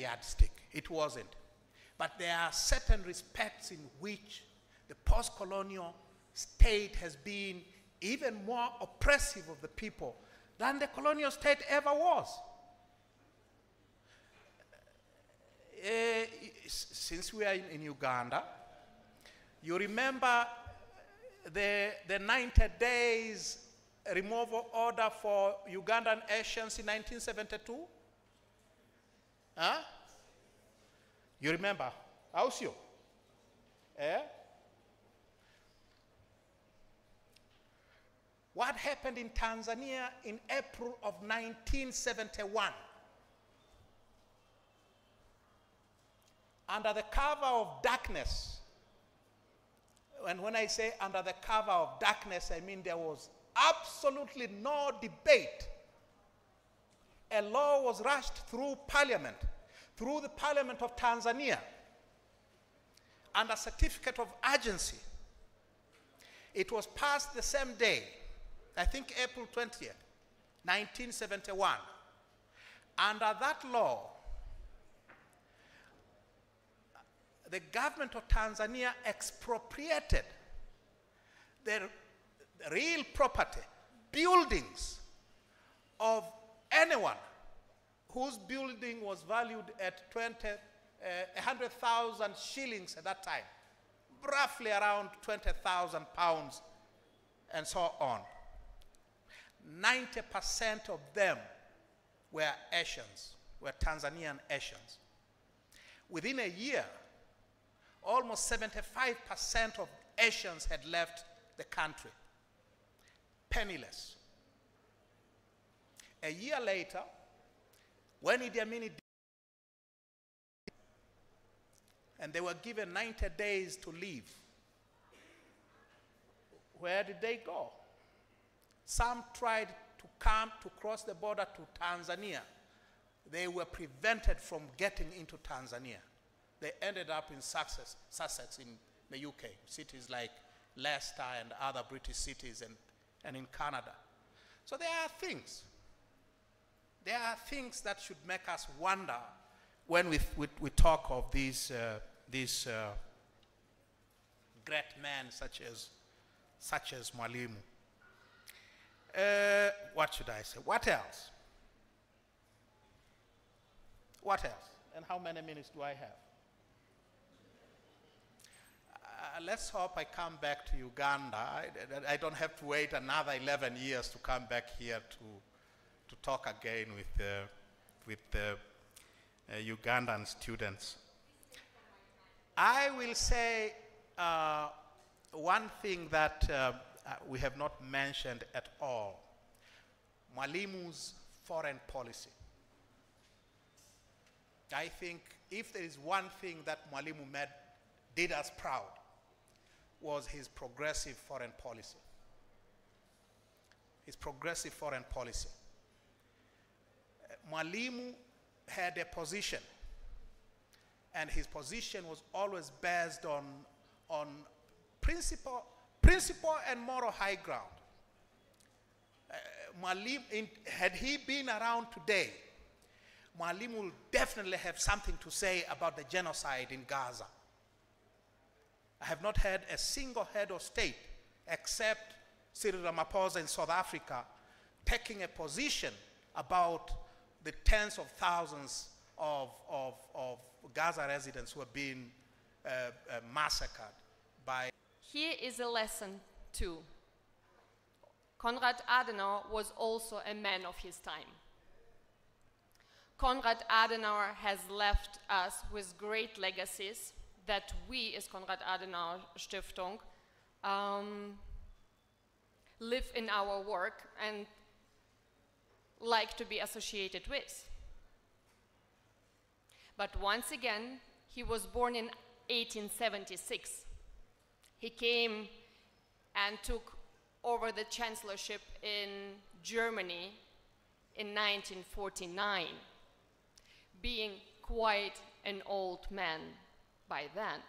yardstick. It wasn't. But there are certain respects in which the post-colonial state has been even more oppressive of the people than the colonial state ever was. Since we are in Uganda, you remember the 90 days removal order for Ugandan Asians in 1972? Huh? You remember? Ausio? Eh? What happened in Tanzania in April of 1971? Under the cover of darkness, and when I say under the cover of darkness, I mean there was absolutely no debate. A law was rushed through Parliament, through the Parliament of Tanzania, under certificate of urgency. It was passed the same day, I think April 20th, 1971. Under that law, the government of Tanzania expropriated the real property, buildings of anyone whose building was valued at 100,000 shillings at that time, roughly around 20,000 pounds, and so on. 90% of them were Asians, were Tanzanian Asians. Within a year, almost 75% of Asians had left the country, penniless. A year later, when Idi Amin and they were given 90 days to leave, where did they go? Some tried to cross the border to Tanzania. They were prevented from getting into Tanzania. They ended up in Sussex in the UK, cities like Leicester and other British cities and in Canada. So there are things that should make us wonder when we talk of these great men such as Mwalimu. What should I say? What else? What else? And how many minutes do I have? Let's hope I come back to Uganda. I don't have to wait another 11 years to come back here to talk again with the Ugandan students. I will say one thing that we have not mentioned at all: Mwalimu's foreign policy. I think if there is one thing that Mwalimu did us proud, was his progressive foreign policy. His progressive foreign policy. Mwalimu had a position, and his position was always based on principle and moral high ground. Had he been around today, Mwalimu will definitely have something to say about the genocide in Gaza. I have not heard a single head of state, except Cyril Ramaphosa in South Africa, taking a position about the tens of thousands of Gaza residents who have been massacred by. Here is a lesson too. Konrad Adenauer was also a man of his time. Konrad Adenauer has left us with great legacies that we, as Konrad Adenauer Stiftung, live in our work and like to be associated with. But once again, he was born in 1876. He came and took over the chancellorship in Germany in 1949, being quite an old man by then.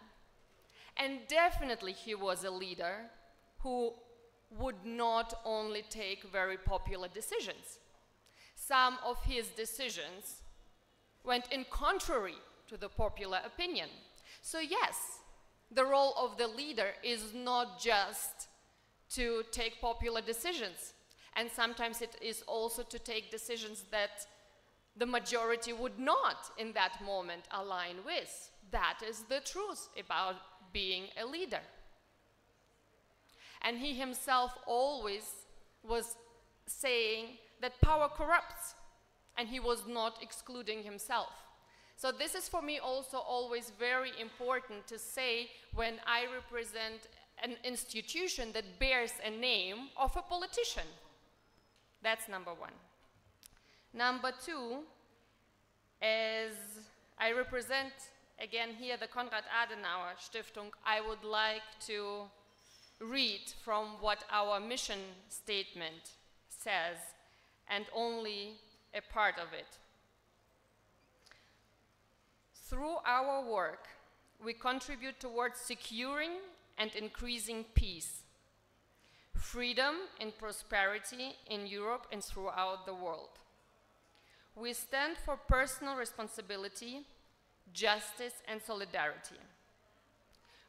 And definitely he was a leader who would not only take very popular decisions. Some of his decisions went in contrary to the popular opinion. So yes, the role of the leader is not just to take popular decisions, and sometimes it is also to take decisions that the majority would not in that moment align with. That is the truth about being a leader. And he himself always was saying that power corrupts, and he was not excluding himself. So this is for me also always very important to say when I represent an institution that bears a name of a politician. That's number one. Number two, as I represent again here the Konrad Adenauer Stiftung, I would like to read from what our mission statement says, and only a part of it. Through our work, we contribute towards securing and increasing peace, freedom and prosperity in Europe and throughout the world. We stand for personal responsibility, justice, and solidarity.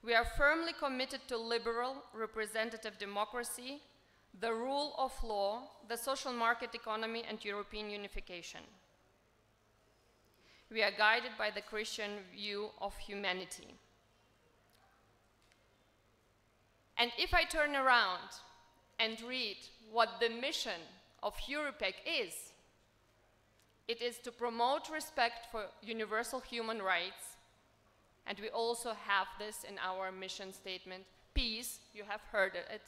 We are firmly committed to liberal representative democracy, the rule of law, the social market economy, and European unification. We are guided by the Christian view of humanity. And if I turn around and read what the mission of Europec is, it is to promote respect for universal human rights, and we also have this in our mission statement: peace, you have heard it,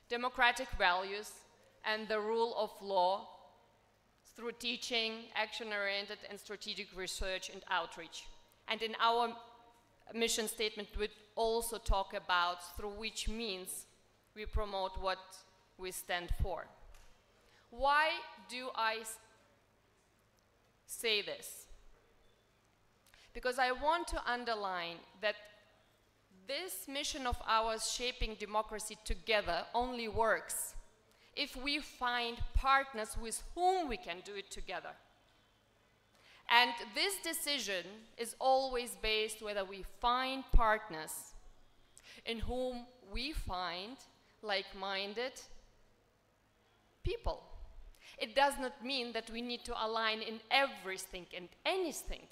democratic values, and the rule of law through teaching, action-oriented, and strategic research and outreach. And in our mission statement, we also talk about through which means we promote what we stand for. Why do I say this? Because I want to underline that this mission of ours, shaping democracy together, only works if we find partners with whom we can do it together. And this decision is always based whether we find partners in whom we find like-minded people. It does not mean that we need to align in everything and anything,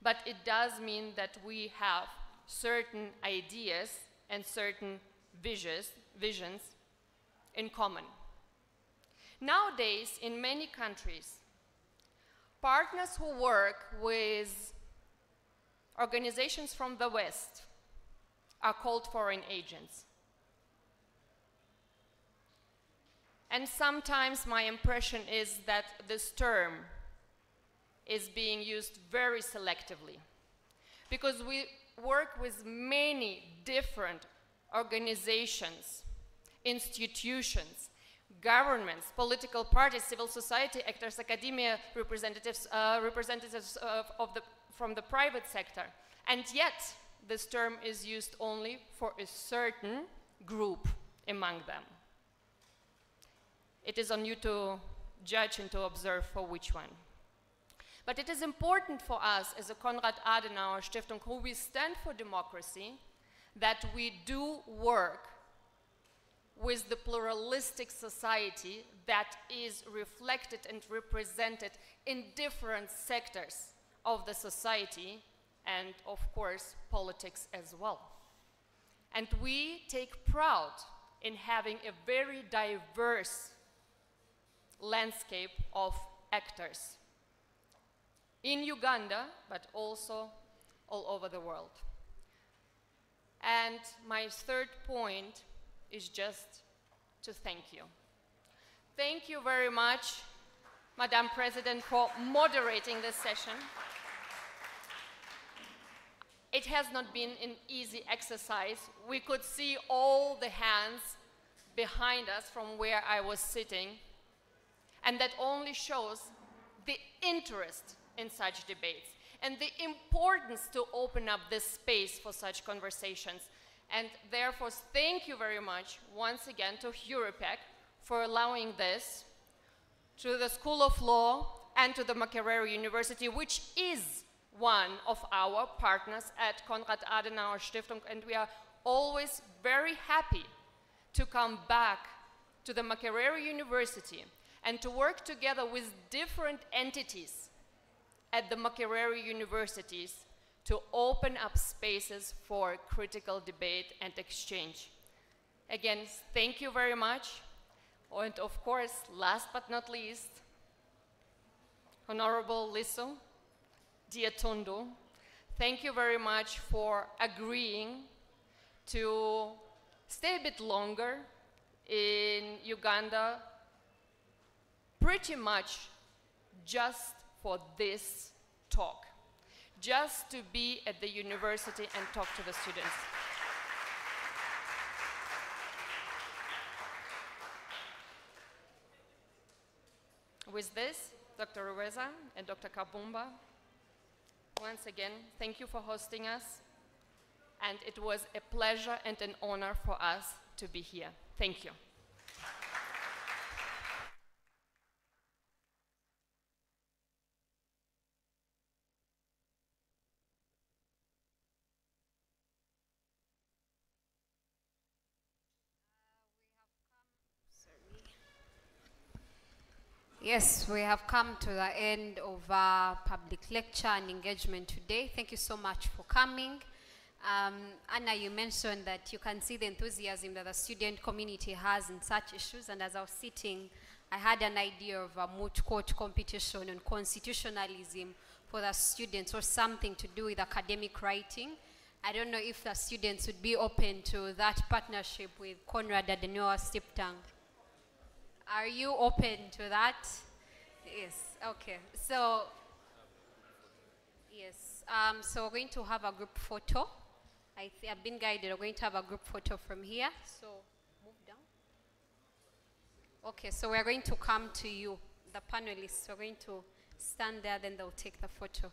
but it does mean that we have certain ideas and certain visions in common. Nowadays, in many countries, partners who work with organizations from the West are called foreign agents. And sometimes my impression is that this term is being used very selectively, because we work with many different organizations, institutions, governments, political parties, civil society actors, academia, representatives from the private sector. And yet, this term is used only for a certain group among them. It is on you to judge and to observe for which one. But it is important for us as a Konrad Adenauer Stiftung, who we stand for democracy, that we do work with the pluralistic society that is reflected and represented in different sectors of the society and, of course, politics as well. And we take pride in having a very diverse landscape of actors in Uganda, but also all over the world. And my third point is just to thank you. Thank you very much, Madam President, for moderating this session. It has not been an easy exercise. We could see all the hands behind us from where I was sitting, and that only shows the interest in such debates and the importance to open up this space for such conversations. And therefore, thank you very much once again to Europec for allowing this, to the School of Law and to the Makerere University, which is one of our partners at Konrad Adenauer Stiftung, and we are always very happy to come back to the Makerere University and to work together with different entities at the Makerere universities to open up spaces for critical debate and exchange. Again, thank you very much. And of course, last but not least, Honorable Lissu, dear Tundu, thank you very much for agreeing to stay a bit longer in Uganda, pretty much just for this talk, just to be at the university and talk to the students. With this, Dr. Ruweza and Dr. Kabumba, once again, thank you for hosting us, and it was a pleasure and an honor for us to be here. Thank you. Yes, we have come to the end of our public lecture and engagement today. Thank you so much for coming. Anna, you mentioned that you can see the enthusiasm that the student community has in such issues, and as I was sitting, I had an idea of a moot court competition on constitutionalism for the students, or something to do with academic writing. I don't know if the students would be open to that partnership with Konrad Adenauer Stiftung. Are you open to that? Yes, okay. So, yes, so we're going to have a group photo. I've been guided, we're going to have a group photo from here. So, move down. Okay, so we're going to come to you, the panelists. We're going to stand there, then they'll take the photo.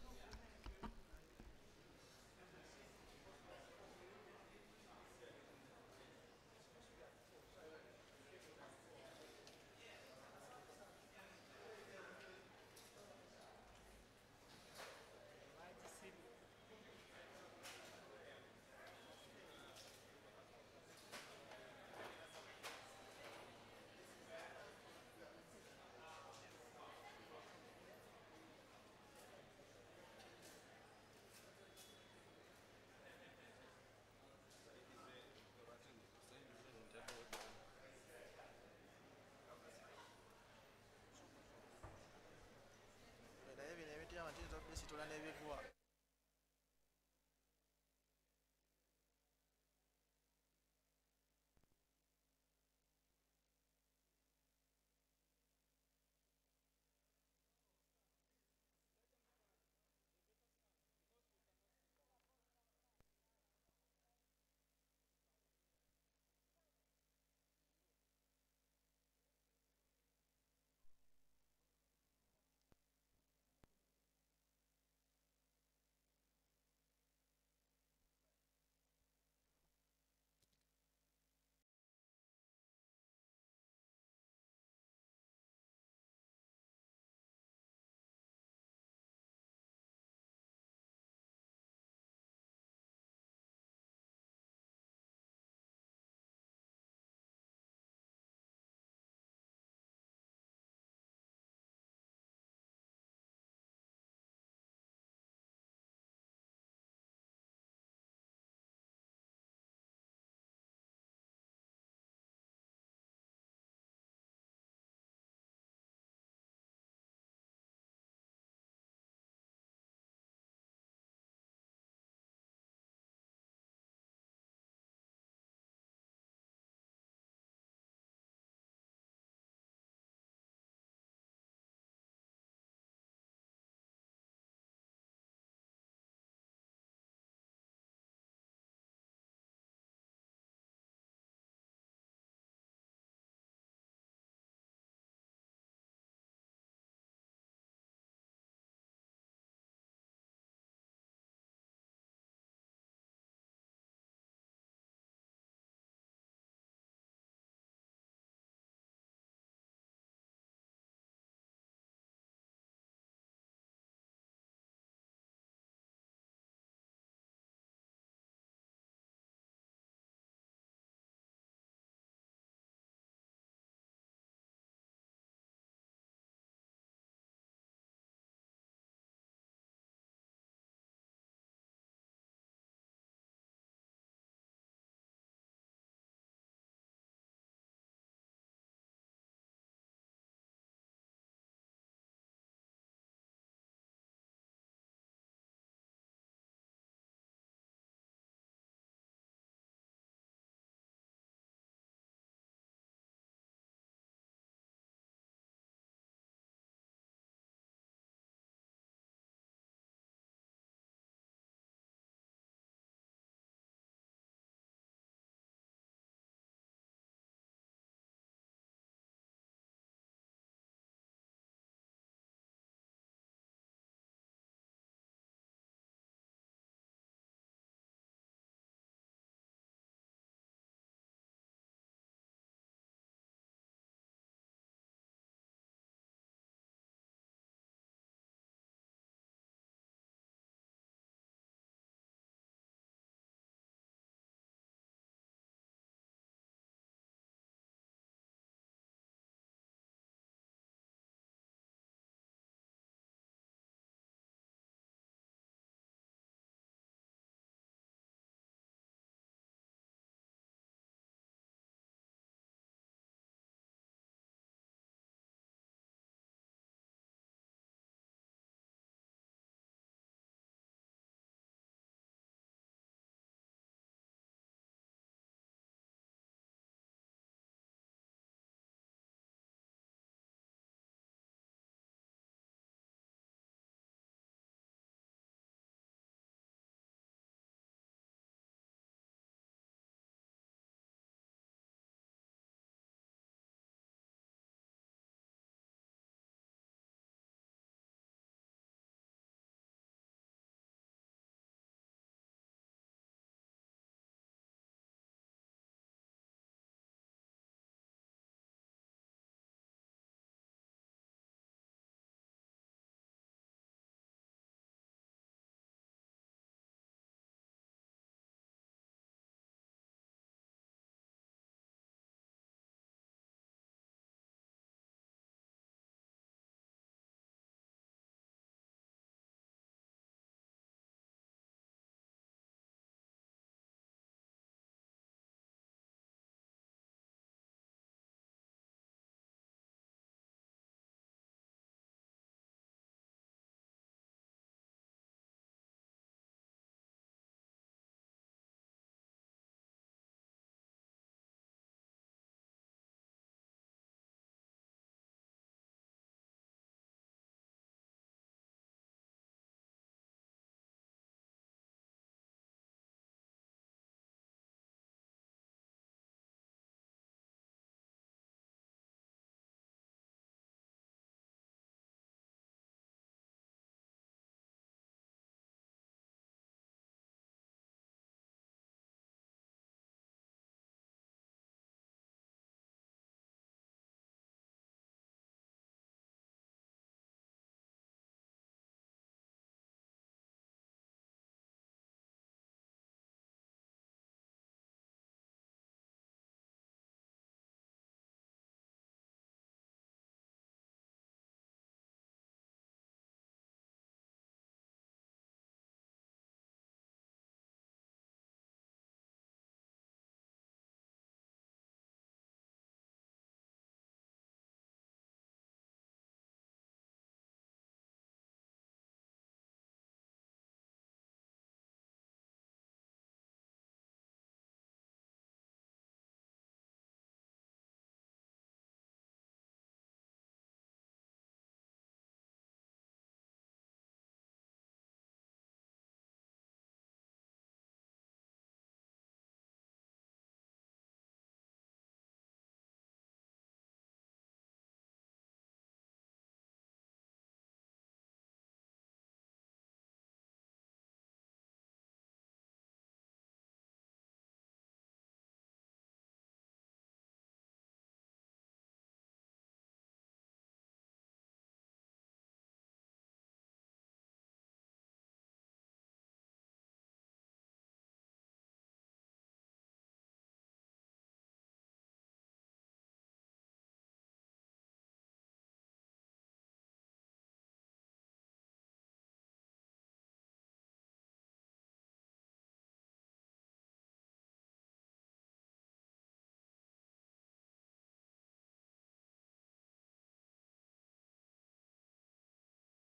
Situla n'ebikuwa